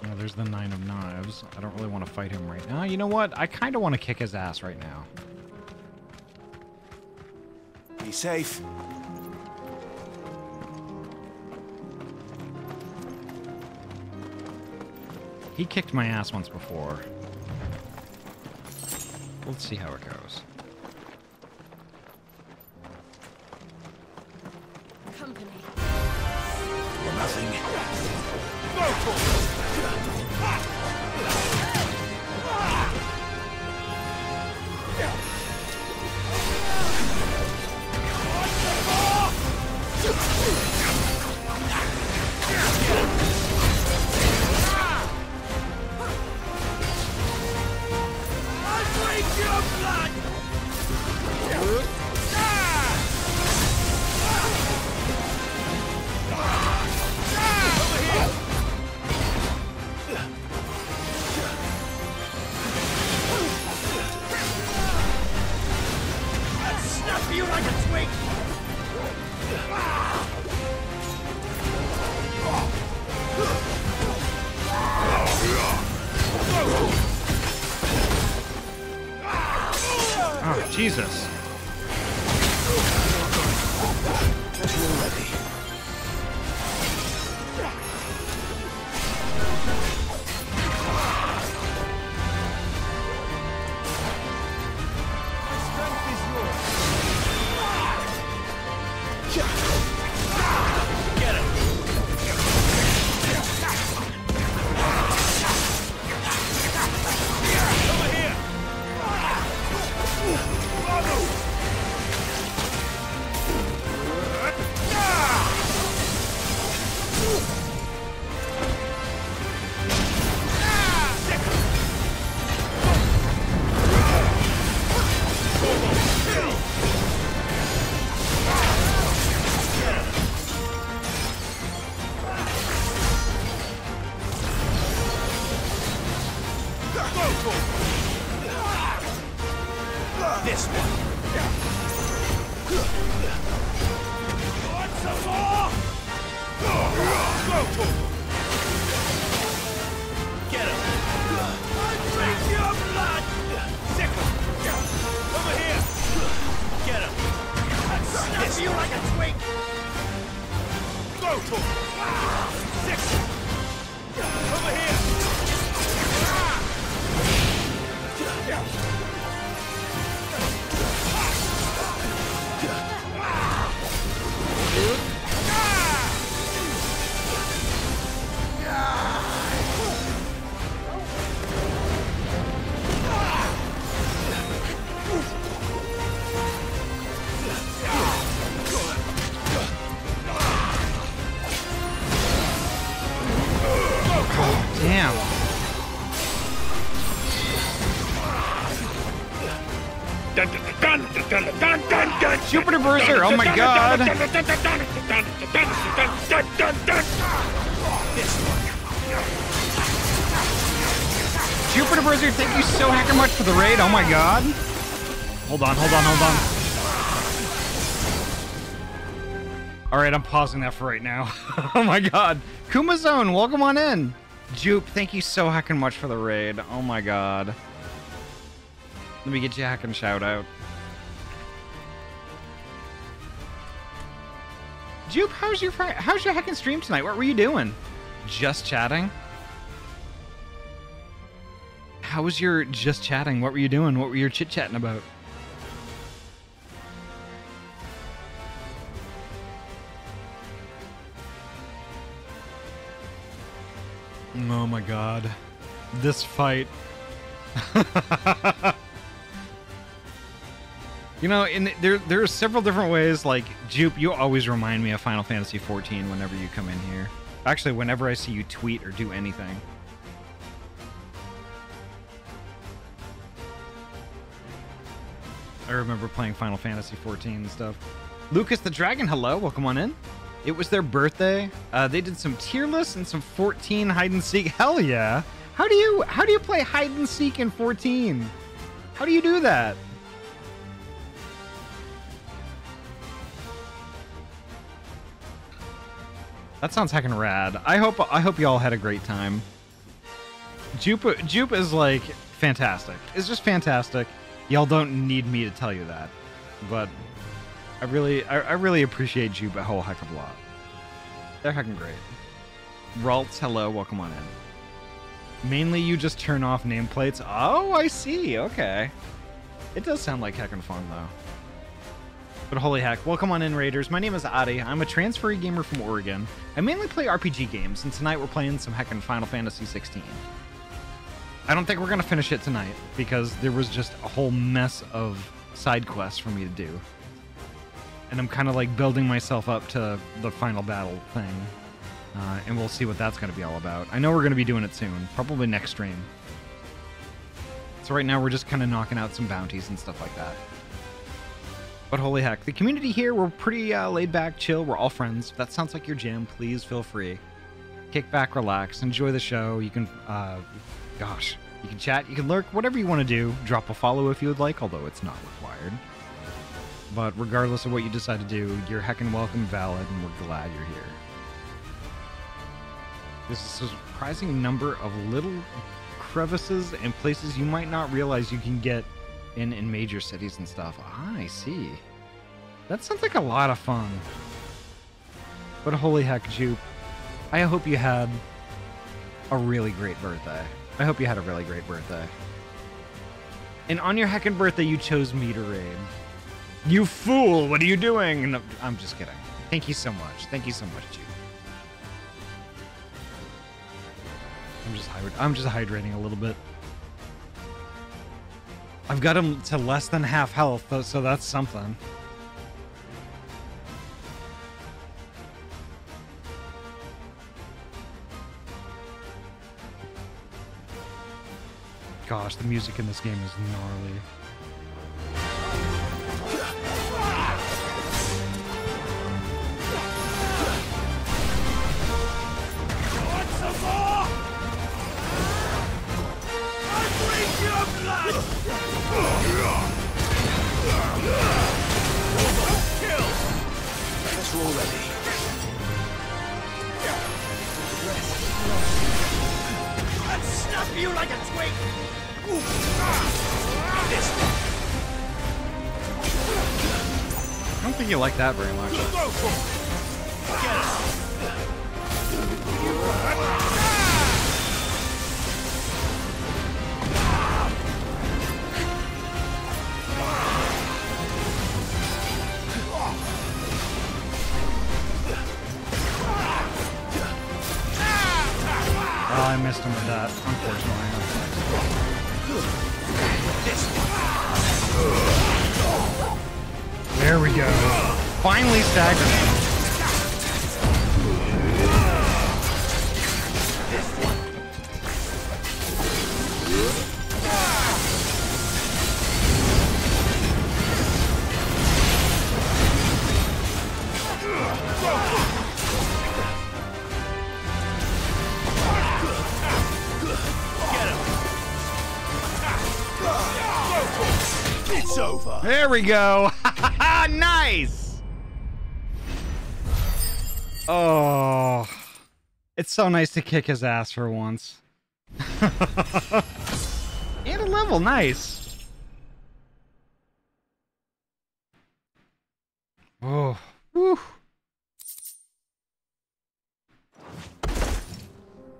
Oh, there's the 9 of knives. I don't really want to fight him right now. You know what? I kind of want to kick his ass right now. Be safe. He kicked my ass once before. Let's see how it goes. Nothing. I'll drink your blood! You like a twig! Oh, Jesus. This one. Want some more? Get him. I'll drink your blood. Sickle. Over here. Get him. I'll snap you like a twig. Go to him. Sickle. Over here. Damn. Jupiter Bruiser, oh my god. Jupiter Bruiser, thank you so heckin' much for the raid, oh my god. Hold on. Alright, I'm pausing that for right now. Oh my god. Kumazone, welcome on in. Jupe, thank you so heckin' much for the raid. Oh my god. Let me get you a heckin' shout out. Jupe, how's your heckin' stream tonight? What were you doing? Just chatting? How was your just chatting? What were you doing? What were you chit-chatting about? Oh my god. This fight. You know, there are several different ways, like, Jupe, you always remind me of Final Fantasy XIV whenever you come in here. Actually, whenever I see you tweet or do anything. I remember playing Final Fantasy XIV and stuff. Lucas the Dragon, hello, welcome on in. It was their birthday. They did some tier lists and some 14 hide and seek. Hell yeah! How do you play hide and seek in 14? How do you do that? That sounds heckin' rad. I hope you all had a great time. Jupe is like fantastic. It's just fantastic. Y'all don't need me to tell you that, but I really appreciate Jupe a whole heck of a lot. They're heckin' great. Raltz, hello, welcome on in. Mainly you just turn off nameplates. Oh, I see. Okay. It does sound like heckin' fun though. But holy heck, welcome on in, Raiders. My name is Ahty. I'm a transferee gamer from Oregon. I mainly play RPG games, and tonight we're playing some heckin' Final Fantasy 16. I don't think we're gonna finish it tonight, because there was just a whole mess of side quests for me to do. And I'm kind of like building myself up to the final battle thing. And we'll see what that's gonna be all about. I know we're gonna be doing it soon, probably next stream. So right now we're just kind of knocking out some bounties and stuff like that. But holy heck, the community here, we're pretty laid back, chill, we're all friends. If that sounds like your jam, please feel free. Kick back, relax, enjoy the show. You can, gosh, you can chat, you can lurk, whatever you want to do. Drop a follow if you would like, although it's not required. But regardless of what you decide to do, you're heckin' welcome, valid, and we're glad you're here. There's a surprising number of little crevices and places you might not realize you can get in major cities and stuff. Ah, I see. That sounds like a lot of fun. But holy heck, Jupe, I hope you had a really great birthday. I hope you had a really great birthday. And on your heckin' birthday, you chose me to raid. You fool! What are you doing? No, I'm just kidding. Thank you so much. Thank you so much, Jupe. I'm just hydrating a little bit. I've got him to less than half health, so that's something. Gosh, the music in this game is gnarly. You like a twig! I don't think you like that very much. Oh, I missed him with that, unfortunately. There we go. Finally staggered. It's over. There we go. Nice. Oh, it's so nice to kick his ass for once. And a level, nice. Oh, whew.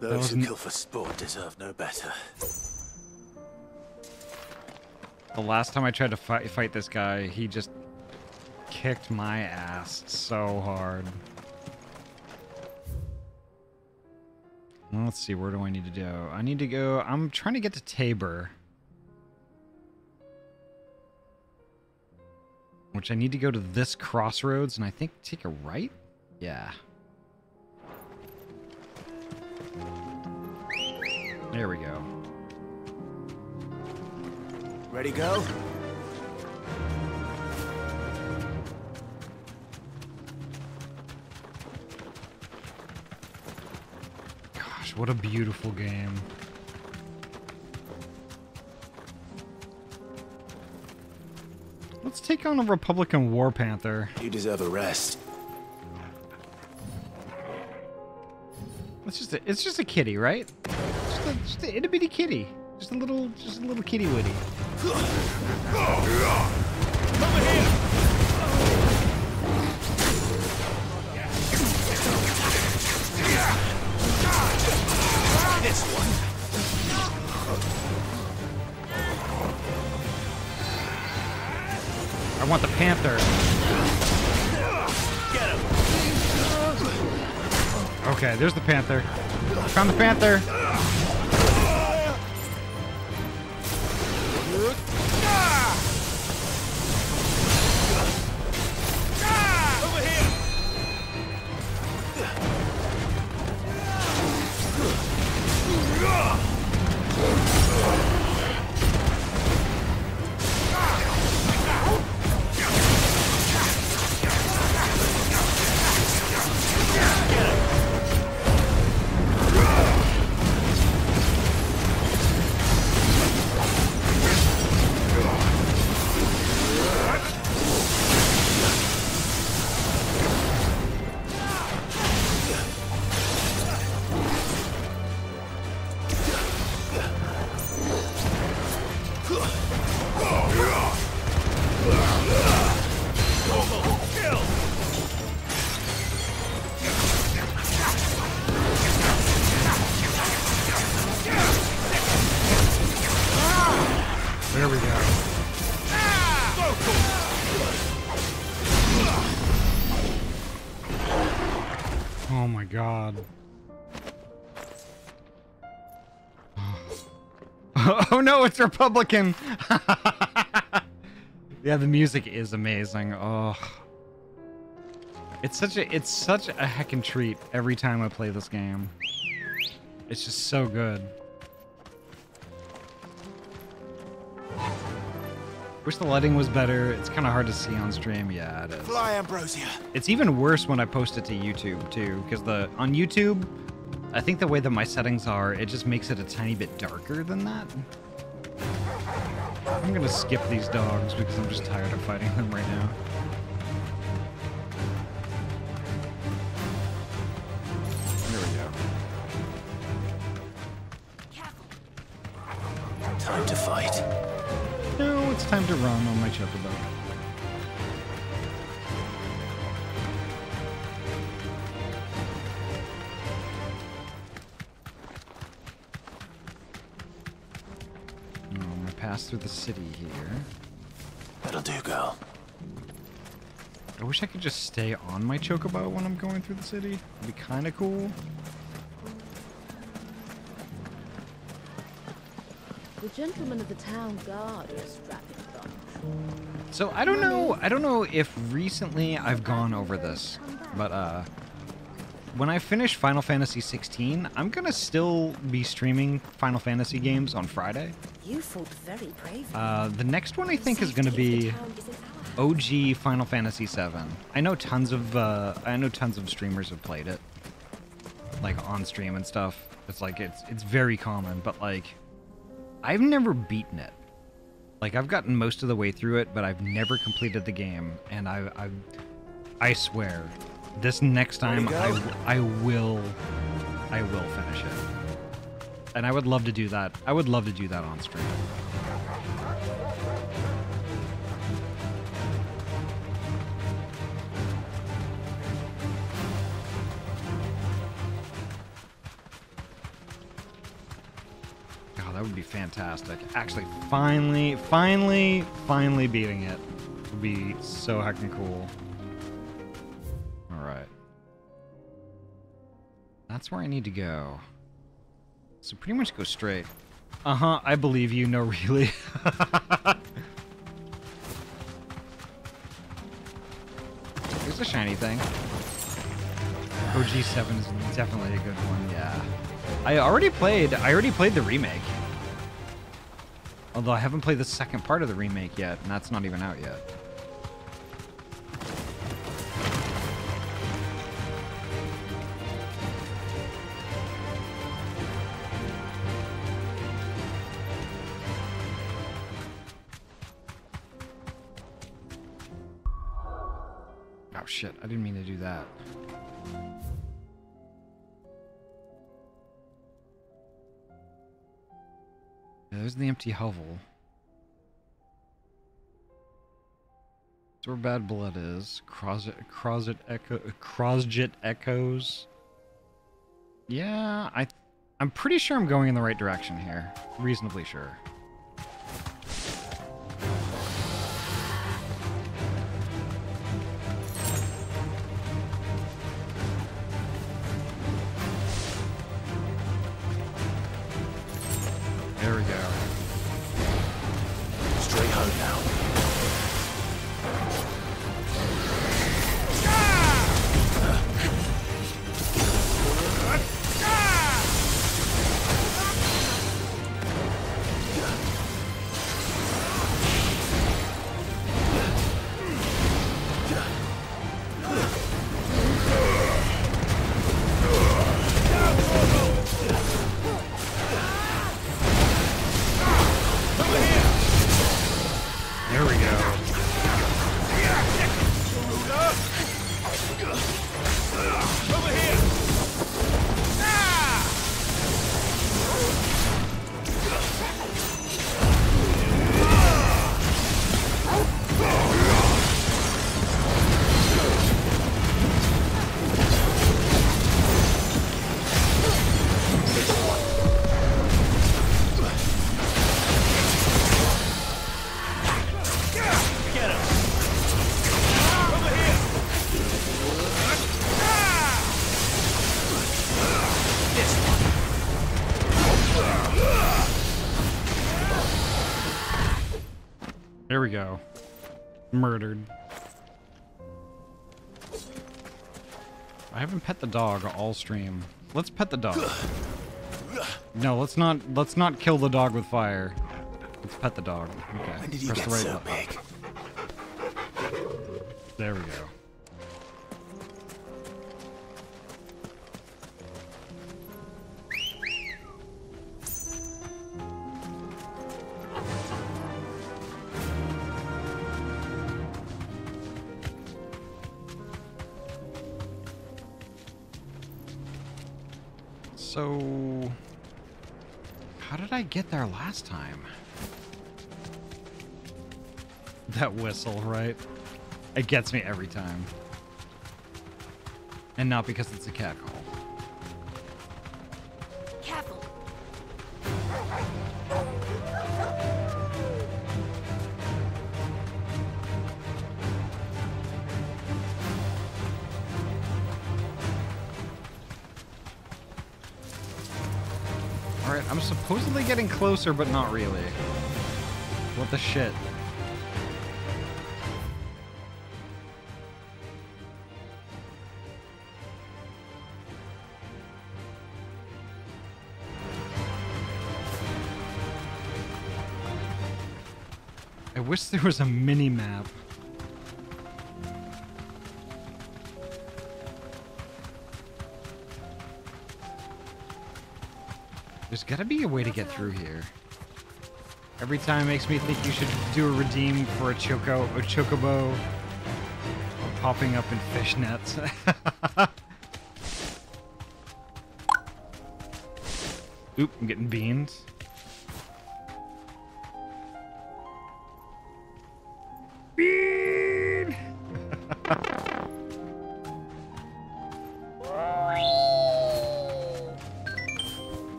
Those who kill for sport deserve no better. The last time I tried to fight this guy, he just kicked my ass so hard. Well, let's see, where do I need to go? I need to go... I'm trying to get to Tabor. Which I need to go to this crossroads, and I think take a right? Yeah. There we go. Ready, go? Gosh, what a beautiful game. Let's take on a Republican War Panther. You deserve a rest. It's just a kitty, right? Just a itty bitty kitty. Just a little kitty witty. This one. I want the panther. Get him. Okay, there's the panther. Found the panther. Over here. There we go. Oh my god. Oh no, it's Republican! Yeah, the music is amazing. Oh. It's such a heckin' treat every time I play this game. It's just so good. Wish the lighting was better. It's kind of hard to see on stream. Yeah, it is. Fly, Ambrosia. It's even worse when I post it to YouTube too, because on YouTube, I think the way that my settings are, it just makes it a tiny bit darker than that. I'm gonna skip these dogs because I'm just tired of fighting them right now. There we go. Time to fight. No, it's time to run on my chocobo. I'm gonna pass through the city here. That'll do, girl. I wish I could just stay on my chocobo when I'm going through the city. It'd be kind of cool. The gentlemen of the town guard are a strapping bunch. So I don't know if recently I've gone over this, but when I finish Final Fantasy 16, I'm gonna still be streaming Final Fantasy games on Friday. You fought very bravely. The next one I think is gonna be OG Final Fantasy 7. I know tons of streamers have played it, like on stream and stuff. It's like it's very common, but like I've never beaten it. Like I've gotten most of the way through it, but I've never completed the game, and I swear, this next time I will finish it. And I would love to do that. I would love to do that on stream. that would be fantastic. Actually, finally beating it would be so heckin' cool. Alright. That's where I need to go. So pretty much go straight. Uh-huh, I believe you, no really. Here's a shiny thing. OG7 is definitely a good one, yeah. I already played the remake. Although I haven't played the second part of the remake yet, and that's not even out yet. Oh shit, I didn't mean to do that. There's the empty hovel. That's where Bad Blood is. Crozet Echoes. Yeah, I'm pretty sure I'm going in the right direction here. Reasonably sure. There we go. Straight home now. There we go. Over here! There we go. Murdered. I haven't pet the dog all stream. Let's pet the dog. No, let's not kill the dog with fire. Let's pet the dog. Okay. When did you Press get the right so button. big? There we go. So, how did I get there last time? That whistle, right? It gets me every time. And not because it's a cat call. Careful. Alright, I'm supposedly getting closer, but not really. What the shit? I wish there was a mini-map. There's gotta be a way to get through here. Every time it makes me think you should do a redeem for a chocobo or popping up in fishnets. Oop, I'm getting beans. Bean!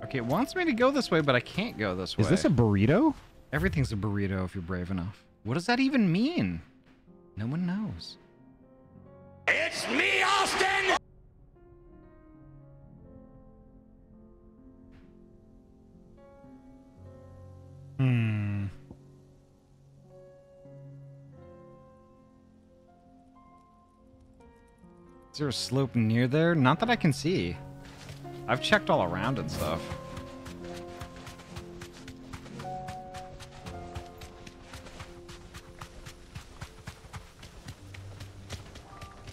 Okay, it wants me to go this way, but I can't go this way. Is this a burrito? Everything's a burrito if you're brave enough. What does that even mean? No one knows. It's me, Austin! Is there a slope near there? Not that I can see. I've checked all around and stuff.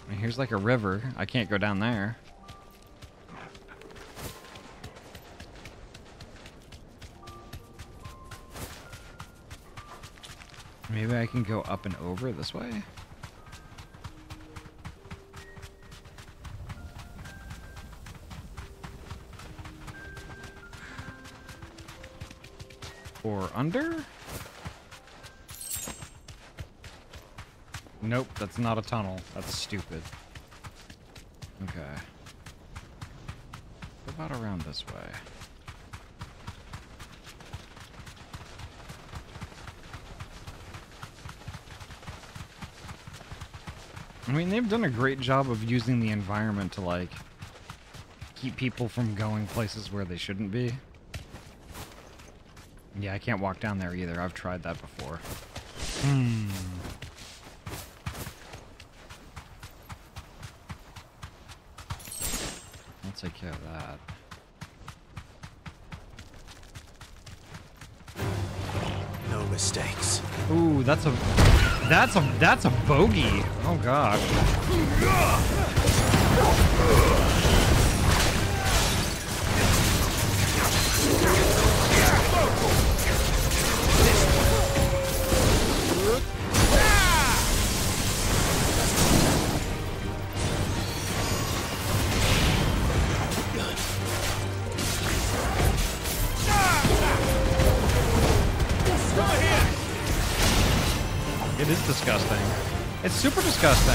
And here's like a river. I can't go down there. Maybe I can go up and over this way? Or under? Nope, that's not a tunnel. That's stupid. Okay. What about around this way? I mean, they've done a great job of using the environment to, like, keep people from going places where they shouldn't be. Yeah, I can't walk down there either. I've tried that before. I'll take care of that. No mistakes. Ooh, that's a bogey. Oh god. It is disgusting. It's super disgusting.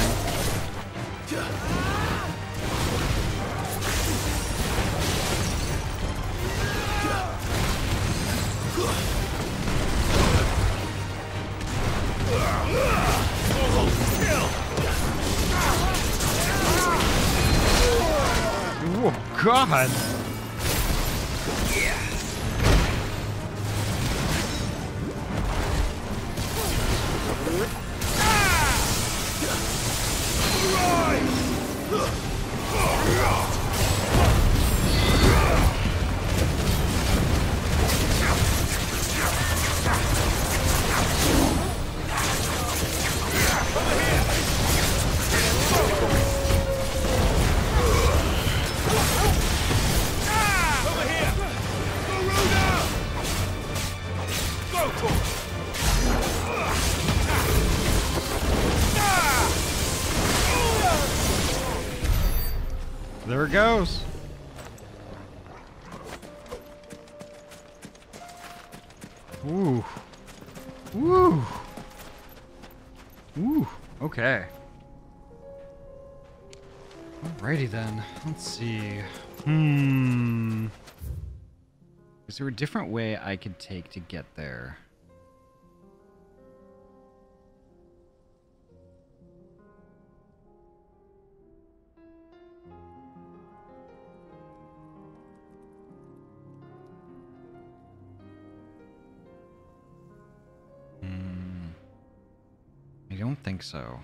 Oh god. There it goes. Ooh. Woo. Ooh. Okay. Alrighty then. Let's see. Is there a different way I could take to get there? I don't think so.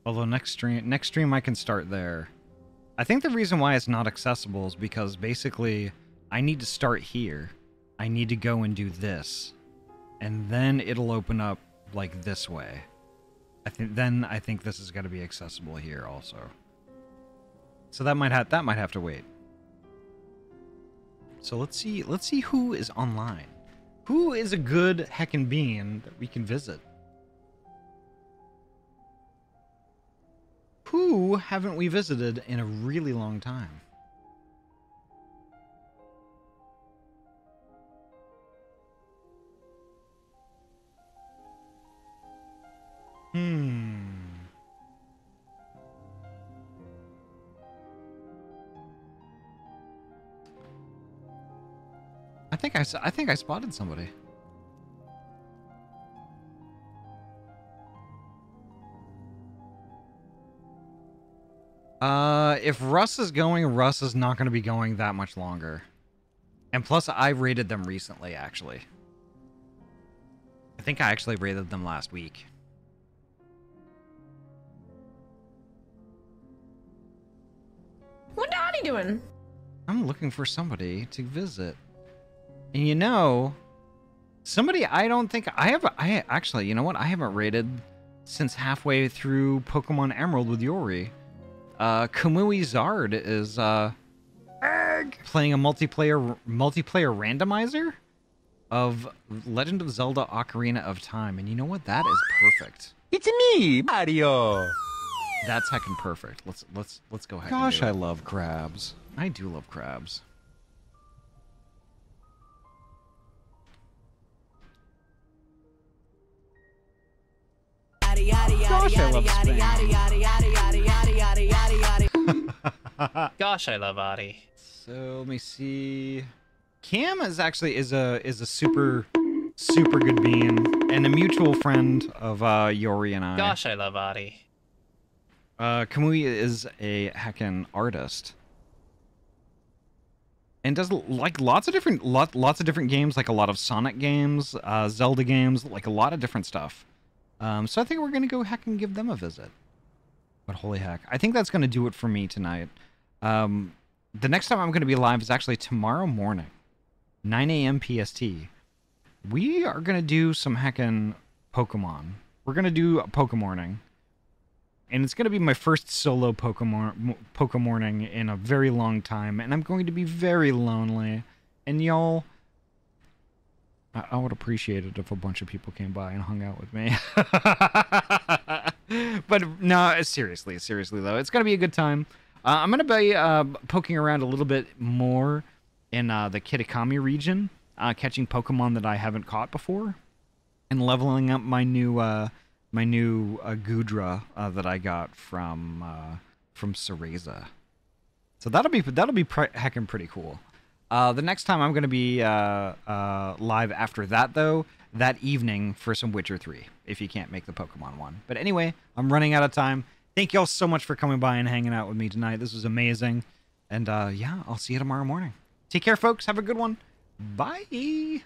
Although next stream I can start there. I think the reason why it's not accessible is because basically I need to start here. I need to go and do this. And then it'll open up like this way. I think this is going to be accessible here also. So that might have to wait. So let's see who is online. Who is a good heckin' bean that we can visit? Who haven't we visited in a really long time? think I spotted somebody. If Russ is going, Russ is not going to be going that much longer. And plus, I raided them recently, actually. I think I actually raided them last week. What are you doing? I'm looking for somebody to visit. And you know, somebody I don't think I actually, you know what? I haven't raided since halfway through Pokemon Emerald with Yori. Kamui Zard is playing a multiplayer randomizer of Legend of Zelda Ocarina of Time, and you know what? That is perfect. It's me, Mario. That's heckin' perfect. Let's go ahead. Gosh, I love crabs. I do love crabs. Gosh, I love Spain. Gosh, I love Ahty. So let me see. Cam is actually is a super good bean and a mutual friend of Yori and I. Gosh, I love Ahty. Kamui is a heckin' artist and does like lots of different games, like a lot of Sonic games, Zelda games, like a lot of different stuff. So I think we're gonna go heck and give them a visit. But holy heck, I think that's gonna do it for me tonight. The next time I'm gonna be live is actually tomorrow morning, 9 a.m. PST. We are gonna do some heckin' Pokemon. We're gonna do a Pokemorning. And it's going to be my first solo Pokemorning in a very long time. And I'm going to be very lonely. And y'all, I would appreciate it if a bunch of people came by and hung out with me. But no, seriously though, it's going to be a good time. I'm going to be poking around a little bit more in the Kitakami region, catching Pokemon that I haven't caught before, and leveling up my new Gudra that I got from Cereza. So that'll be heckin' pretty cool. The next time I'm going to be live after that, though, that evening for some Witcher 3, if you can't make the Pokemon one. But anyway, I'm running out of time. Thank y'all so much for coming by and hanging out with me tonight. This was amazing. And yeah, I'll see you tomorrow morning. Take care, folks. Have a good one. Bye.